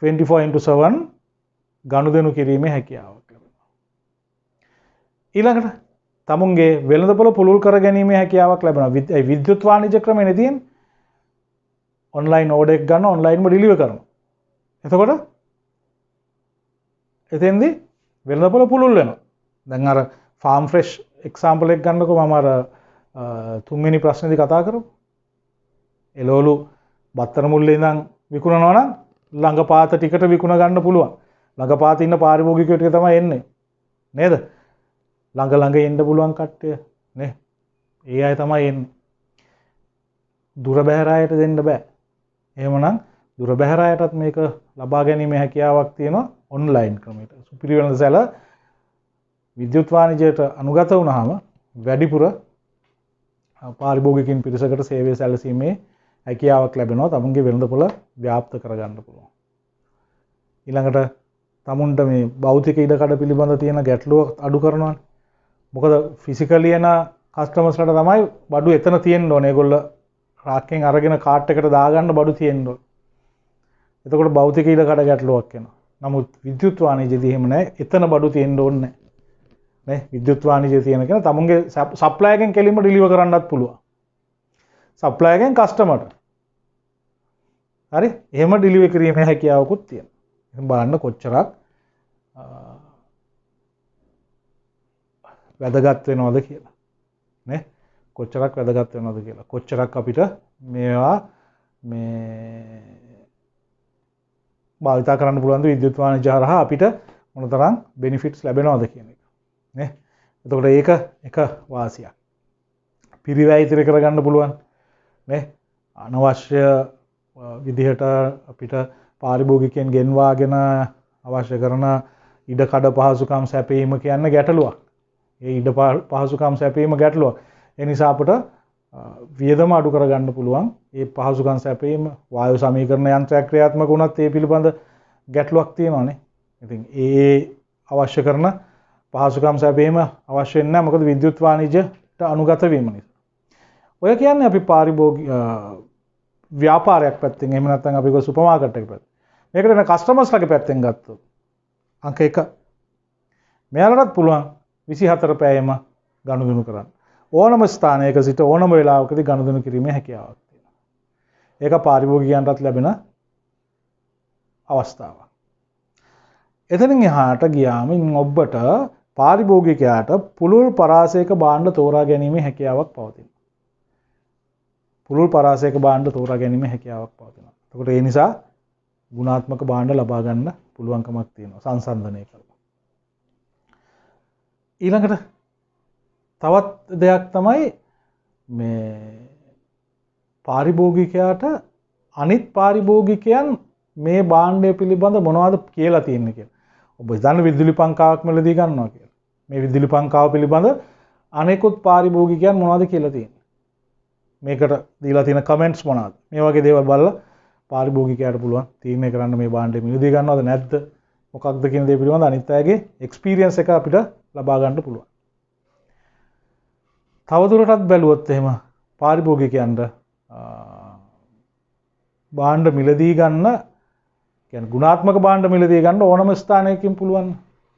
24/7 ගනුදෙනු කිරීමේ හැකියාවක් ලැබෙනවා. ඊළඟට තමුන්ගේ වෙළඳපොළ පුළුල් කර ගැනීමේ හැකියාවක් ලැබෙනවා. විද්‍යුත් වාණිජ්‍ය ක්‍රමයනේ තියෙන්නේ. ඔන්ලයින් ඕඩර් එක ගන්න ඔන්ලයින්ම ඩිලිවර් කරනවා. එතකොට එතෙන්දී වෙළඳපොළ පුළුල් වෙනවා. දැන් අර ෆාම් ෆ්‍රෙෂ් එක්සැම්පල් එක ගන්නකො මම අර තුන්වෙනි ප්‍රශ්නේදී කතා කරමු. එළවලු බත්තර මුල්ලේ ඉඳන් විකුණනවා නම් ළඟපාත ටිකට විකුණ ගන්න පුළුවන්. ළඟපාත ඉන්න පාරිභෝගිකයෝ ටික තමයි එන්නේ. නේද? ළඟ එන්න පුළුවන් කට්ටිය නේ. ඒ අය තමයි එන්නේ. දුර බැහැර අයට දෙන්න බෑ. එහෙමනම් දුර බැහැර අයටත් මේක ලබා ගැනීමේ හැකියාවක් තියෙනවා ඔන්ලයින් ක්‍රමයට. සුපිරි වෙළඳසැල විද්‍යුත් වාණිජයට අනුගත වුණාම වැඩිපුර පාරිභෝගිකින් පිරිසකට සේවය සැලසීමේ හැකියාවක් ලැබෙනවා. තමුන්ගේ වෙළඳපොළ ව්‍යාප්ත කරගන්න පුළුවන්. ඊළඟට තමුන්ට මේ භෞතික ඉඩකඩ පිළිබඳ තියෙන ගැටලුව අඩු කරනවානේ. මොකද ෆිසිකලි එන කස්ටමර්ස්ලට තමයි බඩු එතන තියෙන්න ඕනේ. ඒගොල්ලෝ රාක්කෙන් අරගෙන කාට් එකට දාගන්න බඩු තියෙන්න ඕනේ. එතකොට භෞතික ඉඩකඩ ගැටලුවක් එනවා. නමුත් විද්‍යුත් වාණිජයේදී එහෙම නැහැ. එතන බඩු තියෙන්න ඕනේ නැහැ. නේ විද්‍යුත් වාණිජය තියෙන කෙනා තමුන්ගේ සප්ලයර් එකෙන් කෙලින්ම ඩිලිවර් කරන්නත් පුළුවන්. සප්ලයර් එකෙන් කස්ටමර්ට. හරි? එහෙම ඩිලිවර් කිරීමේ හැකියාවකුත් තියෙනවා. එහෙනම් බලන්න කොච්චරක් වැදගත් වෙනවද කියලා. නේ? කොච්චරක් වැදගත් වෙනවද කියලා. කොච්චරක් අපිට මේවා භාවිතා කරන්න පුළුවන්ද විද්‍යුත් වාණිජය හරහා අපිට මොනතරම් බෙනිෆිට්ස් ලැබෙනවද කියන එක. නේ? එතකොට ඒක එක වාසියක්. පිරිවැය ඉතිරි කරගන්න පුළුවන්. නේ? අනවශ්‍ය විදිහට අපිට පාරිභෝගිකයන් ගෙන්වාගෙන අවශ්‍ය කරන ඉඩකඩ පහසුකම් සැපීම කියන්නේ ගැටලුවක්. ඒ ඉඩ පහසුකම් සැපීම ගැටලුවක්. ඒ නිසා අපට වියදම අඩු කරගන්න පුළුවන්. ඒ පහසුකම් සැපීම වායු සමීකරණ යන්ත්‍රයක් ක්‍රියාත්මක වුණත් ඒ පිළිබඳ ගැටලුවක් තියෙනවානේ. ඉතින් ඒ අවශ්‍ය කරන පහසුකම් සැපීම අවශ්‍ය වෙන්නේ නැහැ. මොකද විද්‍යුත් වාණිජයට අනුගත වීම නිසා. ඔය කියන්නේ අපි පාරිභෝගික ව්‍යාපාරයක් පැත්තෙන් එහෙම නැත්නම් අපි ගොස් සුපර් මාකට් එකක පැත්තෙන්. මේකට එන කස්ටමර්ස්ලාගේ පැත්තෙන් ගත්තොත් අංක 1 මෙයාලටත් පුළුවන් 24 පැයම ගනුදෙනු කරන්න. ඕනම ස්ථානයක සිට ඕනම වෙලාවකදී ගනුදෙනු කිරීමේ හැකියාවක් තියෙනවා. ඒක පාරිභෝගිකයන්ටත් ලැබෙන අවස්ථාවක්. එතනින් එහාට ගියාම ඔබට පාරිභෝගිකයාට පුළුල් පරාසයක භාණ්ඩ තෝරා ගැනීමේ හැකියාවක් පවතිනවා. පුළුල් පරාසයක භාණ්ඩ තෝරා ගැනීමේ හැකියාවක් පවතිනවා. එතකොට ඒ නිසා ගුණාත්මක භාණ්ඩ ලබා ගන්න පුළුවන්කමක් තියෙනවා සංසන්දනය කරලා. ඊළඟට තවත් දෙයක් තමයි මේ පාරිභෝගිකයාට අනිත් පාරිභෝගිකයන් මේ භාණ්ඩය පිළිබඳ මොනවද කියලා තියෙන්නේ කියලා. ඔබ හිතන්න විදුලි පංකාවක් මෙලදී ගන්නවා කියලා. මේ විදුලි පංකාව පිළිබඳ අනෙකුත් පාරිභෝගිකයන් මොනවද කියලා තියෙන්නේ. මේකට දීලා තියෙන කමෙන්ට්ස් මොනවද? මේ වගේ දේවල් බලලා පාරිභෝගිකයාට පුළුවන් තීරණය කරන්න මේ භාණ්ඩය මිලදී ගන්නවද නැද්ද? මොකක්ද කියන දේ පිළිබඳ අනිත් අයගේ එක්ස්පීරියන්ස් එක අපිට ලබා ගන්න පුළුවන්. තවදුරටත් බැලුවොත් එහෙම පාරිභෝගිකයන්ට භාණ්ඩ මිලදී ගන්න කියන්නේ ගුණාත්මක භාණ්ඩ මිලදී ගන්න ඕනම ස්ථානයකින් පුළුවන්.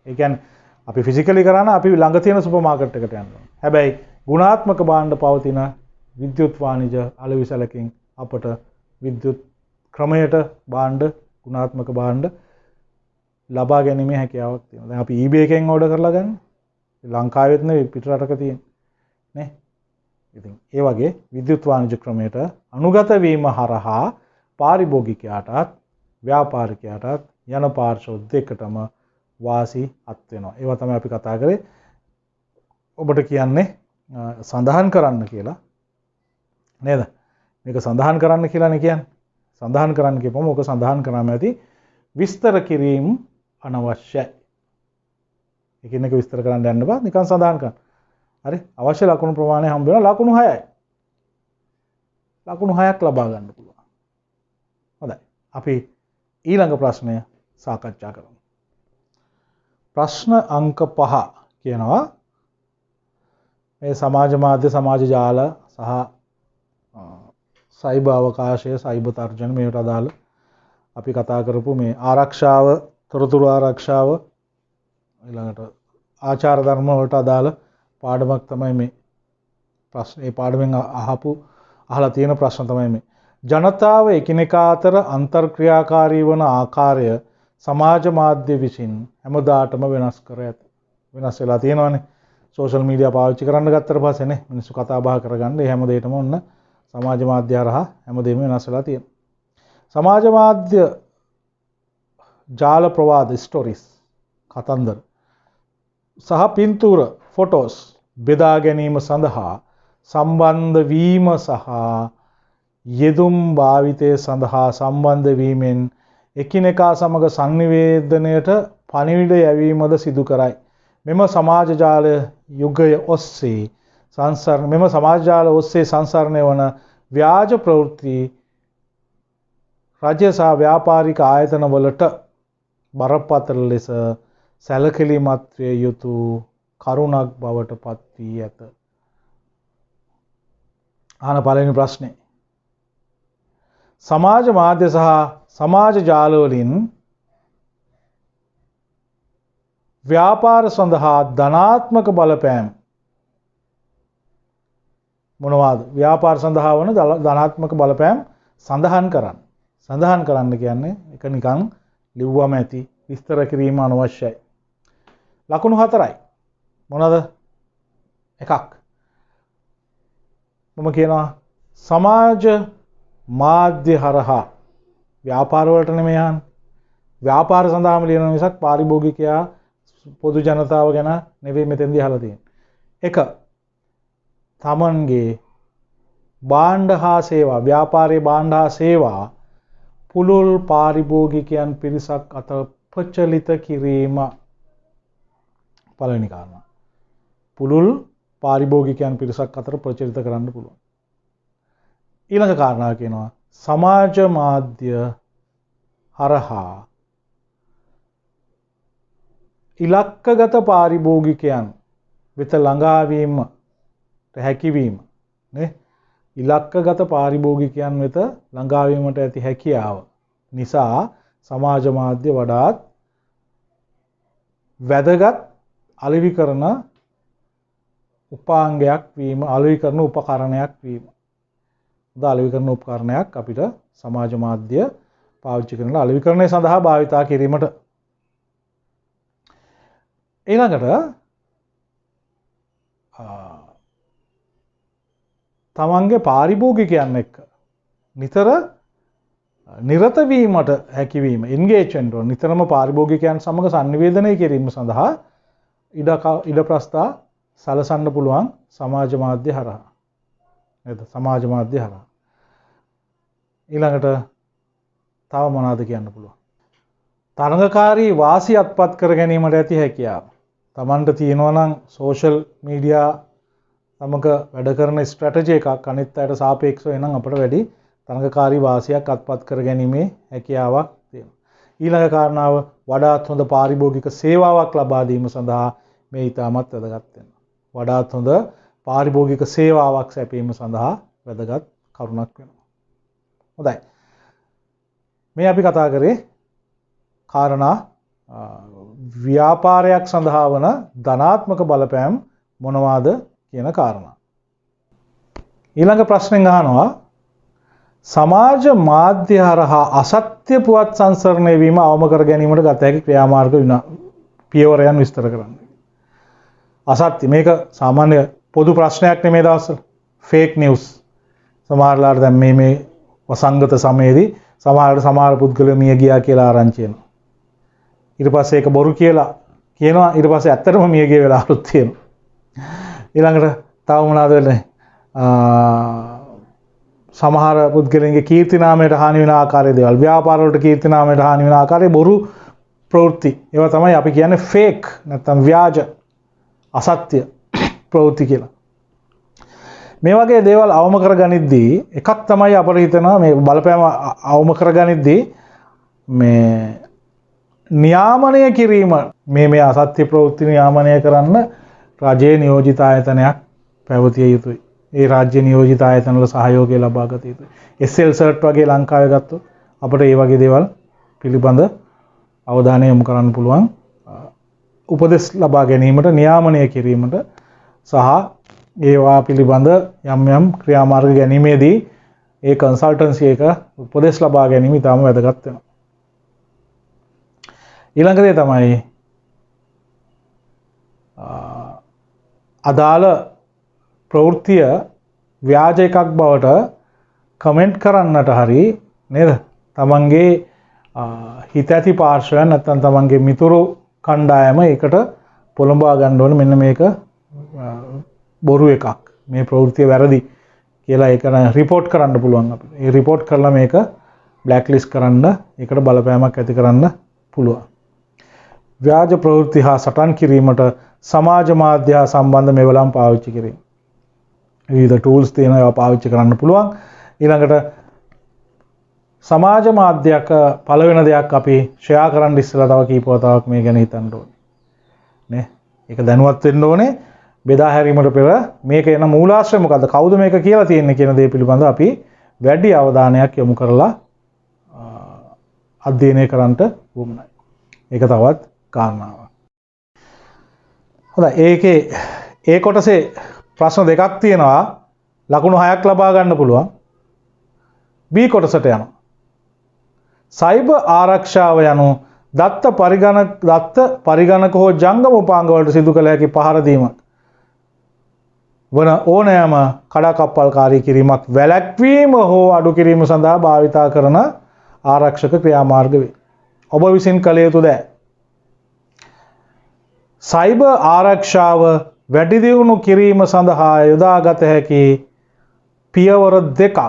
ඒ කියන්නේ අපි ෆිසිකලි කරන අපි ළඟ තියෙන සුපර් මාකට් එකට යනවා. හැබැයි ගුණාත්මක භාණ්ඩ පවතින විද්‍යුත් වාණිජ අලෙවිසලකින් අපට විද්‍යුත් ක්‍රමයට භාණ්ඩ ගුණාත්මක භාණ්ඩ ලබා ගැනීමේ හැකියාවක් තියෙනවා. දැන් අපි eBay එකෙන් ඕඩර් කරලා ගන්න. ලංකාවෙත් නෙවෙයි පිටරටක තියෙන. නේ? ඉතින් ඒ වගේ විද්‍යුත් වාණිජ ක්‍රමයට අනුගත වීම හරහා පාරිභෝගිකයාටත් ව්‍යාපාරිකයාටත් යන පාර්ශ්ව දෙකටම වාසි අත් වෙනවා. ඒවා තමයි අපි කතා කරේ. ඔබට කියන්නේ සඳහන් කරන්න කියලා. නේද? මේක සඳහන් කරන්න කියලානේ කියන්නේ. සඳහන් කරන්න කියපුවම ඔක සඳහන් කරාම ඇති විස්තර කිරීම අනවශ්‍යයි. එකිනෙක විස්තර කරන්න යන්න බෑ නිකන් සඳහන් කරන්න. හරි අවශ්‍ය ලකුණු ප්‍රමාණය හම්බ වෙනවා ලකුණු 6යි. ලකුණු 6ක් ලබා ගන්න පුළුවන්. හොඳයි. අපි ඊළඟ ප්‍රශ්නය සාකච්ඡා කරමු. ප්‍රශ්න අංක 5 කියනවා මේ සමාජ මාධ්‍ය සමාජ ජාල සහ සයිබර් අවකාශය සයිබර් තර්ජන මේවට අදාළ අපි කතා කරපු මේ ආරක්ෂාව තොරතුරු ආරක්ෂාව ඊළඟට ආචාර ධර්ම වලට අදාළ පාඩමක් තමයි මේ ප්‍රශ්න. ඒ පාඩමෙන් අහලා තියෙන ප්‍රශ්න තමයි මේ. ජනතාව එකිනෙකා අතර අන්තර්ක්‍රියාකාරී වන ආකාරය සමාජ මාධ්‍ය විසින් හැමදාටම වෙනස් කර ඇත. වෙනස් වෙලා තියෙනවානේ. සෝෂල් මීඩියා පාවිච්චි කරන්න ගත්තට පස්සේනේ මිනිස්සු කතා බහ කරගන්න ඒ හැම දෙයකම ඔන්න සමාජ මාධ්‍ය හරහා හැමදේම වෙනස් වෙලා තියෙනවා. සමාජ මාධ්‍ය ජාල ප්‍රවාද ස්ටෝරිස් කතන්දර සහ පින්තූර ෆොටෝස් බෙදා ගැනීම සඳහා සම්බන්ධ වීම සහ යෙදුම් භාවිතය සඳහා සම්බන්ධ වීමෙන් එකිනෙකා සමග sannivedanayට පණිවිඩ යැවීමද සිදු කරයි. මෙම සමාජ ජාල යුගය ඔස්සේ මෙම සමාජ ජාල ඔස්සේ සංසරණය වන ව්‍යාජ ප්‍රවෘත්ති රාජ්‍ය සහ ව්‍යාපාරික ආයතන වලට බරපතල ලෙස සැලකිලිමත් විය යුතු කරුණක් බවට පත් වී ඇත. ආන පළවෙනි ප්‍රශ්නේ. සමාජ මාධ්‍ය සහ සමාජ ජාල වලින් ව්‍යාපාර සඳහා ධනාත්මක බලපෑම් මොනවාද? ව්‍යාපාර සඳහා වන ධනාත්මක බලපෑම් සඳහන් කරන්න. සඳහන් කරන්න කියන්නේ එක නිකන් ලිව්වම ඇති විස්තර කිරීම අනවශ්‍යයි. ලකුණු 4යි. මොනවාද? එකක්. මම කියනවා සමාජ මාධ්‍ය හරහා ව්‍යාපාර වලට නෙමෙයි යන්නේ. ව්‍යාපාර සඳහාම ලියන මිසක් පාරිභෝගිකයා පොදු ජනතාව ගැන නෙවෙයි මෙතෙන්දී අහලා තියෙන්නේ. 1. තමන්ගේ භාණ්ඩ හා සේවා ව්‍යාපාරයේ භාණ්ඩ හා සේවා පුළුල් පාරිභෝගිකයන් පිරිසක් අතර ප්‍රචලිත කිරීම පළවෙනි කාරණා. පුළුල් පාරිභෝගිකයන් පිරිසක් අතර ප්‍රචලිත කරන්න පුළුවන්. ඊළඟ කාරණාව කියනවා සමාජ මාධ්‍ය හරහා ඉලක්කගත පාරිභෝගිකයන් වෙත ළඟාවීමට හැකියවීම නේ ඉලක්කගත පාරිභෝගිකයන් වෙත ළඟාවීමට ඇති හැකියාව නිසා සමාජ මාධ්‍ය වඩාත් වැදගත් අලෙවි කරන උපාංගයක් වීම අලෙවි කරන උපකරණයක් වීම. අලෙවි කරන උපකරණයක් අපිට සමාජ මාධ්‍ය පාවිච්චි කරන අලෙවිකරණය සඳහා භාවිතා කිරීමට. ඊළඟට තමන්ගේ පාරිභෝගිකයන් එක්ක නිතර නිරත වීමට හැකියවීම එන්ගේජ්මන්ට් වල නිතරම පාරිභෝගිකයන් සමග sannivedanaya කිරීම සඳහා ඉඩ ප්‍රස්ථා සලසන්න පුළුවන් සමාජ මාධ්‍ය හරහා. නේද? සමාජ මාධ්‍ය හරහා. ඊළඟට තව මොනවද කියන්න පුළුවන්? තරඟකාරී වාසි අත්පත් කර ගැනීමට ඇති හැකියාව. Tamanට තියෙනවා නම් සෝෂල් මීඩියා සමග වැඩ කරන ස්ට්‍රැටජි එකක් අනිත් අයට සාපේක්ෂව එනම් අපිට වැඩි තරඟකාරී වාසියක් අත්පත් කර ගැනීමේ හැකියාවක් තියෙනවා. ඊළඟ කාරණාව වඩාත් හොඳ පාරිභෝගික සේවාවක් ලබා දීම සඳහා මේ ඊටමත් වැදගත් වෙනවා. වඩාත් හොඳ පාරිභෝගික සේවාවක් සැපයීම සඳහා වැදගත් කරුණක් වෙනවා. හොඳයි. මේ අපි කතා කරේ කාරණා ව්‍යාපාරයක් සඳහා වන ධනාත්මක බලපෑම් මොනවාද කියන කාරණා. ඊළඟ ප්‍රශ්නෙන් අහනවා සමාජ මාධ්‍ය හරහා අසත්‍ය පුවත් සංසරණය වීම අවම කර ගැනීමට ගත හැකි ක්‍රියාමාර්ග පියවරයන් විස්තර කරන්න. අසත්‍ය මේක සාමාන්‍ය පොදු ප්‍රශ්නයක් නෙමේ දවස්වල. Fake news. සමහරලාට දැන් මේ වසංගත සමයේදී සමහර පුද්ගලයෝ මිය ගියා කියලා ආරංචි එනවා. ඊට පස්සේ ඒක බොරු කියලා කියනවා. ඊට පස්සේ ඇත්තටම මිය ගිය වෙලාවලුත් තියෙනවා. ඊළඟට තව මොනවද වෙන්නේ? සමහර පුද්ගලයන්ගේ කීර්ති නාමයට හානි වෙන ආකාරයේ දේවල්, ව්‍යාපාර වලට කීර්ති නාමයට හානි වෙන ආකාරයේ බොරු ප්‍රවෘත්ති, ඒවා තමයි අපි කියන්නේ ෆේක් නැත්නම් ව්‍යාජ අසත්‍ය ප්‍රවෘත්ති කියලා. මේ වගේ දේවල් අවම කරගනිද්දී එකක් තමයි අපිට හිතෙනවා මේ බලපෑම අවම කරගනිද්දී මේ නියාමනය කිරීම මේ අසත්‍ය ප්‍රවෘත්ති නියාමනය කරන්න රජයේ නියෝජිත ආයතනයක් පැවතිය යුතුයි. ඒ රාජ්‍ය නියෝජිත ආයතන වල සහයෝගය ලබා ගත යුතුයි. SL සර්ට් වගේ ලංකාවේ ගත්තොත් අපිට මේ වගේ දේවල් පිළිබඳ අවධානය යොමු කරන්න පුළුවන්. උපදෙස් ලබා ගැනීමට, නියාමනය කිරීමට සහ ඒවා පිළිබඳ යම් ක්‍රියාමාර්ග ගැනීමේදී ඒ කන්සල්ටන්සි එක උපදෙස් ලබා ගැනීම ඉතාම වැදගත් වෙනවා. ඊළඟ දේ තමයි අදාළ ප්‍රවෘත්තිය ව්‍යාජ එකක් බවට කමෙන්ට් කරන්නට හරි නේද? තමන්ගේ හිත ඇති පාර්ශවයන් නැත්නම් තමන්ගේ මිතුරු කණ්ඩායම ඒකට පොළඹවා ගන්න ඕනේ මෙන්න මේක බොරු එකක්. මේ ප්‍රවෘත්තිය වැරදි කියලා ඒක රිපෝට් කරන්න පුළුවන් අපිට. ඒ රිපෝට් කරලා මේක බ්ලැක් ලිස්ට් කරන්න, ඒකට බලපෑමක් ඇති කරන්න පුළුවන්. ව්‍යාජ ප්‍රවෘත්ති හා සටන් කිරීමට සමාජ මාධ්‍ය හා සම්බන්ධ මෙවලම් පාවිච්චි කිරීම. විවිධ ටූල්ස් තියෙනවා ඒවා පාවිච්චි කරන්න පුළුවන්. ඊළඟට සමාජ මාධ්‍යයක පළවෙන දෙයක් අපි ෂෙයා කරන්න ඉස්සෙල්ලා තව කීප වතාවක් මේ ගැන හිතන්න ඕනේ. නේ? ඒක දැනුවත් වෙන්න ඕනේ. බෙදා හැරීමට පෙර මේක එන මූලාශ්‍රය මොකද්ද? කවුද මේක කියලා තියෙන්නේ කියන දේ පිළිබඳව අපි වැඩි අවධානයක් යොමු කරලා අධ්‍යයනය කරන්නට වුණා. ඒක තවත් කාරණාවක්. හොඳයි, ඒකේ ඒ කොටසේ ප්‍රශ්න දෙකක් තියෙනවා. ලකුණු 6ක් ලබා ගන්න පුළුවන්. B කොටසට යනවා. සයිබර් ආරක්ෂාව යනු දත්ත පරිගණක හෝ ජංගම උපාංග වලට සිදු කළ හැකි පහර දීමක් වන ඕනෑම කඩාකප්පල්කාරී කිරීමක් වැළැක්වීම හෝ අඩු කිරීම සඳහා භාවිතා කරන ආරක්ෂක ක්‍රියාමාර්ග වේ. ඔබ විසින් කළ යුතු දෑ සයිබර් ආරක්ෂාව වැඩි දියුණු කිරීම සඳහා යොදාගත හැකි පියවර දෙකක්.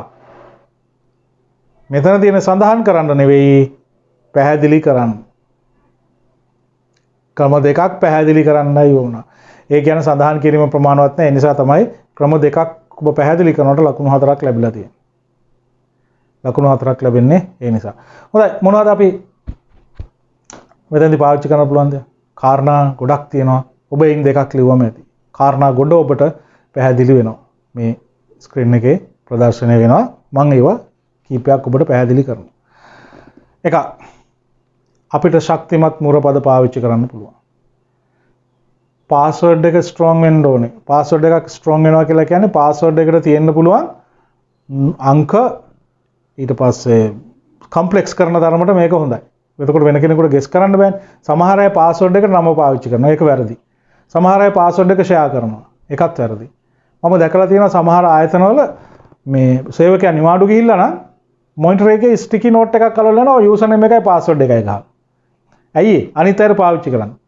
මෙතන තියෙන සඳහන් කරන්න නෙවෙයි, පැහැදිලි කරන්න. ක්‍රම දෙකක් පැහැදිලි කරන්නයි වුණා. ඒ කියන්නේ සඳහන් කිරීම ප්‍රමාණවත් නැහැ. ඒ නිසා තමයි ක්‍රම දෙකක් ඔබ පැහැදිලි කරනකොට ලකුණු 4ක් ලැබිලා තියෙන්නේ. ලකුණු 4ක් ලැබෙන්නේ ඒ නිසා. හොඳයි, මොනවද අපි මෙතනදී පාවිච්චි කරන්න පුළුවන්ද? කාරණා ගොඩක් තියෙනවා. ඔබ එයින් දෙකක් ලිව්වම ඇති. කාරණා ගොඩ ඔබට පැහැදිලි වෙනවා. මේ ස්ක්‍රීන් එකේ ප්‍රදර්ශනය වෙනවා. මම ඒවා කීපයක් ඔබට පැහැදිලි කරනවා. එක අපිට ශක්තිමත් මුරපද පාවිච්චි කරන්න පුළුවන්. පාස්වර්ඩ් එක ස්ට්‍රෝං වෙන්න ඕනේ. පාස්වර්ඩ් එකක් ස්ට්‍රෝං වෙනවා කියලා කියන්නේ පාස්වර්ඩ් එකට තියෙන්න පුළුවන් අංක ඊට පස්සේ කම්ප්ලෙක්ස් කරන තරමට මේක හොඳයි. එතකොට වෙන කෙනෙකුට ගෙස් කරන්න බෑනේ. සමහර අය පාස්වර්ඩ් එකට නම පාවිච්චි කරනවා. ඒක වැරදි. සමහර අය පාස්වර්ඩ් එක ෂෙයා කරනවා. ඒකත් වැරදි. මම දැකලා තියෙනවා සමහර ආයතනවල මේ සේවකයා නිවාඩු ගිහිල්ලා නම් මොනිටර් එකේ ස්ටිකි නෝට් එකක් අලවලා යනවා යූසර් නේම් එකයි පාස්වර්ඩ් එකයි ගහලා. ඇයි අනිත් අයර පාවිච්චි කරන්නේ?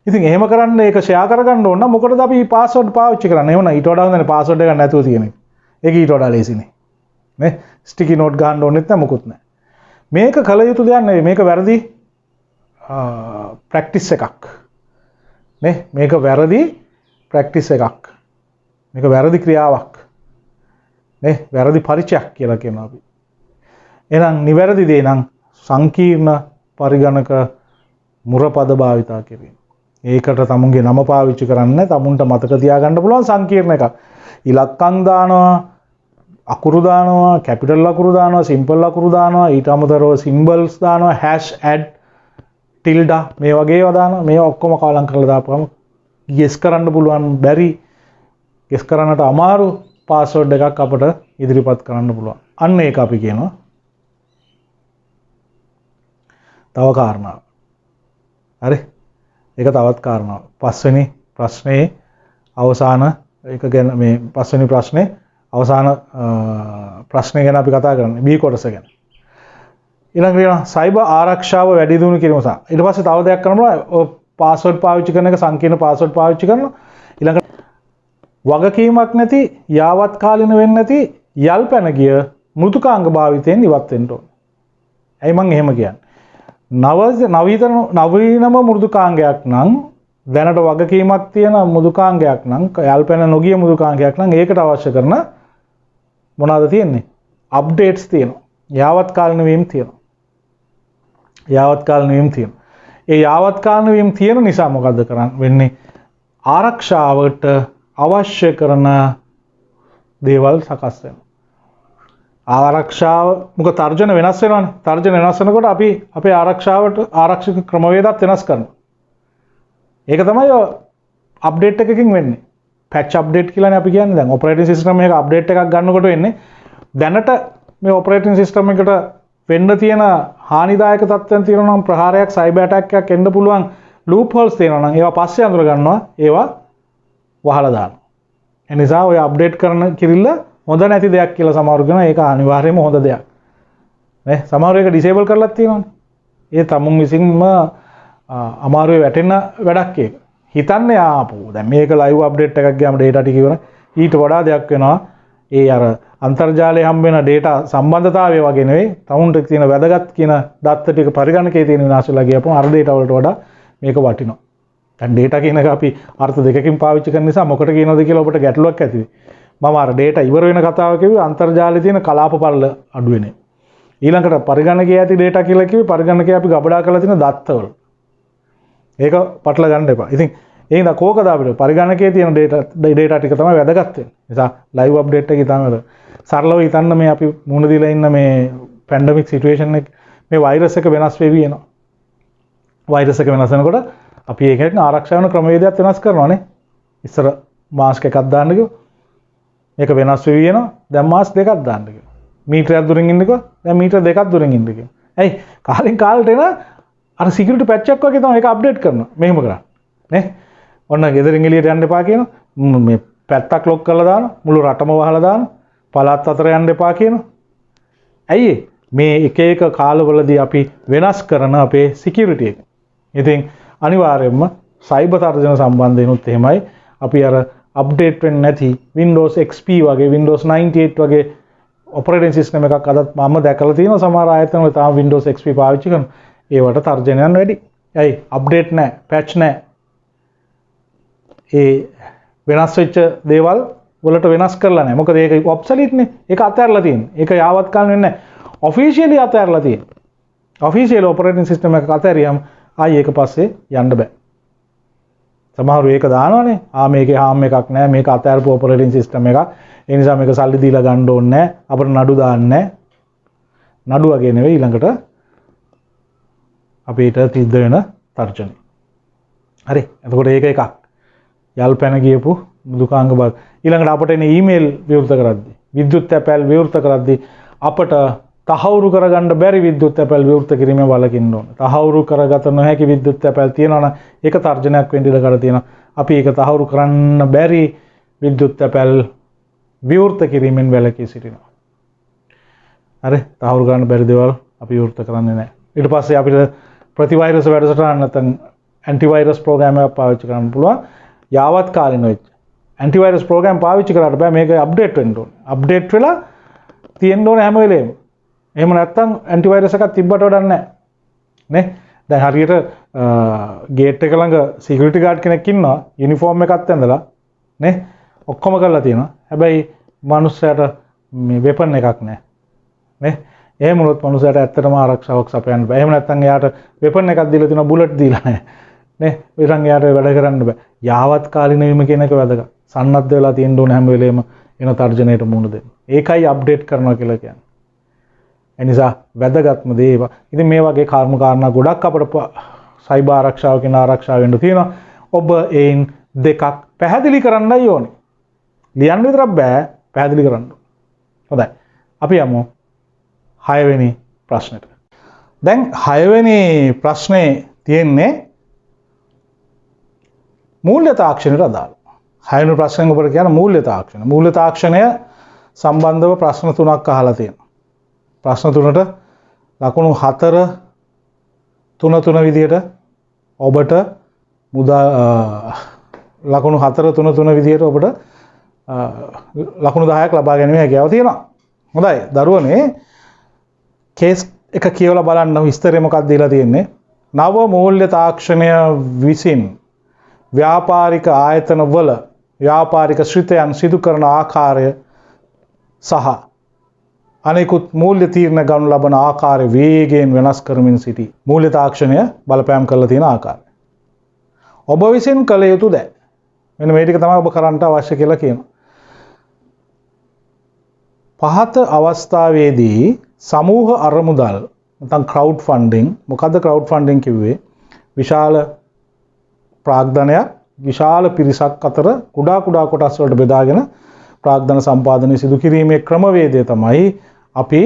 ඉතින් එහෙම කරන්න ඒක ෂෙයා කරගන්න ඕන නම් මොකටද අපි පාස්වර්ඩ් පාවිච්චි කරන්නේ? එහෙම නම් ඊට වඩා හොඳනේ පාස්වර්ඩ් එකක් නැතුව තියෙන එක. ඒක ඊට වඩා ලේසිනේ. නේ? ස්ටිකි නෝට් ගහන්න ඕනෙත් නැහැ මොකුත් නැහැ. මේක කල යුතු දෙයක් නෙවෙයි. මේක වැරදි ප්‍රැක්ටිස් එකක්. නේ? මේක වැරදි ප්‍රැක්ටිස් එකක්. මේක වැරදි ක්‍රියාවක්. නේ? වැරදි පරිචයක් කියලා කියනවා අපි. එහෙනම් නිවැරදි දේ නම් සංකීර්ණ පරිගණක මුරපද භාවිතා කිරීම. ඒකට තමුන්ගේ නම පාවිච්චි කරන්න, තමුන්ට මතක තියාගන්න පුළුවන් සංකීර්ණ එකක්. ඉලක්කම් දානවා, අකුරු දානවා, කැපිටල් අකුරු දානවා, සිම්පල් අකුරු දානවා, ඊට අමතරව සිම්බල්ස් දානවා, හැෂ් ඇඩ් ටිල්ඩා මේ වගේ ඒවා දානවා. මේවා ඔක්කොම කලම් කරලා දාපුවම ගෙස් කරන්න පුළුවන් බැරි, ගෙස් කරන්නට අමාරු පාස්වර්ඩ් එකක් අපට ඉදිරිපත් කරන්න පුළුවන්. අන්න ඒක අපි කියනවා තව කාරණාවක්. හරි? ඒක තවත් කාරණාවක්. පස්වෙනි ප්‍රශ්නේ අවසාන එක ගැන මේ පස්වෙනි ප්‍රශ්නේ අවසාන ප්‍රශ්නේ ගැන අපි කතා කරන්නේ B කොටස ගැන. ඊළඟට කියනවා සයිබර් ආරක්ෂාව වැඩි දියුණු කිරීම සහ ඊට පස්සේ තව දෙයක් කරනවා පාස්වර්ඩ් පාවිච්චි කරන එක සංකීර්ණ පාස්වර්ඩ් පාවිච්චි කරනවා. ඊළඟට වගකීමක් නැති යාවත් කාලින වෙන්නේ නැති යල් පැන ගිය මෘදුකාංග භාවිතයෙන් ඉවත් වෙන්න ඕනේ. ඇයි මං එහෙම කියන්නේ? නවීනම මෘදුකාංගයක් නම් දැනට වගකීමක් තියෙන මෘදුකාංගයක් නම් යල්පැන නොගිය මෘදුකාංගයක් නම් ඒකට අවශ්‍ය කරන මොනවද තියෙන්නේ? අප්ඩේට්ස් තියෙනවා. යාවත් කාලින වීම තියෙනවා. යාවත් කාලින වීම තියෙනවා. ඒ යාවත් කාලින වීම තියෙන නිසා මොකද්ද වෙන්නේ? ආරක්ෂාවට අවශ්‍ය කරන දේවල් සකස් වෙනවා. ආරක්ෂාව මොකද තර්ජන වෙනස් වෙනවනේ. තර්ජන වෙනස් වෙනකොට අපි අපේ ආරක්ෂාවට ආරක්ෂක ක්‍රමවේදත් වෙනස් කරනවා. ඒක තමයි අප්ඩේට් එකකින් වෙන්නේ. පැච් අප්ඩේට් කියලානේ අපි කියන්නේ. දැන් ඔපරේටින් සිස්ටම් එකක අප්ඩේට් එකක් ගන්නකොට වෙන්නේ දැනට මේ ඔපරේටින් සිස්ටම් එකට වෙන්න තියෙන හානිදායක තත්ත්වයන් තියෙනවා නම් ප්‍රහාරයක් සයිබර් ඇටැක් එකක් එන්න පුළුවන් ලූප් හෝල්ස් තියෙනවා නම් ඒවා පස්සේ අඳුර ගන්නවා ඒවා වහලා දානවා. ඒ නිසා ඔය අප්ඩේට් කරන කිරිල්ල හොඳ නැති දෙයක් කියලා සමහරු කියනවා. ඒක අනිවාර්යයෙන්ම හොඳ දෙයක්. නේ සමහරු ඒක ඩිසේබල් කරලාත් තියෙනවානේ. ඒ තමුන් විසින්ම අමාරුවේ වැටෙන වැඩක් ඒක. හිතන්නේ ආපෝ දැන් මේක ලයිව් අප්ඩේට් එකක් ගියාම data ටික ඉවරයි. ඊට වඩා දෙයක් වෙනවා. ඒ අර අන්තර්ජාලයේ හම්බ වෙන data සම්බන්ධතාවය වගේ නෙවෙයි. තමුන්ට තියෙන වැදගත් කියන දත්ත ටික පරිගණකයේ තියෙන විනාශ වෙලා ගියපො අර data වලට වඩා මේක වටිනවා. දැන් data කියන එක අපි අර්ථ දෙකකින් පාවිච්චි කරන නිසා මොකට කියනවද කියලා ඔබට ගැටලුවක් ඇති වෙයි. මම අර data ඉවර වෙන කතාව කිව්වේ අන්තර්ජාලයේ තියෙන කලාප පළල අඩු වෙන එක. ඊළඟට පරිගණකයේ ඇති data කියලා කිව්වේ පරිගණකයේ අපි ගබඩා කරලා තියෙන දත්තවල. ඒක පටල ගන්න එපා. ඉතින් එහෙනම් කෝකද අපිට පරිගණකයේ තියෙන data ටික තමයි වැදගත් වෙන්නේ. නිසා live update එක තමයි සරලව හිතන්න මේ අපි මුණ දීලා ඉන්න මේ පැන්ඩමික් සිටුේෂන් එක මේ වෛරස් එක වෙනස් වෙවි එනවා. වෛරස් එක වෙනස් වෙනකොට අපි ඒකට ආරක්ෂා වෙන ක්‍රමවේදයක් වෙනස් කරනවානේ. ඉස්සර මාස්ක් එකක් දාන්න කිව්වා. මේක වෙනස් වෙවි එනවා. දැන් මාස්ක් දෙකක් දාන්න කිව්වා. මීටරයක් දුරින් ඉන්නකෝ. දැන් මීටර දෙකක් දුරින් ඉන්න කිව්වා. ඇයි කාලෙන් කාලට එන අර සිකියුරිටි පැච් එකක් වගේ තමයි ඒක අප්ඩේට් කරනවා. මෙහෙම කරා. නේ? ඔන්න ගෙදරින් එළියට යන්න එපා කියනවා. මේ පැත්තක් ලොක් කරලා දානවා. මුළු රටම වහලා දානවා. පළාත් අතර යන්න එපා කියනවා. ඇයි මේ එක එක කාලවලදී අපි වෙනස් කරන අපේ සිකියුරිටි එක. ඉතින් අනිවාර්යයෙන්ම සයිබර් තර්ජන සම්බන්ධයෙන්ුත් එහෙමයි. අපි අර අප්ඩේට් වෙන්නේ නැති Windows XP වගේ Windows 98 වගේ ඔපරේටින් සිස්ටම් එකක් අදත් මම දැකලා තියෙනවා. සමහර ආයතන වල තාම Windows XP පාවිච්චි කරනවා. ඒවට තර්ජනයන් වැඩි. ඇයි අප්ඩේට් නැහැ, පැච් නැහැ. ඒ වෙනස් වෙච්ච දේවල් වලට වෙනස් කරලා නැහැ. මොකද ඒක ඔබ්සලීට් නේ. ඒක අතහැරලා තියෙන්නේ. ඒක යාවත් කාලෙ වෙන්නේ නැහැ. ඔෆිෂියලි අතහැරලා තියෙන්නේ. ඔෆිෂියල් ඔපරේටින් සිස්ටම් එකක් අතහැරියම ආයි ඒක පස්සේ යන්න බෑ. සමහරව ඒක දානවනේ. මේකේ හාම් එකක් නැහැ. මේක අතහැරපු ඔපරේටින් සිස්ටම් එකක්. ඒ නිසා මේක සල්ලි දීලා ගන්න ඕනේ නැහැ. අපිට නඩු දාන්න නැහැ. නඩු වගේ නෙවෙයි ඊළඟට අපිට සිද්ධ වෙන තර්ජනය. හරි. එතකොට ඒක එකක්. යල් පැන ගියපු මෘදුකාංග බල. ඊළඟට අපට එන ඊමේල් විවෘත කරද්දී, විද්‍යුත් තැපැල් විවෘත කරද්දී අපට තහවුරු කරගන්න බැරි විද්‍යුත් තැපැල් විවෘත කිරීමේ වලකින්න ඕන. තහවුරු කරගත නොහැකි විද්‍යුත් තැපැල් තියෙනවා නම් ඒක තර්ජනයක් වෙන්න ඉඩ කර තියෙනවා. අපි ඒක තහවුරු කරන්න බැරි විද්‍යුත් තැපැල් විවෘත කිරීමෙන් වැළකී සිටිනවා. හරි. තහවුරු කරන්න බැරි දේවල් අපි විවෘත කරන්නේ නැහැ. ඊට පස්සේ අපිට ප්‍රතිවෛරස් වැඩසටහන නැත්නම් ඇන්ටිවෛරස් ප්‍රෝග්‍රෑම් එකක් පාවිච්චි කරන්න පුළුවන්. යාවත් කාලින වෙච්ච ඇන්ටිවෛරස් ප්‍රෝග්‍රෑම් පාවිච්චි කරාට බෑ. මේක අප්ඩේට් වෙන්න ඕනේ. අප්ඩේට් වෙලා තියෙන්න ඕනේ හැම වෙලේම. එහෙම නැත්නම් ඇන්ටිවෛරස් එකක් තිබ්බට වැඩක් නැහැ. නේ? දැන් හරියට ගේට් එක ළඟ සිකියුරිටි ගාඩ් කෙනෙක් ඉන්නවා. යුනිෆෝම් එකක් ඇඳලා නේ? ඔක්කොම කරලා තියෙනවා. හැබැයි මනුස්සයාට මේ වෙපන් එකක් නැහැ. නේ? එහෙම වුණොත් මනුස්සයාට ඇත්තටම ආරක්ෂාවක් සපයන්න බෑ. එහෙම නැත්නම් එයාට වෙපන් එකක් දීලා තියෙනවා බුලට් දීලා නැහැ. නේ? ඊළඟ එයාට වැඩ කරන්න බෑ. යාවත් කාලින වීම කියන එක වැදගත්. සන්නද්ධ වෙලා තියෙන්න ඕන හැම වෙලේම එන තර්ජනයට මුහුණ දෙන්න. ඒකයි අප්ඩේට් කරනවා කියලා කියන්නේ. ඒ නිසා වැදගත්ම දේ ඒවා. ඉතින් මේ වගේ කර්ම කාරණා ගොඩක් අපිට සයිබර් ආරක්ෂාව කියන ආරක්ෂාව වෙන්න තියෙනවා. ඔබ ඒන් දෙකක් පැහැදිලි කරන්නයි ඕනේ. ලියන්න විතරක් බෑ, පැහැදිලි කරන්න. හොඳයි. අපි යමු 6 වෙනි ප්‍රශ්නෙට. දැන් 6 වෙනි ප්‍රශ්නේ තියෙන්නේ මූල්‍ය තාක්ෂණයට අදාළ. 6 වෙනි ප්‍රශ්නෙන් ඔබට කියන මූල්‍ය තාක්ෂණ. මූල්‍ය තාක්ෂණය සම්බන්ධව ප්‍රශ්න 3ක් අහලා තියෙනවා. ප්‍රශ්න 3ට ලකුණු 4 3 විදියට ඔබට ලකුණු 4 3 විදියට ඔබට ලකුණු 10ක් ලබා ගැනීමේ හැකියාව තියෙනවා. හොඳයි දරුවනේ කේස් එක කියවලා බලන්න විස්තරය මොකක්ද දීලා තියෙන්නේ. නව මූල්‍ය තාක්ෂණය විසින් ව්‍යාපාරික ආයතන වල ව්‍යාපාරික ශ්‍රිතයන් සිදු කරන ආකාරය සහ අනෙකුත් මූල්‍ය තීරණ ගනු ලබන ආකාරය වේගයෙන් වෙනස් කරමින් සිටි මූල්‍ය තාක්ෂණය බලපෑම් කරලා තියෙන ආකාරය. ඔබ විසින් කළ යුතු දෑ. මෙන්න මේ ටික තමයි ඔබ කරන්න අවශ්‍ය කියලා කියනවා. පහත අවස්ථාවේදී සමූහ අරමුදල් නැත්නම් ක්‍රවුඩ් ෆන්ඩින් මොකද්ද ක්‍රවුඩ් ෆන්ඩින් කිව්වේ? විශාල ප්‍රාග්ධනයක් විශාල පිරිසක් අතර කුඩා කොටස් වලට බෙදාගෙන ප්‍රාග්ධන සම්පාදනය සිදු කිරීමේ ක්‍රමවේදය තමයි අපි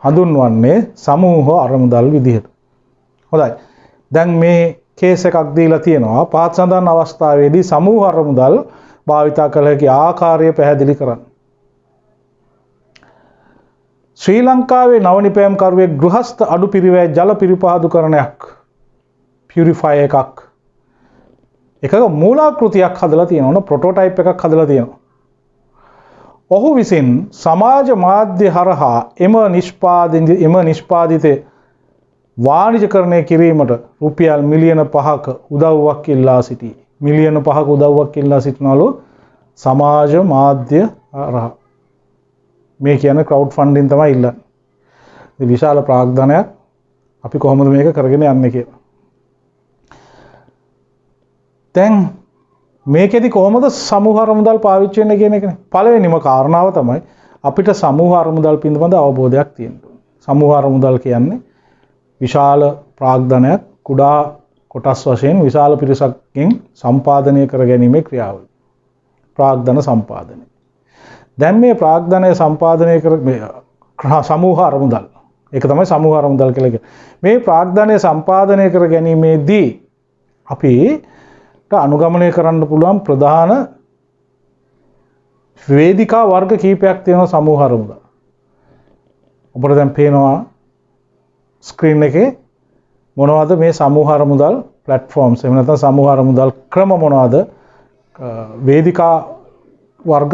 හඳුන්වන්නේ සමූහ අරමුදල් විදිහට. හොඳයි. දැන් මේ කේස් එකක් දීලා තියෙනවා. පහත් සඳහන් අවස්ථාවේදී සමූහ අරමුදල් භාවිතා කළ හැකි ආකාරය පැහැදිලි කරන්න. ශ්‍රී ලංකාවේ නවනිපැයම් කරුවෙක් ගෘහස්ත අඩු පිරිවැය ජල පිරිපහදුකරණයක් පියුරිෆයර් එකක මූලාකෘතියක් හදලා තියෙනවා. ප්‍රොටෝටයිප් එකක් හදලා තියෙනවා. ඔහු විසින් සමාජ මාධ්‍ය හරහා එම නිෂ්පාදිත වාණිජකරණය කිරීමට රුපියල් මිලියන 5ක උදව්වක් ඉල්ලා සිටී. මිලියන 5ක උදව්වක් ඉල්ලා සිටිනවලු සමාජ මාධ්‍ය හරහා. මේ කියන්නේ ක්‍රවුඩ් ෆන්ඩින් තමයි ඉල්ලන්නේ. විශාල ප්‍රාග්ධනයක් අපි කොහොමද මේක කරගෙන යන්නේ කියලා. දැන් මේකෙදි කොහොමද සමූහ අරමුදල් පාවිච්චි වෙන්නේ කියන එකනේ. පළවෙනිම කාරණාව තමයි අපිට සමූහ අරමුදල් පිළිබඳ අවබෝධයක් තියෙන්න ඕනේ. සමූහ අරමුදල් කියන්නේ විශාල ප්‍රාග්ධනයක් කුඩා කොටස් වශයෙන් විශාල පිරිසකින් සම්පාදනය කර ගැනීමේ ක්‍රියාවලිය. ප්‍රාග්ධන සම්පාදනය. දැන් මේ ප්‍රාග්ධනය සම්පාදනය කර සමූහ අරමුදල්. ඒක තමයි සමූහ අරමුදල් කියලා කියන්නේ. මේ ප්‍රාග්ධනය සම්පාදනය කර ගැනීමේදී අපි අනුගමනය කරන්න පුළුවන් ප්‍රධාන වේදිකා වර්ග කීපයක් තියෙනවා සමූහ අරමුදල්. ඔබට දැන් පේනවා ස්ක්‍රීන් එකේ මොනවද මේ සමූහ අරමුදල් platforms එහෙම නැත්නම් සමූහ අරමුදල් ක්‍රම මොනවද? වේදිකා වර්ග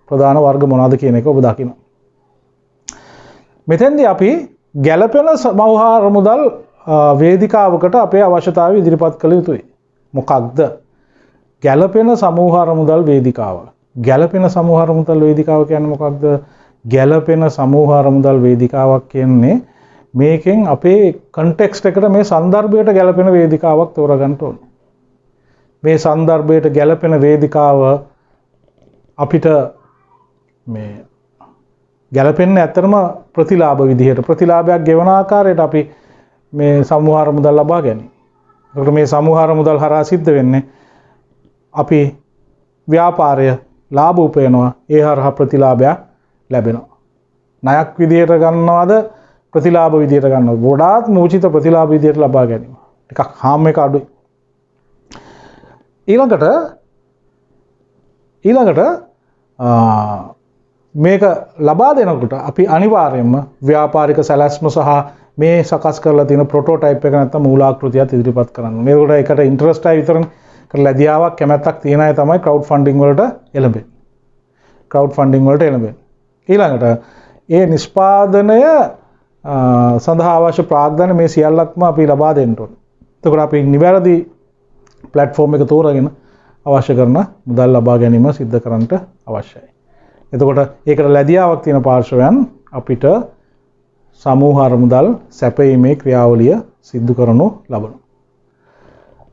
ප්‍රධාන වර්ග මොනවද කියන එක ඔබ දකිනවා. මෙතෙන්දී අපි ගැළපෙන සමූහ අරමුදල් වේදිකාවකට අපේ අවශ්‍යතාවය ඉදිරිපත් කළ යුතුයි. මොකක්ද? ගැළපෙන සමූහ අරමුදල් වේදිකාව. ගැළපෙන සමූහ අරමුදල් වේදිකාව කියන්නේ මොකක්ද? ගැළපෙන සමූහ අරමුදල් වේදිකාවක් කියන්නේ මේකෙන් අපේ කන්ටෙක්ස්ට් එකට මේ સંદર્ભයට ගැළපෙන වේදිකාවක් තෝරගන්න ඕනේ. මේ સંદર્ભයට ගැළපෙන වේදිකාව අපිට මේ ගැළපෙන්නේ ඇත්තටම ප්‍රතිලාභ විදිහට ප්‍රතිලාභයක් ගෙවන ආකාරයට අපි මේ සමූහ අරමුදල් ලබා ගැනීම. ඒකට මේ සමූහ අරමුදල් හරහා සිද්ධ වෙන්නේ අපි ව්‍යාපාරය ලාභ උපයනවා ඒ හරහා ප්‍රතිලාභයක් ලැබෙනවා. ණයක් විදියට ගන්නවද ප්‍රතිලාභ විදියට ගන්නවද? ගොඩාක් මූචිත ප්‍රතිලාභ විදියට ලබා ගැනීම. ටිකක් හාම් එක අඩුයි. ඊළඟට මේක ලබා දෙනකොට අපි අනිවාර්යයෙන්ම ව්‍යාපාරික සැලැස්ම සහ මේ සකස් කරලා තියෙන ප්‍රොටෝටයිප් එක නැත්නම් මූලාකෘතියත් ඉදිරිපත් කරන්න ඕනේ. මේකට එකට ඉන්ටරෙස්ට් ආයි විතරනේ. ලැබියාවක් කැමැත්තක් තියන අය තමයි ක්‍රවුඩ් ෆන්ඩින් වලට එළඹෙන්නේ. ක්‍රවුඩ් ෆන්ඩින් වලට එළඹෙන්නේ. ඊළඟට ඒ නිෂ්පාදනය සඳහා අවශ්‍ය ප්‍රාග්ධන මේ සියල්ලක්ම අපි ලබා දෙන්න ඕනේ. එතකොට අපි නිවැරදි platform එක තෝරාගෙන අවශ්‍ය කරන මුදල් ලබා ගැනීම සිද්ධ කරන්නට අවශ්‍යයි. එතකොට ඒකට ලැබියාවක් තියෙන පාර්ශවයන් අපිට සමූහ අරමුදල් සැපයීමේ ක්‍රියාවලිය සිදු කරනු ලබනවා.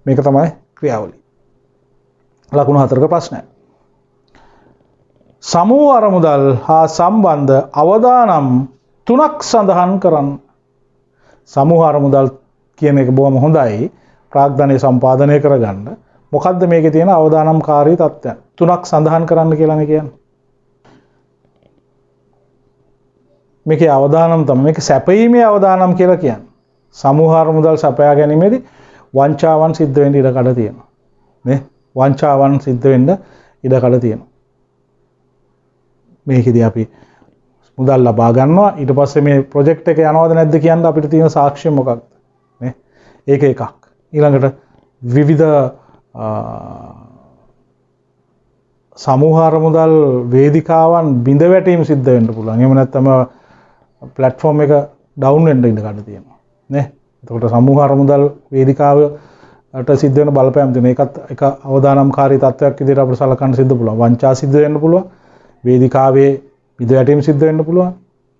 මේක තමයි ක්‍රියාවලිය. ලකුණු 4ක ප්‍රශ්නය. සමූහ අරමුදල් හා සම්බන්ධ අවදානම් 3ක් සඳහන් කරන්න. සමූහ අරමුදල් කියන එක බොහොම හොඳයි ප්‍රාග්ධනය සම්පාදනය කරගන්න. මොකද්ද මේකේ තියෙන අවදානම්කාරී තත්ත්වයන්? 3ක් සඳහන් කරන්න කියලානේ කියන්නේ. මේකේ අවදානම් තමයි මේක සැපීමේ අවදානම් කියලා කියන්නේ. සමූහ අරමුදල් සපයා ගැනීමේදී වංචාවන් සිද්ධ වෙන්න ඉඩ කඩ තියෙනවා. නේ? වංචාවන් සිද්ධ වෙන්න ඉඩ කඩ තියෙනවා. මේකෙදී අපි මුදල් ලබා ගන්නවා ඊට පස්සේ මේ ප්‍රොජෙක්ට් එක යනවද නැද්ද කියන්න අපිට තියෙන සාක්ෂිය මොකක්ද? නේ? ඒක එකක්. ඊළඟට විවිධ සමූහ අරමුදල් වේදිකාවන් බිඳ වැටීම සිද්ධ වෙන්න පුළුවන්. එහෙම නැත්නම් ප්ලැට්ෆෝම් එක ඩවුන් වෙන්න ඉඩ කඩ තියෙනවා. නේ? එතකොට සමූහ අරමුදල් වේදිකාවට සිද්ධ වෙන බලපෑම් තියෙන ඒකත් එක අවදානම්කාරී තත්ත්වයක් විදිහට අපිට සලකන්න සිද්ධ පුළුවන්. වංචා සිද්ධ වෙන්න පුළුවන්. වේදිකාවේ බිඳ වැටීම සිද්ධ වෙන්න පුළුවන්.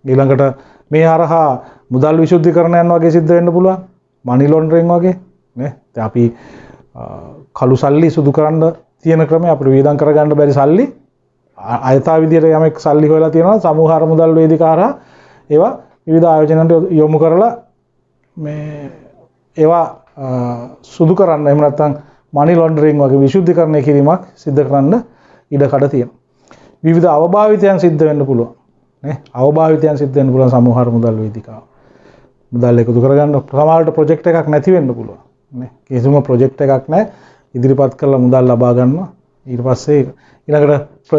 ඊළඟට මේ හරහා මුදල් විශුද්ධිකරණයන් වගේ සිද්ධ වෙන්න පුළුවන්. මනි ලොන්ඩරින් වගේ නේ. දැන් අපි කළු සල්ලි සුදු කරන්න තියෙන ක්‍රමය අපිට වියදම් කරගන්න බැරි සල්ලි අයථා විදියට යමෙක් සල්ලි හොයලා තියෙනවා සමූහ අරමුදල් වේදිකා හරහා ඒවා විවිධ ආයෝජනවලට යොමු කරලා මේ ඒවා සුදු කරන්න එහෙම නැත්නම් මනි ලොන්ඩරින් වගේ විශුද්ධිකරණය කිරීමක් සිද්ධ කරන්න ඉඩ කඩ තියෙනවා. විවිධ අවභාවිතයන් සිද්ධ වෙන්න පුළුවන්. නේ? අවභාවිතයන් සිද්ධ වෙන්න පුළුවන් සමූහ අරමුදල් වේදිකාව. මුදල් එකතු කරගන්න සමහරවිට ප්‍රොජෙක්ට් එකක් නැති වෙන්න පුළුවන්. නේ? කිසිම ප්‍රොජෙක්ට් එකක් නැහැ. ඉදිරිපත් කරලා මුදල් ලබා ගන්නවා. ඊට පස්සේ ඊළඟට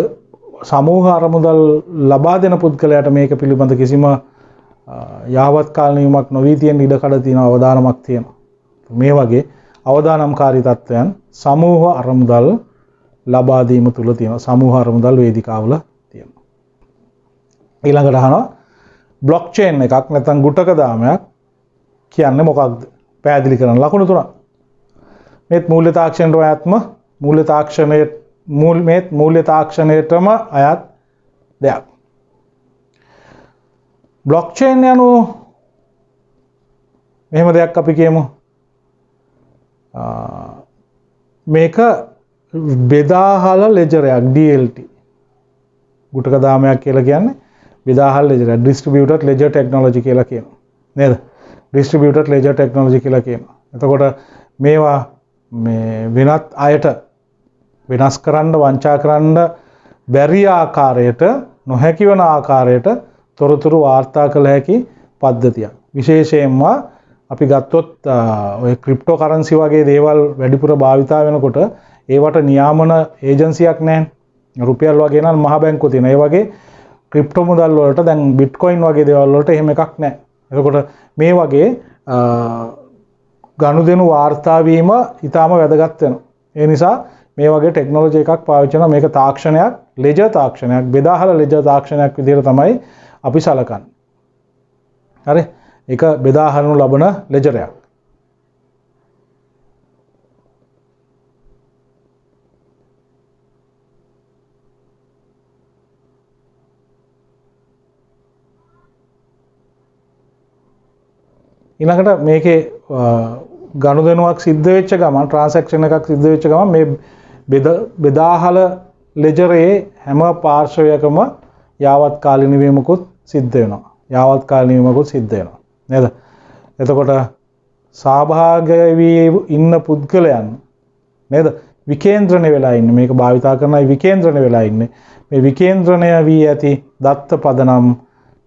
සමූහ අරමුදල් ලබා දෙන පුද්ගලයාට මේක පිළිබඳ කිසිම යහපත් කාලණීමක් නොවී තියෙන ඉඩ කඩ තියෙන අවදානමක් තියෙනවා. මේ වගේ අවදානම්කාරී තත්ත්වයන් සමූහ අරමුදල් ලබා දීම තුල තියෙනවා. සමූහ අරමුදල් වේදිකාවල තියෙනවා. ඊළඟට අහනවා බ්ලොක් චේන් එකක් නැත්නම් ගුටක දාමයක් කියන්නේ මොකක්ද? පැහැදිලි කරන්න ලකුණු තුනක්. මේත් මූල්‍ය තාක්ෂණයට අයත්ම මූල්‍ය තාක්ෂණයටම අයත් දෙයක්. බ්ලොක් චේන් යනු මෙහෙම දෙයක් අපි කියමු. මේක බෙදාහල ලෙජරයක් DLT. ගුටක දාමයක් කියලා කියන්නේ බෙදාහල ලෙජරයක්. ඩිස්ට්‍රිබියුටඩ් ලෙජර් ටෙක්නොලොජි කියලා කියනවා. නේද? ඩිස්ට්‍රිබියුටඩ් ලෙජර් ටෙක්නොලොජි කියලා කියනවා. එතකොට මේවා මේ වෙනත් අයට වෙනස් කරන්න වංචා කරන්න බැරි ආකාරයට නොහැකි වන ආකාරයට තොරතුරු වාර්තා කළ හැකි පද්ධතියක්. විශේෂයෙන්ම අපි ගත්තොත් ඔය ක්‍රිප්ටෝ කරන්සි වගේ දේවල් වැඩිපුර භාවිතා වෙනකොට ඒවට නියාමන ඒජන්සියක් නැහැ. රුපියල් වගේ නම් මහ බැංකුව තියෙන. ඒ වගේ ක්‍රිප්ටෝ මුදල් වලට දැන් බිට්කොයින් වගේ දේවල් වලට එහෙම එකක් නැහැ. එතකොට මේ වගේ ගනුදෙනු වාර්තා වීම ඊටාම වැදගත් වෙනවා. ඒ නිසා මේ වගේ ටෙක්නොලොජි එකක් පාවිච්චි කරනවා. මේක තාක්ෂණයක්, ලෙජර් තාක්ෂණයක්, බෙදාහල ලෙජර් තාක්ෂණයක් විදිහට තමයි අපි සලකන්නේ. හරි? ඒක බෙදාහනු ලබන ලෙජරයක්. ඊළඟට මේකේ ගනුදෙනුවක් සිද්ධ වෙච්ච ගමන් ට්‍රාන්සැක්ෂන් එකක් සිද්ධ වෙච්ච ගමන් මේ බෙදාහල ලෙජරේ හැම පාර්ශවයකම යාවත් කාලීන වීමකුත් සිද්ධ වෙනවා. යාවත් කාලීන වීමකුත් සිද්ධ වෙනවා. නේද? එතකොට සහභාගී වී ඉන්න පුද්ගලයන් නේද? විකේන්ද්‍රණය වෙලා ඉන්නේ. මේක භාවිතා කරන අය විකේන්ද්‍රණය වෙලා ඉන්නේ. මේ විකේන්ද්‍රණය වී ඇති දත්ත පදනම්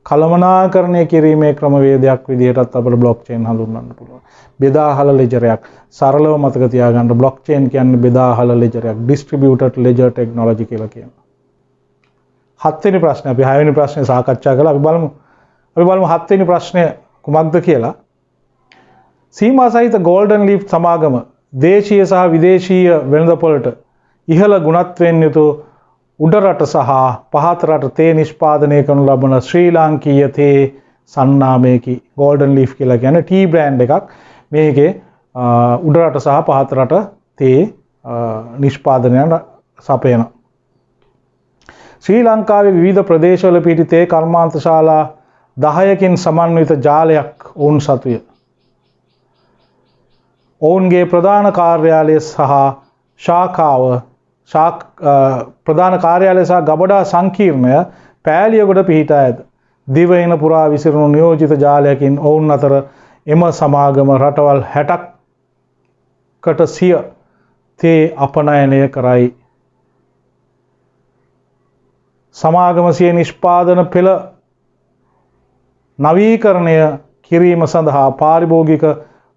කළමනාකරණය කිරීමේ ක්‍රමවේදයක් විදිහටත් අපිට බ්ලොක් චේන් හඳුන්වන්න පුළුවන්. බෙදාහල ලෙජරයක් සරලව මතක තියාගන්න බ්ලොක් චේන් කියන්නේ බෙදාහල ලෙජරයක් ඩිස්ට්‍රිබියුටඩ් ලෙජර් ටෙක්නොලොජි කියලා කියනවා. 7 වෙනි ප්‍රශ්නේ අපි 6 වෙනි ප්‍රශ්නේ සාකච්ඡා කළා. අපි බලමු 7 වෙනි ප්‍රශ්නය කුමක්ද කියලා. සීමා සහිත ගෝල්ඩන් ලීෆ් සමාගම දේශීය සහ විදේශීය වෙළඳපොළට ඉහළ ගුණත්වයෙන් යුතු උඩ රට සහ පහත රට තේ නිෂ්පාදනය කරනු ලබන ශ්‍රී ලාංකීය තේ සන්නාමයකි. ගෝල්ඩන් ලීෆ් කියලා කියන්නේ ටී බ්‍රෑන්ඩ් එකක්. මේකේ උඩ රට සහ පහත රට තේ නිෂ්පාදනයන් සපයන. ශ්‍රී ලංකාවේ විවිධ ප්‍රදේශවල පිහිටි තේ කර්මාන්තශාලා 10කින් සමන්විත ජාලයක් ඔවුන් සතුය. ඔවුන්ගේ ප්‍රධාන කාර්යාලය සහ ගබඩා සංකීර්ණය පෑලියගොඩ පිහිටා ඇත. දිවයින පුරා විසිරුණු නියෝජිත ජාලයකින් ඔවුන් අතර එම සමාගම රටවල් 60කට සිය තේ අපනයනය කරයි. සමාගම සිය නිෂ්පාදන පෙළ නවීකරණය කිරීම සඳහා පාරිභෝගික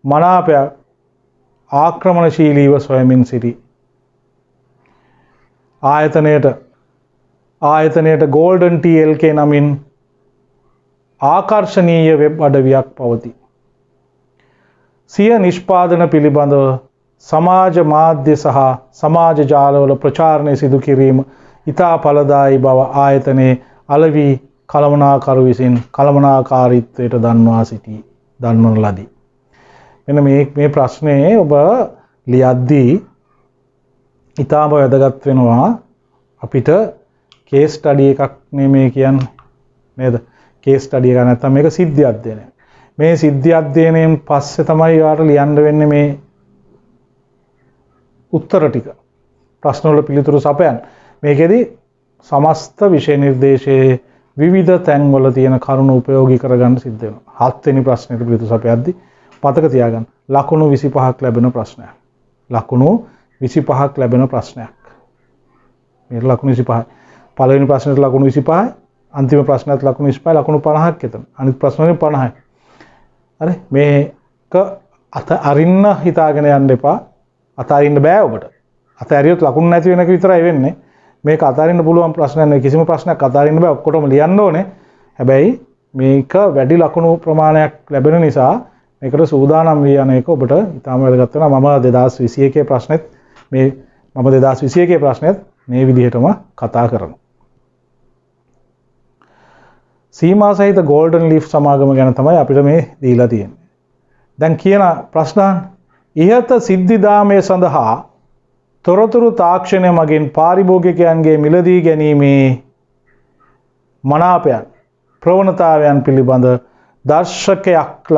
මනාපයක් ආක්‍රමණශීලීව සොයමින් සිටී. ආයතනයට ගෝල්ඩන් TLK නමින් ආකර්ශනීය වෙබ් අඩවියක් පවතී. සිය නිෂ්පාදන පිළිබඳව සමාජ මාධ්‍ය සහ සමාජ ජාලවල ප්‍රචාරණය සිදු කිරීම ඉතා ඵලදායී බව ආයතනයේ අලෙවි කළමනාකරු විසින් කළමනාකාරීත්වයට දන්වන ලදී. මෙන්න මේ ප්‍රශ්නේ ඔබ ලියද්දී ඉතාම වැදගත් වෙනවා. අපිට කේස් ස්ටඩි එකක් මේ කියන්නේ නේද? කේස් ස්ටඩි එක නැත්නම් මේක සිද්ධි අධ්‍යයනය. මේ සිද්ධි අධ්‍යයනයෙන් පස්සේ තමයි ඔයාලට ලියන්න වෙන්නේ මේ උත්තර ටික. ප්‍රශ්න වල පිළිතුරු සපයන්න. මේකෙදි සමස්ත විෂය නිර්දේශයේ විවිධ තැන්වල තියෙන කරුණු උපයෝගී කරගන්න සිද්ධ වෙනවා. 7 වෙනි ප්‍රශ්නෙට පිළිතුරු සපයද්දී මතක තියාගන්න ලකුණු 25ක් ලැබෙන ප්‍රශ්නයක්. ලකුණු 25ක් ලැබෙන ප්‍රශ්නයක්. මේ ලකුණු 25යි. පළවෙනි ප්‍රශ්නෙට ලකුණු 25යි. අන්තිම ප්‍රශ්නයට ලකුණු 25යි. ලකුණු 50ක් එතන. අනිත් ප්‍රශ්න වලින් 50යි. හරි මේක අරින්න හිතාගෙන යන්න එපා. අතාරින්න බෑ ඔබට. අතාරියොත් ලකුණු නැති වෙන එක විතරයි වෙන්නේ. මේක අතාරින්න පුළුවන් ප්‍රශ්නයක් නෙවෙයි. කිසිම ප්‍රශ්නයක් අතාරින්න බෑ. ඔක්කොටම ලියන්න ඕනේ. හැබැයි මේක වැඩි ලකුණු ප්‍රමාණයක් ලැබෙන නිසා මේකට සූදානම් වී යන එක ඔබට ඉතාම වැදගත් වෙනවා. මම 2021 ප්‍රශ්නෙත් මම 2021 ප්‍රශ්නෙත් මේ විදිහටම කතා කරනවා. සීමා සහිත ගෝල්ඩන් ලීෆ් සමාගම ගැන තමයි අපිට මේ දීලා තියෙන්නේ. දැන් කියන ප්‍රශ්න ඉහත සිද්ධිදාමය සඳහා තොරතුරු තාක්ෂණය මගින් පාරිභෝගිකයන්ගේ මිලදී ගැනීමේ මනාපයන් ප්‍රවණතාවයන් පිළිබඳ දර්ශකයක්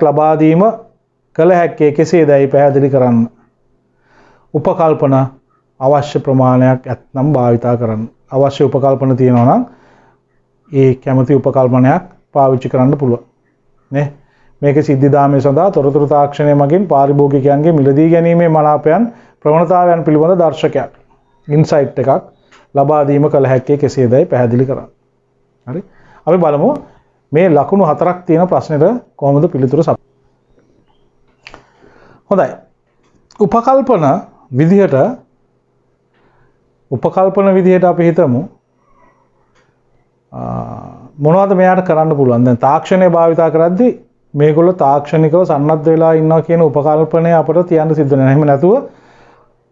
ලබා දීම කළ හැක්කේ කෙසේදයි පැහැදිලි කරන්න. උපකල්පන අවශ්‍ය ප්‍රමාණයක් ඇත්නම් භාවිතා කරන්න. අවශ්‍ය උපකල්පන තියෙනවා නම් ඒ කැමති උපකල්පනයක් පාවිච්චි කරන්න පුළුවන්. නේ? මේක සිද්ධිදාමය සඳහා තොරතුරු තාක්ෂණය මගින් පාරිභෝගිකයන්ගේ මිලදී ගැනීමේ මනාපයන් ප්‍රවණතාවයන් පිළිබඳ දර්ශකයක් ඉන්සයිට් එකක් ලබා දීම කළ හැක්කේ කෙසේදයි පැහැදිලි කරන්න. හරි? අපි බලමු මේ ලකුණු 4ක් තියෙන ප්‍රශ්නෙට කොහොමද පිළිතුරු සපයන්නේ. හොඳයි. උපකල්පන විදිහට අපි හිතමු මොනවද මෙයාට කරන්න පුළුවන්. දැන් තාක්ෂණය භාවිතා කරද්දී මේගොල්ලෝ තාක්ෂණිකව සන්නද්ධ වෙලා ඉන්නවා කියන උපකල්පනය අපිට තියන්න සිද්ධ වෙනවා. එහෙම නැතුව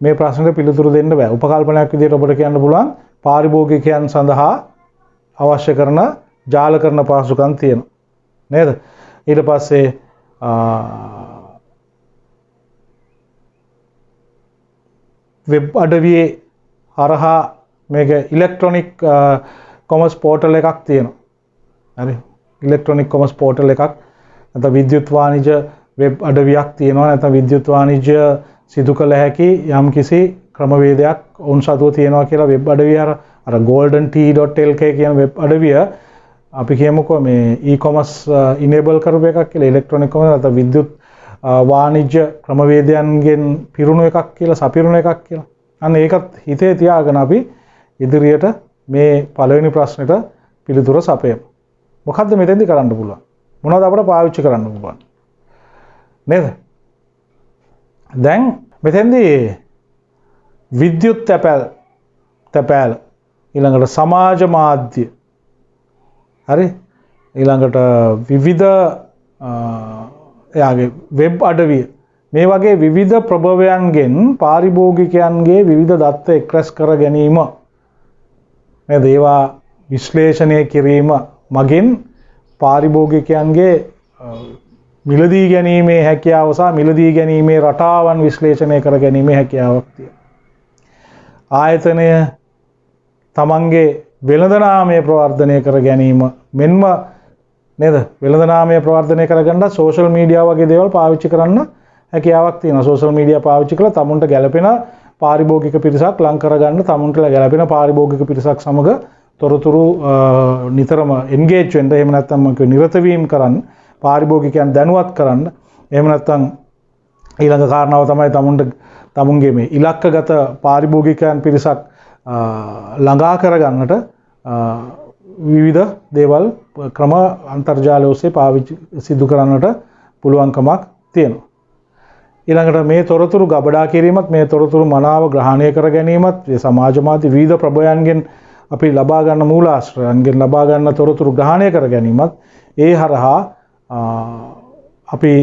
මේ ප්‍රශ්නෙට පිළිතුරු දෙන්න බෑ. උපකල්පනයක් විදිහට ඔබට කියන්න පුළුවන් පාරිභෝගිකයන් සඳහා අවශ්‍ය කරන ජාල කරන පහසුකම් තියෙනවා. නේද? ඊට පස්සේ වෙබ් අඩවියේ හරහා මේක ඉලෙක්ට්‍රොනික කොමර්ස් පෝර්ටල් එකක් තියෙනවා. හරි? ඉලෙක්ට්‍රොනික කොමර්ස් පෝර්ටල් එකක් නැත්නම් විද්‍යුත් වාණිජ්‍ය වෙබ් අඩවියක් තියෙනවා. නැත්නම් විද්‍යුත් වාණිජ්‍ය සිදු කළ හැකි යම්කිසි ක්‍රමවේදයක් ඔවුන් සතුව තියෙනවා කියලා වෙබ් අඩවිය අර golden.t.lk කියන වෙබ් අඩවිය අපි කියමුකෝ මේ e-commerce enable කරපු එකක් කියලා. ඉලෙක්ට්‍රොනික කොමර්ස් නැත්නම් විද්‍යුත් වාණිජ්‍ය ක්‍රමවේදයන්ගෙන් පිරුණු එකක් කියලා, සපිරුණු එකක් කියලා. අන්න ඒකත් හිතේ තියාගෙන අපි ඉදිරියට මේ පළවෙනි ප්‍රශ්නෙට පිළිතුර සපයමු. මොකද්ද මෙතෙන්දි කරන්න පුළුවන්? මොනවද අපිට පාවිච්චි කරන්න පුළුවන්? නේද? දැන් මෙතෙන්දි විද්‍යුත් තැපෑල ඊළඟට සමාජ මාධ්‍ය හරි ඊළඟට විවිධ එයාගේ වෙබ් අඩවිය මේ වගේ විවිධ ප්‍රභවයන්ගෙන් පාරිභෝගිකයන්ගේ විවිධ දත්ත එක්රැස් කර ගැනීම නේද? ඒවා විශ්ලේෂණය කිරීම මගින් පාරිභෝගිකයන්ගේ මිලදී ගැනීමේ හැකියාව සහ මිලදී ගැනීමේ රටාවන් විශ්ලේෂණය කර ගැනීමේ හැකියාවක් තියෙනවා. ආයතනය තමන්ගේ වෙළඳ නාමය ප්‍රවර්ධනය කර ගැනීම මෙන්ම නේද? වෙළඳ නාමය ප්‍රවර්ධනය කරගන්න සෝෂල් මීඩියා වගේ දේවල් පාවිච්චි කරන්න හැකියාවක් තියෙනවා. සෝෂල් මීඩියා පාවිච්චි කරලා තමුන්ට ගැළපෙන පාරිභෝගික පිරිසක් ලං කරගන්න, තමුන්ට ගැළපෙන පාරිභෝගික පිරිසක් සමග තොරතුරු නිතරම එන්ගේජ් වෙන්න, එහෙම නැත්නම් මම කිය නිරත වීම කරන්න, පාරිභෝගිකයන් දැනුවත් කරන්න. එහෙම නැත්නම් ඊළඟ කාරණාව තමයි තමුන්ගේ මේ ඉලක්කගත පාරිභෝගිකයන් පිරිසක් ළඟා කරගන්නට විවිධ දේවල් ක්‍රම අන්තර්ජාලය ඔස්සේ පාවිච්චි සිදු කරන්නට පුළුවන්කමක් තියෙනවා. ඊළඟට මේ තොරතුරු ගබඩා කිරීමත්, මේ තොරතුරු මනාව ග්‍රහණය කර ගැනීමත්, මේ සමාජ මාධ්‍ය විවිධ ප්‍රභවයන්ගෙන් අපි ලබා ගන්න මූලාශ්‍රයන්ගෙන් ලබා ගන්න තොරතුරු ග්‍රහණය කර ගැනීමත්, ඒ හරහා අපි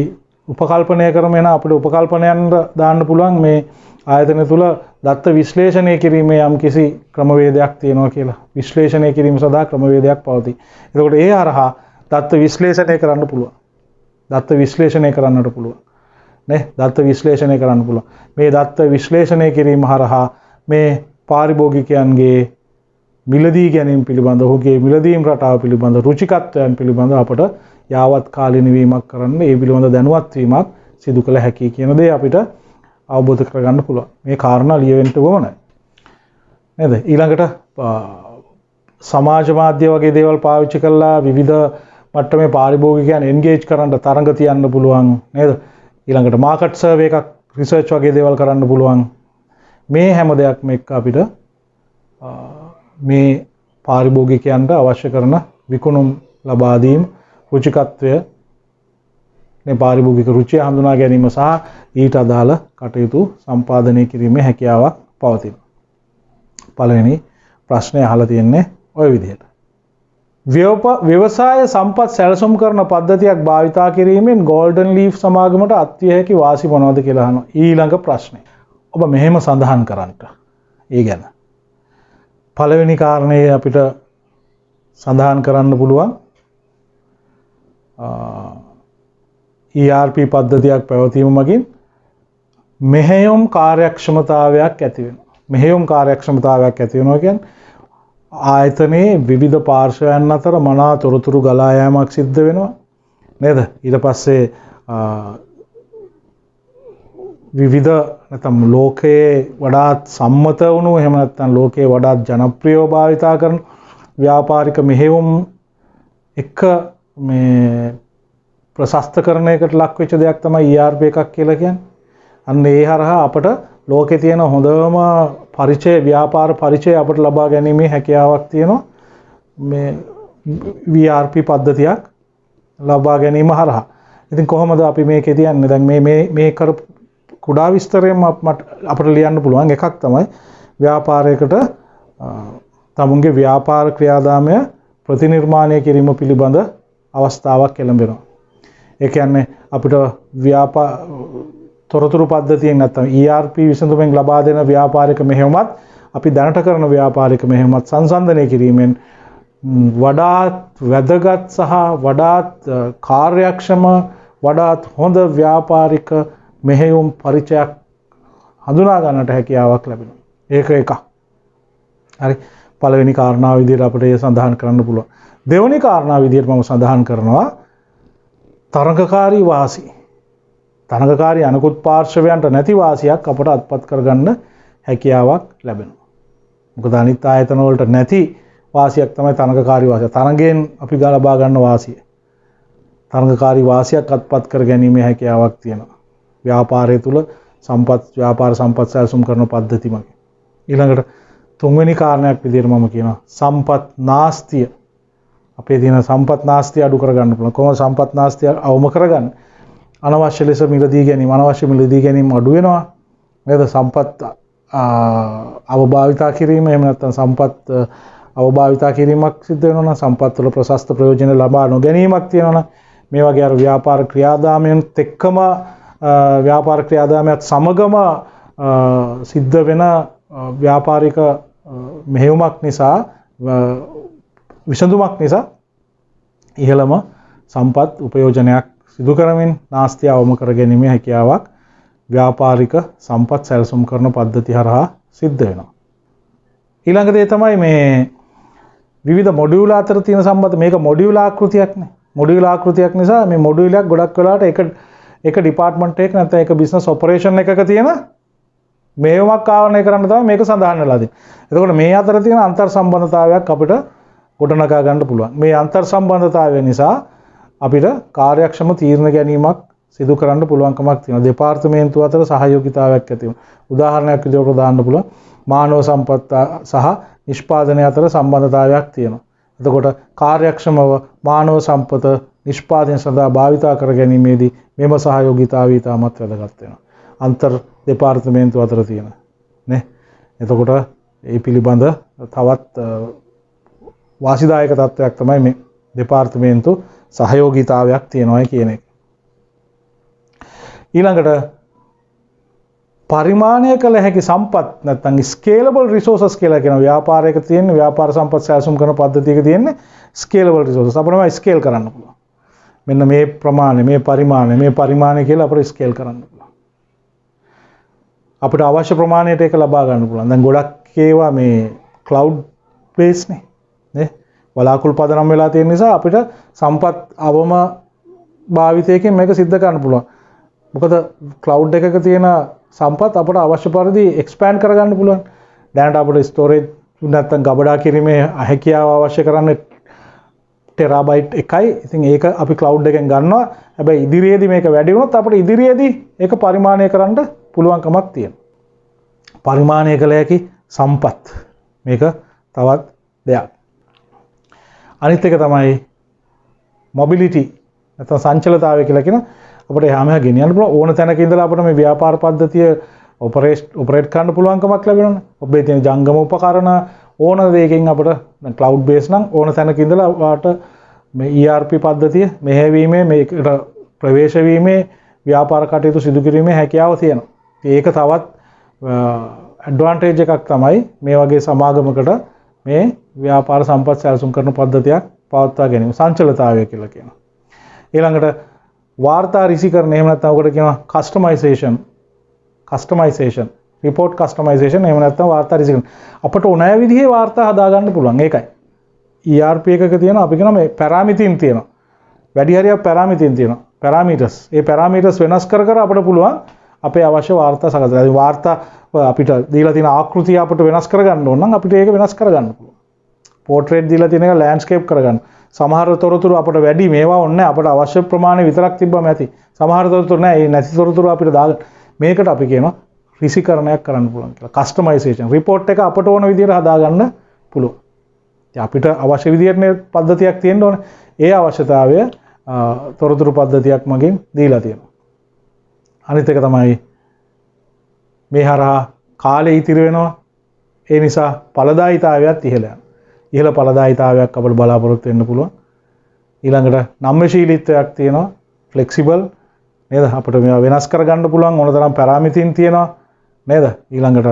උපකල්පනය කරගෙන අපිට උපකල්පනයන් දාන්න පුළුවන් මේ ආයතන තුල දත්ත විශ්ලේෂණය කිරීමේ යම් කිසි ක්‍රමවේදයක් තියෙනවා කියලා. විශ්ලේෂණය කිරීම සඳහා ක්‍රමවේදයක් පවතී. එතකොට ඒ හරහා දත්ත විශ්ලේෂණය කරන්න පුළුවන්. දත්ත විශ්ලේෂණය කරන්නට පුළුවන්. නේ? දත්ත විශ්ලේෂණය කරන්න පුළුවන්. මේ දත්ත විශ්ලේෂණය කිරීම හරහා මේ පාරිභෝගිකයන්ගේ මිලදී ගැනීම පිළිබඳ ඔහුගේ මිලදීම් රටාව පිළිබඳ රුචිකත්වයන් පිළිබඳ අපට යාවත් කාලීන වීමක් කරන්න ඒ පිළිබඳ දැනුවත් වීමක් සිදු කළ හැකි කියන දේ අපිට අවබෝධ කරගන්න පුළුවන්. මේ කාරණා ලියවෙන්න ඕනේ. නේද? ඊළඟට සමාජ මාධ්‍ය වගේ දේවල් පාවිච්චි කරලා විවිධ මට්ටමේ පාරිභෝගිකයන් එන්ගේජ් කරන්න තරඟ තියන්න පුළුවන් නේද? ඊළඟට මාකට් සර්වේ එකක් රිසර්ච් වගේ දේවල් කරන්න පුළුවන්. මේ හැම දෙයක්ම එක්ක අපිට මේ පාරිභෝගිකයන්ට අවශ්‍ය කරන විකුණුම් ලබා දීම රුචිකත්වය මේ පාරිභෝගික රුචිය හඳුනා ගැනීම සහ ඊට අදාළ කටයුතු සම්පාදනය කිරීමේ හැකියාවක් පවතිනවා. පළවෙනි ප්‍රශ්නය අහලා තියෙන්නේ ওই විදිහට. ව්‍යවසාය සම්පත් සැලසුම් කරන පද්ධතියක් භාවිතා කිරීමෙන් ගෝල්ඩන් ලීෆ් සමාගමට අත්විය හැකි වාසි මොනවද කියලා අහනවා. ඊළඟ ප්‍රශ්නේ. ඔබ මෙහෙම සඳහන් කරන්න. ඒ ගැන. පළවෙනි කාරණේ අපිට සඳහන් කරන්න පුළුවන් ERP පද්ධතියක් පැවතීම මගින් මෙහෙයුම් කාර්යක්ෂමතාවයක් ඇති වෙනවා. මෙහෙයුම් කාර්යක්ෂමතාවයක් ඇති වෙනවා කියන්නේ ආයතනයේ විවිධ පාර්ශවයන් අතර මනා තොරතුරු ගලා යාමක් සිද්ධ වෙනවා නේද? ඊට පස්සේ විවිධ නැත්නම් ලෝකයේ වඩාත් සම්මත වුණු එහෙම නැත්නම් ලෝකයේ වඩාත් ජනප්‍රියව භාවිතා කරන ව්‍යාපාරික මෙහෙයුම් එක මේ ප්‍රශස්තකරණයකට ලක් වෙච්ච දෙයක් තමයි ERP එකක් කියලා කියන්නේ. අන්න ඒ හරහා අපට ලෝකේ තියෙන හොඳම පරිචය ව්‍යාපාර පරිචය අපට ලබා ගැනීමේ හැකියාවක් තියෙනවා මේ ERP පද්ධතියක් ලබා ගැනීම හරහා. ඉතින් කොහොමද අපි මේකේ තියන්නේ? දැන් මේ කරපු කුඩා විස්තරයෙන් අපට ලියන්න පුළුවන් එකක් තමයි ව්‍යාපාරයකට තමුන්ගේ ව්‍යාපාර ක්‍රියාදාමය ප්‍රතිනිර්මාණය කිරීම පිළිබඳ අවස්ථාවක් එළඹෙනවා. ඒ කියන්නේ අපිට තොරතුරු පද්ධතියෙන් නැත්නම් ERP විසඳුමෙන් ලබා දෙන ව්‍යාපාරික මෙහෙයුමත් අපි දැනට කරන ව්‍යාපාරික මෙහෙයුමත් සංසන්දනය කිරීමෙන් වඩාත් වැදගත් සහ වඩාත් කාර්යක්ෂම වඩාත් හොඳ ව්‍යාපාරික මෙහෙයුම් පරිචයක් හඳුනා ගන්නට හැකියාවක් ලැබෙනවා. ඒක එකක්. හරි. පළවෙනි කාරණාව විදිහට අපිට ඒ සඳහන් කරන්න පුළුවන්. දෙවෙනි කාරණාව විදිහට මම සඳහන් කරනවා තරඟකාරී වාසි. තරඟකාරී අනිකුත් පාර්ශවයන්ට නැති වාසියක් අපට අත්පත් කරගන්න හැකියාවක් ලැබෙනවා. මොකද අනිත් ආයතන වලට නැති වාසියක් තමයි තරඟකාරී වාසිය. තරඟයෙන් අපි ලබා ගන්න වාසිය. තරඟකාරී වාසියක් අත්පත් කර ගැනීමේ හැකියාවක් තියෙනවා. ව්‍යාපාරය තුල ව්‍යාපාර සම්පත් සැලසුම් කරන පද්ධති මගින්. ඊළඟට තුන්වෙනි කාරණයක් විදිහට මම කියනවා සම්පත් නාස්තිය. අපේ තියෙන සම්පත් නාස්තිය අඩු කරගන්න පුළුවන්. කොහොමද සම්පත් නාස්තිය අවම කරගන්නේ? අනවශ්‍ය ලෙස මිලදී ගැනීම අනවශ්‍ය මිලදී ගැනීම අඩු වෙනවා නේද? සම්පත් අවභාවිතා කිරීම එහෙම නැත්නම් සම්පත් අවභාවිතා කිරීමක් සිද්ධ වෙනවා නම් සම්පත් වල ප්‍රශස්ත ප්‍රයෝජන ලබා නොගැනීමක් තියෙනවා නම් මේ වගේ අර ව්‍යාපාර ක්‍රියාදාමයන්ත් එක්කම ව්‍යාපාර ක්‍රියාදාමයත් සමගම සිද්ධ වෙන ව්‍යාපාරික මෙහෙයුමක් නිසා විසඳුමක් නිසා ඉහළම සම්පත් උපයෝජනයක් සිදු කරමින් නාස්තිය අවම කර ගැනීමේ හැකියාවක් ව්‍යාපාරික සම්පත් සැලසුම් කරන පද්ධති හරහා සිද්ධ වෙනවා. ඊළඟ දේ තමයි මේ විවිධ මොඩියුල අතර තියෙන සම්බන්ධ. මේක මොඩියුල ආකෘතියක්නේ. මොඩියුල ආකෘතියක් නිසා මේ මොඩියුලයක් ගොඩක් වෙලාවට එක ඩිපාර්ට්මන්ට් එකක නැත්නම් එක බිස්නස් ඔපරේෂන් එකක තියෙන මේවමක් ආවරණය කරන්න තමයි මේක සඳහන් වෙලා තියෙන්නේ. එතකොට මේ අතර තියෙන අන්තර් සම්බන්ධතාවයක් අපිට ගොඩනගා ගන්න පුළුවන්. මේ අන්තර් සම්බන්ධතාවය නිසා අපිට කාර්යක්ෂම තීරණ ගැනීමක් සිදු කරන්න පුළුවන්කමක් තියෙනවා. දෙපාර්තමේන්තුව අතර සහයෝගිතාවයක් ඇති වෙනවා. උදාහරණයක් විදිහට දාන්න පුළුවන් මානව සම්පත් සහ නිෂ්පාදනය අතර සම්බන්ධතාවයක් තියෙනවා. එතකොට කාර්යක්ෂමව මානව සම්පත නිෂ්පාදනය සඳහා භාවිතා කර ගැනීමේදී මෙම සහයෝගිතාවය ඉතාමත් වැදගත් වෙනවා. අන්තර් දෙපාර්තමේන්තුව අතර තියෙන නේ. එතකොට ඒ පිළිබඳ තවත් වාසිදායක තත්ත්වයක් තමයි මේ දෙපාර්තමේන්තු සහයෝගීතාවයක් තියෙනවා කියන එක. ඊළඟට පරිමාණය කළ හැකි සම්පත් නැත්නම් ස්කේලබල් රිසෝසස් කියලා කියන ව්‍යාපාරයක තියෙන ව්යාපාර සම්පත් සැලසුම් කරන පද්ධතියක තියෙන ස්කේලබල් රිසෝසස් අපිට ස්කේල් කරන්න පුළුවන්. මෙන්න මේ ප්‍රමාණය මේ පරිමාණය කියලා අපිට ස්කේල් කරන්න පුළුවන්. අපිට අවශ්‍ය ප්‍රමාණයට ඒක ලබා ගන්න පුළුවන්. දැන් ගොඩක් ඒවා මේ ක්ලවුඩ් බේස් නේ. වලාකුළු පදනම් වෙලා තියෙන නිසා අපිට සම්පත් අවම භාවිතයකින් මේක සිද්ධ කරන්න පුළුවන්. මොකද ක්ලවුඩ් එකක තියෙන සම්පත් අපට අවශ්‍ය පරිදි එක්ස්පෑන්ඩ් කරගන්න පුළුවන්. දැනට අපිට ස්ටෝරේජ් නැත්නම් ගබඩා කිරීමේ හැකියාව අවශ්‍ය කරන්නේ ටෙරාබයිට් 1යි. ඉතින් ඒක අපි ක්ලවුඩ් එකෙන් ගන්නවා. හැබැයි ඉදිරියේදී මේක වැඩි වුණොත් අපිට ඉදිරියේදී ඒක පරිමාණය කරන්න පුළුවන්කමක් තියෙනවා. පරිමාණය කළ හැකි සම්පත්. මේක තවත් දෙයක්. අනිත් එක තමයි මොබිලිටි නැත්නම් සංචලතාවය කියලා කියන අපිට හැම ගෙනියන්න පුළුවන් ඕන තැනක ඉඳලා අපිට මේ ව්‍යාපාර පද්ධතිය ඔපරේට් කරන්න පුළුවන්කමක් ලැබෙනවනේ. ඔබේ තියෙන ජංගම උපකරණ ඕන දෙයකින් අපිට ක්ලවුඩ් බේස් නම් ඕන තැනක ඉඳලා වාට මේ ERP පද්ධතිය මෙහෙවීමේ මේකට ප්‍රවේශ වීමේ ව්‍යාපාර කටයුතු සිදු කිරීමේ හැකියාව තියෙනවා. ඒක තවත් ඇඩ්වාන්ටේජ් එකක් තමයි මේ වගේ සමාගමකට මේ ව්‍යාපාර සම්පත් සැලසුම් කරන පද්ධතියක් පවත්වා ගැනීම සංචලිතතාවය කියලා කියනවා. ඊළඟට වාර්තා රිසිකරණ එහෙම නැත්නම් ඔකට කියනවා කස්ටමයිසේෂන් රිපෝට් කස්ටමයිසේෂන් එහෙම නැත්නම් වාර්තා රිසිකරණ අපට ඕනෑ විදිහේ වාර්තා හදාගන්න පුළුවන්. ඒකයි ERP එකක තියෙන අපි කියන මේ පැරාමිතින් තියෙනවා. වැඩි හරියක් පැරාමිතින් තියෙනවා. පැරාමීටර්ස්. ඒ පැරාමීටර්ස් වෙනස් කර කර අපිට පුළුවන් අපේ අවශ්‍ය වාර්තා සකසලා. ඒ වාර්තා අපිට දීලා තියෙන ආකෘතිය අපිට වෙනස් කරගන්න ඕන නම් අපිට ඒක වෙනස් කරගන්න පුළුවන්. පෝර්ට්‍රේට් දීලා තියෙන එක ලෑන්ඩ්ස්කේප් කරගන්න. සමහර තොරතුරු අපිට වැඩි මේවා ඕනේ අපිට අවශ්‍ය ප්‍රමාණය විතරක් තිබ්බම ඇති. සමහර තොරතුරු නෑ. ඒ නැති තොරතුරු අපිට දාගන්න. මේකට අපි කියනවා රිසිකරණයක් කරන්න පුළුවන් කියලා. කස්ටමයිසේෂන්. රිපෝට් එක අපට ඕන විදිහට හදාගන්න පුළුවන්. ඉතින් අපිට අවශ්‍ය විදිහට පද්ධතියක් තියෙන්න ඕනේ. ඒ අවශ්‍යතාවය තොරතුරු පද්ධතියක් මගින් දීලා තියෙනවා. අනිත් එක තමයි මේ හරහා කාලය ඉතිරි වෙනවා. ඒ නිසා ඵලදායීතාවයත් ඉහළ යනවා. ඉහළ ඵලදායීතාවයක් අපිට බලාපොරොත්තු වෙන්න පුළුවන්. ඊළඟට නම්‍යශීලීත්වයක් තියෙනවා. ෆ්ලෙක්සිබල් නේද? අපිට මේවා වෙනස් කරගන්න පුළුවන් ඕන තරම් පැරාමිතින් තියෙනවා නේද? ඊළඟට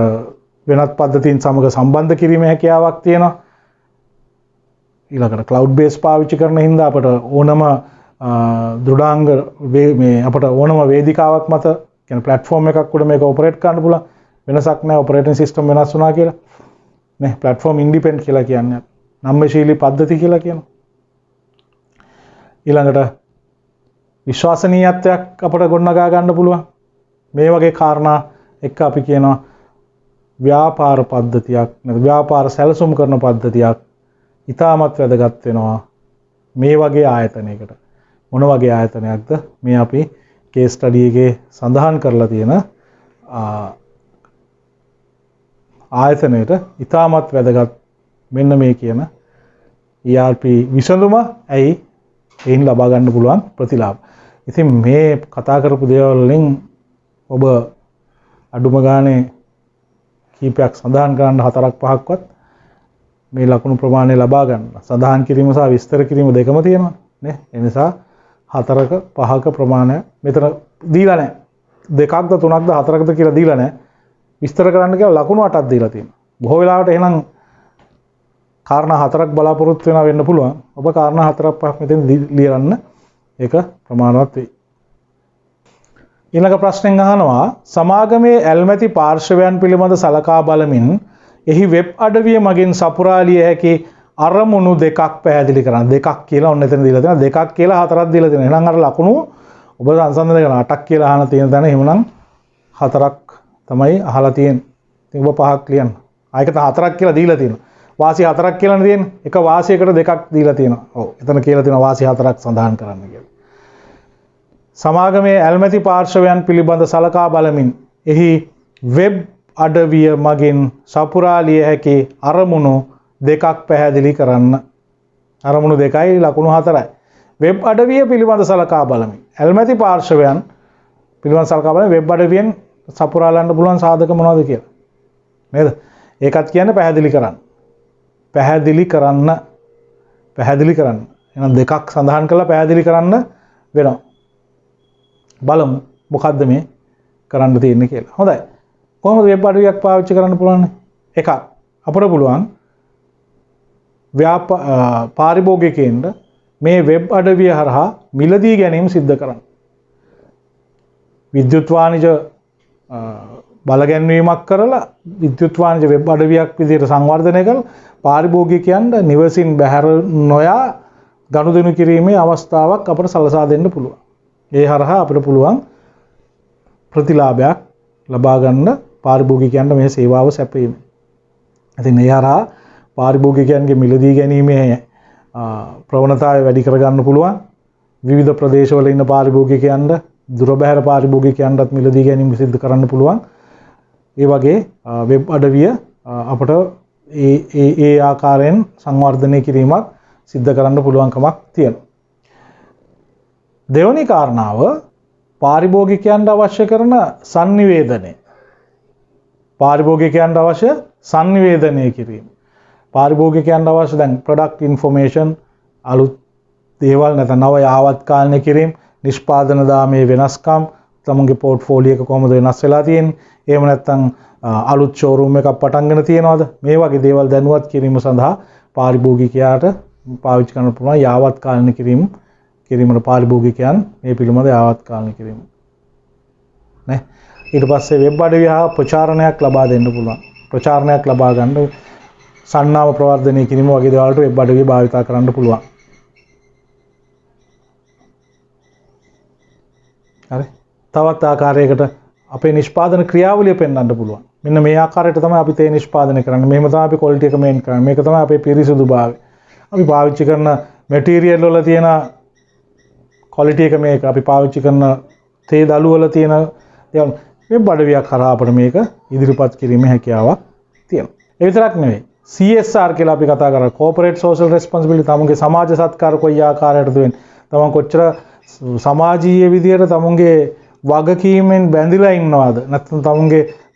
වෙනත් පද්ධතීන් සමග සම්බන්ධ කිරීමේ හැකියාවක් තියෙනවා. ඊළඟට ක්ලවුඩ් බේස් පාවිච්චි කරන හින්දා අපිට ඕනම දෘඩාංග මේ අපිට ඕනම වේදිකාවක් මත කියන ප්ලැට්ෆෝම් එකක් උඩ මේක ඔපරේට් කරන්න පුළුවන්. වෙනසක් නැහැ ඔපරේටින් සිස්ටම් වෙනස් වුණා කියලා. නේ ප්ලැට්ෆෝම් ඉන්ඩිපෙන්ඩන්ට් කියලා කියන්නේ. නම්‍යශීලී පද්ධති කියලා කියනවා. ඊළඟට විශ්වාසනීයත්වයක් අපිට ගොඩනගා ගන්න පුළුවන්. මේ වගේ කාරණා එක්ක අපි කියනවා ව්‍යාපාර පද්ධතියක් නැත්නම් ව්‍යාපාර සැලසුම් කරන පද්ධතියක් ඉතාමත් වැදගත් වෙනවා මේ වගේ ආයතනයකට. මොන වගේ ආයතනයක්ද මේ අපි කේස් ස්ටඩි එකේ සඳහන් කරලා තියෙන ආයතනයට ඉතාමත් වැදගත් මෙන්න මේ කියන ERP විසඳුම ඇයි එයින් ලබා ගන්න පුළුවන් ප්‍රතිලාභ. ඉතින් මේ කතා කරපු දේවල් වලින් ඔබ අඩුම ගානේ කීපයක් සඳහන් කරන්න 4ක් 5ක්වත් මේ ලකුණු ප්‍රමාණය ලබා ගන්න. සඳහන් කිරීම සහ විස්තර කිරීම දෙකම තියෙනවා නේ. ඒ නිසා 4ක 5ක ප්‍රමාණය මෙතන දීලා නැහැ. 2ක්ද 3ක්ද 4ක්ද කියලා දීලා නැහැ. විස්තර කරන්න කියලා ලකුණු 8ක් දීලා තියෙනවා. බොහෝ වෙලාවට එහෙනම් කාරණා 4ක් බලාපොරොත්තු වෙනා වෙන්න පුළුවන්. ඔබ කාරණා 4ක් 5ක් මෙතන ලියන්න ඒක ප්‍රමාණවත් වෙයි. ඊළඟ ප්‍රශ්නෙන් අහනවා සමාගමේ ඇල්මැති පාර්ශවයන් පිළිබඳ සලකා බලමින් එහි වෙබ් අඩවිය මගින් සපුරාලිය හැකි අරමුණු දෙකක් පැහැදිලි කරන්න. දෙකක් කියලා ඔන්න එතන දීලා තියෙනවා. දෙකක් කියලා 4ක් දීලා තියෙනවා. එහෙනම් අර ලකුණු ඔබ සංසන්දනය කරන 8ක් කියලා අහන තියෙන තැන එහෙමනම් 4ක් තමයි අහලා තියෙන්නේ. ඉතින් ඔබ 5ක් ලියන්න. ආයකට 4ක් කියලා දීලා තියෙනවා. වාසි 4ක් කියලානේ තියෙන්නේ. එක වාසියකට දෙකක් දීලා තියෙනවා. ඔව්. එතන කියලා තියෙනවා වාසි 4ක් සඳහන් කරන්න කියලා. සමාගමේ ඇල්මැති පාර්ශවයන් පිළිබඳ සලකා බලමින් එහි වෙබ් අඩවිය මගින් සපුරාලිය හැකි අරමුණු දෙකක් පැහැදිලි කරන්න. අරමුණු දෙකයි ලකුණු 4යි. වෙබ් අඩවිය පිළිබඳ සලකා බලමින් ඇල්මැති පාර්ශවයන් පිළිබඳ සලකා බලමින් වෙබ් අඩවියෙන් සපුරාලන්න පුළුවන් සාධක මොනවද කියලා. නේද? ඒකත් කියන්නේ පැහැදිලි කරන්න. පැහැදිලි කරන්න. එහෙනම් දෙකක් සඳහන් කරලා පැහැදිලි කරන්න වෙනවා. බලමු මොකද්ද මේ කරන්න තියෙන්නේ කියලා. හොඳයි. කොහොමද වෙබ් අඩවියක් පාවිච්චි කරන්න පුළුවන්? එකක් අපිට පුළුවන් පාරිභෝගිකයන්ට මේ වෙබ් අඩවිය හරහා මිලදී ගැනීම සිද්ධ කරන්න. විද්‍යුත් වාණිජ බලගැන්වීමක් කරලා විද්‍යුත් වාණිජ වෙබ් අඩවියක් විදිහට සංවර්ධනය කරලා පාරිභෝගිකයන්ට නිවසින් බැහැර නොයා ගනුදෙනු කිරීමේ අවස්ථාවක් අපට සලසා දෙන්න පුළුවන්. ඒ හරහා අපිට පුළුවන් ප්‍රතිලාභයක් ලබා ගන්න පාරිභෝගිකයන්ට මේ සේවාව සැපයීම. ඉතින් ඒ හරහා පාරිභෝගිකයන්ගේ මිලදී ගැනීමේ ප්‍රවණතාවය වැඩි කරගන්න පුළුවන්. විවිධ ප්‍රදේශවල ඉන්න පාරිභෝගිකයන්ට දුර බැහැර පාරිභෝගිකයන්ටත් මිලදී ගැනීම සිදු කරන්න පුළුවන්. ඒ වගේ වෙබ් අඩවිය අපට ඒ ආකාරයෙන් සංවර්ධනය කිරීමක් සිද්ධ කරන්න පුළුවන්කමක් තියෙනවා. දෙවැනි කාරණාව පාරිභෝගිකයන්ට අවශ්‍ය කරන sannivedana. පාරිභෝගිකයන්ට අවශ්‍ය sannivedana කිරීම. පාරිභෝගිකයන්ට අවශ්‍ය දැන් product information අලුත් දේවල් නැත්නම් නව යාවත්කාලනය කිරීම, නිෂ්පාදන දාමේ වෙනස්කම්, තමන්ගේ පෝර්ට්ෆෝලියෝ එක කොහොමද වෙනස් වෙලා තියෙන්නේ, එහෙම නැත්නම් අලුත් ෂෝරූම් එකක් පටන් ගන්න තියනවාද, මේ වගේ දේවල් දැනුවත් කිරීම සඳහා පාරිභෝගිකයාට පාවිච්චි කරන්න පුළුවන් යාවත්කාලනය කිරීමට පාරිභෝගිකයන් මේ පිළිබඳ යාවත්කාලනය කිරීම. නේ ඊට පස්සේ වෙබ් අඩවිය හා ප්‍රචාරණයක් ලබා දෙන්න පුළුවන්. ප්‍රචාරණයක් ලබා ගන්න සන්නාම ප්‍රවර්ධනය කිරීම වගේ දේවල්ට වෙබ් අඩවිය භාවිත කරන්න පුළුවන්. හරි. තවත් ආකාරයකට අපේ නිෂ්පාදන ක්‍රියාවලිය පෙන්වන්න පුළුවන්. මෙන්න මේ ආකාරයට තමයි අපි තේ නිෂ්පාදනය කරන්නේ. මෙහෙම තමයි අපි ක්වොලිටි එක මේන් කරන්නේ. මේක තමයි අපේ පිරිසුදුභාවය. අපි පාවිච්චි කරන මැටීරියල් වල තියෙන ක්වොලිටි එක මේක. අපි පාවිච්චි කරන තේ දළු වල තියෙන දේවල් වෙබ් අඩවියක් කරා අපිට මේක ඉදිරිපත් කිරීමේ හැකියාවක් තියෙනවා. ඒ විතරක් නෙවෙයි. CSR කියලා අපි කතා කරා. corporate social responsibility. තමුන්ගේ සමාජ සත්කාර කොයි ආකාරයකටද වෙන්නේ? තමන් කොච්චර සමාජීය විදියට තමුන්ගේ වගකීමෙන් බැඳිලා ඉන්නවද? නැත්නම්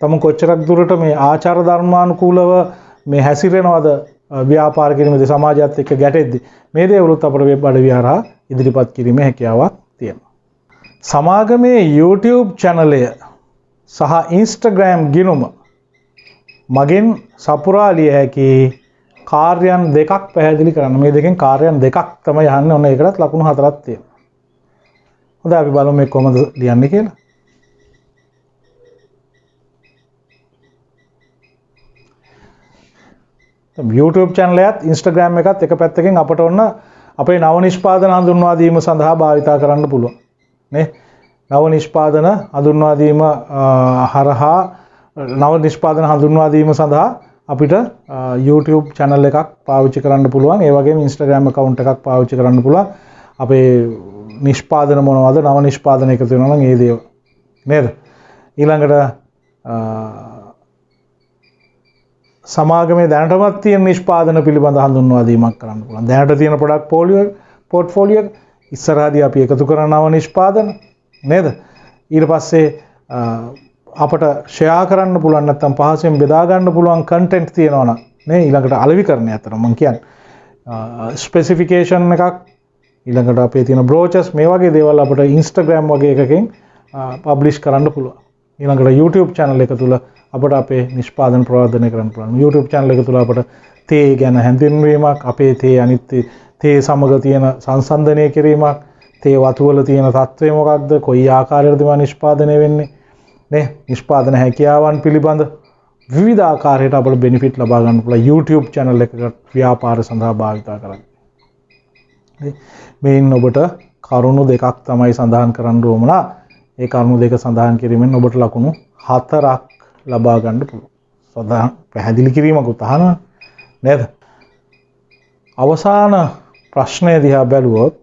තමුන් කොච්චරක් දුරට මේ ආචාර ධර්මානුකූලව මේ හැසිරෙනවද ව්‍යාපාර කිරීමේදී සමාජයත් එක්ක ගැටෙද්දී? මේ දේවලුත් අපේ වෙබ් අඩවිය හරහා ඉදිරිපත් කිරීමේ හැකියාවක් තියෙනවා. සමාගමේ YouTube channelය සහ Instagram ගිණුම මගෙන් සපුරාලිය හැකි කාර්යයන් දෙකක් පැහැදිලි කරන්න. මේ දෙකෙන් කාර්යයන් දෙකක් තමයි යන්නේ. ඔන්න ඒකටත් ලකුණු 4ක් තියෙනවා. හොඳයි අපි බලමු මේ කොහොමද ලියන්නේ කියලා. YouTube channel එකත් Instagram එකත් එක පැත්තකින් අපට ඔන්න අපේ නව නිෂ්පාදන හඳුන්වා දීම සඳහා භාවිත කරන්න පුළුවන්. නේ? නව නිෂ්පාදන හඳුන්වා දීම හරහා නව නිෂ්පාදන හඳුන්වා දීම සඳහා අපිට YouTube channel එකක් පාවිච්චි කරන්න පුළුවන්. ඒ වගේම Instagram account එකක් පාවිච්චි කරන්න පුළුවන්. අපේ නිෂ්පාදන මොනවද? නව නිෂ්පාදන එකතු වෙනවා නම් ඒ දේව. නේද? ඊළඟට සමාගමේ දැනටමත් තියෙන නිෂ්පාදන පිළිබඳ හඳුන්වා දීමක් කරන්න පුළුවන්. දැනට තියෙන product portfolio ඉස්සරහදී අපි එකතු කරන නව නිෂ්පාදන නේද? ඊට පස්සේ අපට ෂෙයා කරන්න පුළුවන් නැත්නම් පහසෙන් බෙදා ගන්න පුළුවන් content තියෙනවා නම් නේ ඊළඟට අලෙවිකරණය අතර මම කියන්නේ specification එකක් ඊළඟට අපේ තියෙන brochures මේ වගේ දේවල් අපිට Instagram වගේ එකකින් publish කරන්න පුළුවන්. ඊළඟට YouTube channel එක තුල අපිට අපේ නිෂ්පාදන ප්‍රවර්ධනය කරන්න පුළුවන්. YouTube channel එක තුල අපිට තේ ගැන හැඳින්වීමක්, අපේ තේ අනිත් තේ සමග තියෙන සංසන්දනය කිරීමක්, තේ වතු වල තියෙන තත්ත්වය මොකක්ද, කොයි ආකාරයකටද මේවා නිෂ්පාදනය වෙන්නේ නේ, නිෂ්පාදන හැකියාවන් පිළිබඳ විවිධ ආකාරයකට අපිට benefit ලබා ගන්න පුළුවන් YouTube channel එකකට ව්‍යාපාර සඳහා භාවිත කරගන්න. මේන් ඔබට කරුණු දෙකක් තමයි සඳහන් කරන්න ඕමනා. ඒ කරුණු දෙක සඳහන් කිරීමෙන් ඔබට ලකුණු 4ක් ලබා ගන්න පුළුවන්. සඳහන් පැහැදිලි කිරීමකුත් අහනවා නේද? අවසාන ප්‍රශ්නය දිහා බැලුවොත්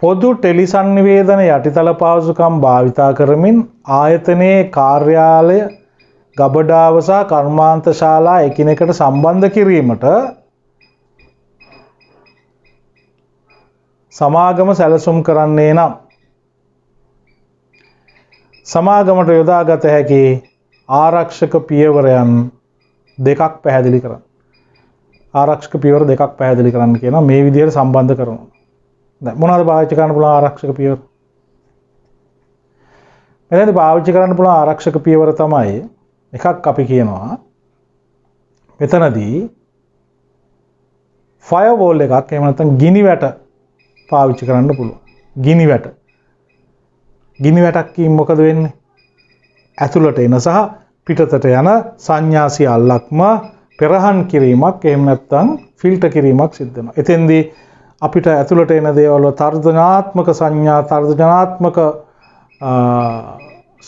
පොදු ටෙලිසන්නිවේදන යටිතල පහසුකම් භාවිතා කරමින් ආයතනයේ කාර්යාලය, ගබඩාව සහ කර්මාන්ත ශාලා එකිනෙකට සම්බන්ධ කිරීමට සමාගම සැලසුම් කරන්නේ නම් සමාගමට යොදාගත හැකි ආරක්ෂක පියවරයන් දෙකක් පැහැදිලි කරන්න. ආරක්ෂක පියවර දෙකක් පැහැදිලි කරන්න කියනවා මේ විදිහට සම්බන්ධ කරනවා. දැන් මොනවද පාවිච්චි කරන්න පුළුවන් ආරක්ෂක පියවර? එතනදී පාවිච්චි කරන්න පුළුවන් ආරක්ෂක පියවර තමයි එකක් අපි කියනවා මෙතනදී ෆයර්වෝල් එකක් එහෙම නැත්නම් ගිනි වැට පාවිච්චි කරන්න පුළුවන්. ගිනි වැට. ගිනි වැටක් කියින් මොකද වෙන්නේ? ඇතුළට එන සහ පිටතට යන සංඥා සියල්ලක්ම පෙරහන් කිරීමක් එහෙම නැත්නම් ෆිල්ටර් කිරීමක් සිද්ධ වෙනවා. එතෙන්දී අපිට ඇතුළට එන දේවල් වල තර්ජනාත්මක සංඥා තර්ජනාත්මක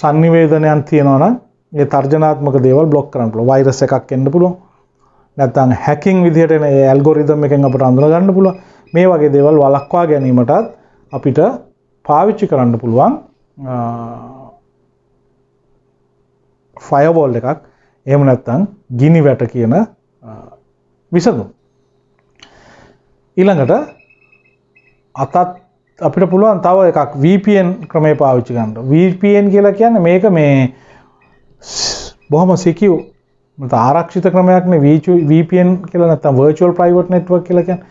සංනිවේදනයන් තියෙනවා නම් ඒ තර්ජනාත්මක දේවල් બ્લોක් කරන්න පුළුවන්. වෛරස් එකක් එන්න පුළුවන්. නැත්නම් හැකින් විදිහට එන ඒ ඇල්ගොරිතම් එකෙන් අපිට අඳුන ගන්න පුළුවන්. මේ වගේ දේවල් වළක්වා ගැනීමටත් අපිට පාවිච්චි කරන්න පුළුවන් ෆයර්වෝල් එකක්. එහෙම නැත්නම් ගිනි වැට කියන විසඳුම. ඊළඟට අතත් අපිට පුළුවන් තව එකක් VPN ක්‍රමය පාවිච්චි කරන්න. VPN කියලා කියන්නේ මේක මේ බොහොම සිකියු මත ආරක්ෂිත ක්‍රමයක් නේ VPN කියලා නැත්නම් virtual private network කියලා කියන්නේ.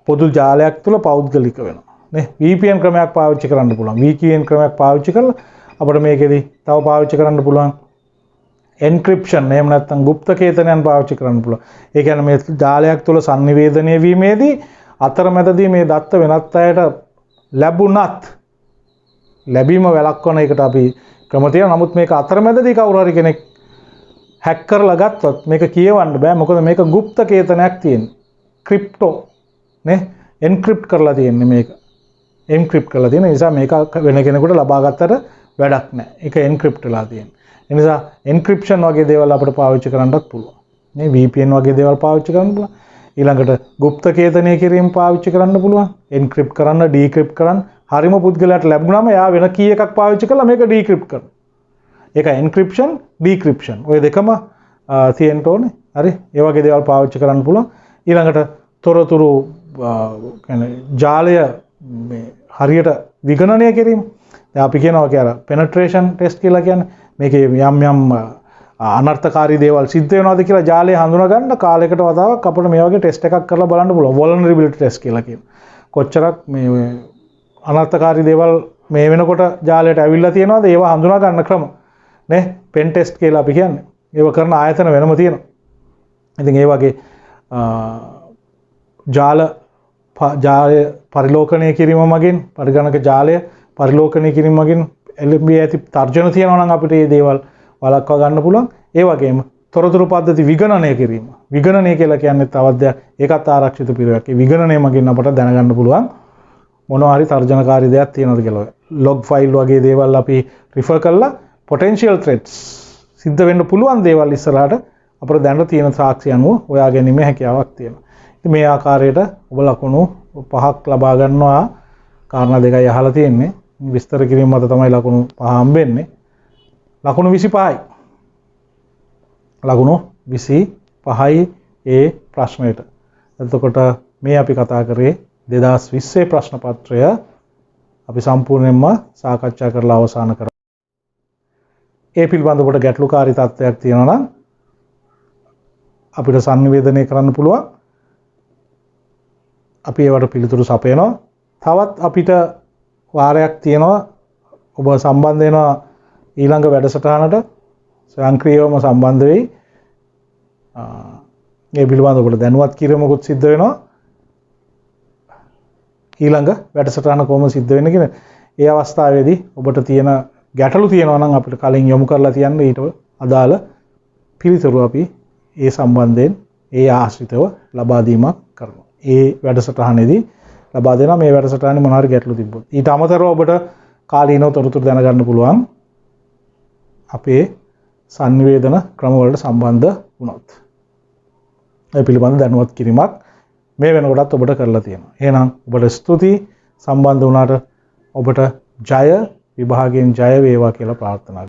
පොදු ජාලයක් තුල පෞද්ගලික වෙනවා. නේ VPN ක්‍රමයක් පාවිච්චි කරන්න පුළුවන්. VPN ක්‍රමයක් පාවිච්චි කරලා අපිට මේකෙදි තව පාවිච්චි කරන්න පුළුවන් encryption එහෙම නැත්නම් গুপ্তකේතනයන් පාවිච්චි කරන්න පුළුවන්. ඒ කියන්නේ මේ ජාලයක් තුල sannivedanaya වීමේදී අතරමැදදී මේ දත්ත වෙනත් අයට ලැබුණත් ලැබීම වැළක්වන එකට අපි ක්‍රම තියෙනවා. නමුත් මේක අතරමැදදී කවුරු හරි කෙනෙක් හැක් කරලා ගත්තොත් මේක කියවන්න බෑ. මොකද මේක গুপ্তකේතනයක් තියෙන්නේ. ක්‍රිප්ටෝ නේ එන්ක්‍රිප්ට් කරලා තියෙන්නේ මේක. එන්ක්‍රිප්ට් කරලා තියෙන නිසා මේක වෙන කෙනෙකුට ලබා ගත්තට වැඩක් නැහැ. ඒක එන්ක්‍රිප්ට් වෙලා තියෙන්නේ. ඒ නිසා එන්ක්‍රිප්ෂන් වගේ දේවල් අපිට පාවිච්චි කරන්නත් පුළුවන්. මේ VPN වගේ දේවල් පාවිච්චි කරන්න පුළුවන්. ඊළඟට গুপ্তකේතනය කිරීම පාවිච්චි කරන්න පුළුවන්. එන්ක්‍රිප්ට් කරන්න, ඩීක්‍රිප්ට් කරන්න. හරිම පුද්ගලයාට ලැබුණාම එයා වෙන කී එකක් පාවිච්චි කරලා මේක ඩීක්‍රිප්ට් කරනවා. ඒක එන්ක්‍රිප්ෂන්, ඩීක්‍රිප්ෂන්. ඔය දෙකම තියෙන්න ඕනේ. හරි. ඒ වගේ දේවල් පාවිච්චි කරන්න පුළුවන්. ඊළඟට තොරතුරු කියන්නේ ජාලය මේ හරියට විගණනය කිරීම. දැන් අපි කියනවා කියලා penetration test කියලා කියන්නේ මේකේ යම් යම් අනර්ථකාරී දේවල් සිද්ධ වෙනවද කියලා ජාලය හඳුනා ගන්න කාලයකට වතාවක් අපිට මේ වගේ ටෙස්ට් එකක් කරලා බලන්න පුළුවන්. vulnerability test කියලා කියනවා. කොච්චරක් මේ අනර්ථකාරී දේවල් මේ වෙනකොට ජාලයට ඇවිල්ලා තියෙනවද ඒවා හඳුනා ගන්න ක්‍රම නේ pen test කියලා අපි කියන්නේ. ඒව කරන ආයතන වෙනම තියෙනවා. ඉතින් ඒ වගේ ජාලය පරිලෝකනය කිරීම මගින් පරිගණක ජාලය පරිලෝකනය කිරීම මගින් එළඹී ඇති තර්ජන තියෙනවා නම් අපිට මේ දේවල් වළක්වා ගන්න පුළුවන්. ඒ වගේම තොරතුරු පද්ධති විගණනය කිරීම. විගණනය කියලා කියන්නේ තවත් දෙයක්. ඒකත් ආරක්ෂිත පිළිවෙලක්. ඒ විගණනය මගින් අපට දැනගන්න පුළුවන් මොනවා හරි තර්ජනකාරී දෙයක් තියෙනවද කියලා. log file වගේ දේවල් අපි refer කරලා potential threats සිද්ධ වෙන්න පුළුවන් දේවල් ඉස්සරහට අපිට දැනට තියෙන සාක්ෂි අනුව හොයා ගැනීමේ හැකියාවක් තියෙනවා. ඉතින් මේ ආකාරයට ඔබ ලකුණු 5ක් ලබා ගන්නවා. කාරණා දෙකයි අහලා තියෙන්නේ. විස්තර කිරීම මත තමයි ලකුණු 5 හම්බෙන්නේ. ලකුණු 25යි. ලකුණු 25යි ඒ ප්‍රශ්නෙට. එතකොට මේ අපි කතා කරේ 2020 ප්‍රශ්න පත්‍රය අපි සම්පූර්ණයෙන්ම සාකච්ඡා කරලා අවසන් කරා. ඒ පිළිබඳව ඔබට ගැටලුකාරී තත්ත්වයක් තියෙනවා නම් අපිට sannivedanaya කරන්න පුළුවන්. අපි ඒවට පිළිතුරු සපයනවා. තවත් අපිට වාරයක් තියෙනවා ඔබ සම්බන්ධ වෙනවා ඊළඟ වැඩසටහනට ස්වයංක්‍රීයවම සම්බන්ධ වෙයි. මේ පිළිබඳව ඔබට දැනුවත් කිරීමකුත් සිද්ධ වෙනවා. ඊළඟ වැඩසටහන කොහොම සිද්ධ වෙන්නේ කියන ඒ අවස්ථාවේදී ඔබට තියෙන ගැටලු තියෙනවා නම් අපිට කලින් යොමු කරලා තියන්න ඊට අදාළ පිළිතුරු අපි ඒ සම්බන්ධයෙන් ඒ ආශ්‍රිතව ලබා දීමක් කරනවා. ඒ වැඩසටහනේදී ලබා දෙනවා මේ වැඩසටහනේ මොනවා හරි ගැටලු තිබ්බොත්. ඊට අමතරව ඔබට කාලීනව තොරතුරු දැනගන්න පුළුවන් අපේ sannivedana ක්‍රම වලට සම්බන්ධ වුණොත්. ඒ පිළිබඳ දැනුවත් කිරීමක් මේ වෙනකොටත් ඔබට කරලා තියෙනවා. එහෙනම් ඔබට ස්තුතියි සම්බන්ධ වුණාට ඔබට ජය විභාගයෙන් ජය වේවා කියලා ප්‍රාර්ථනා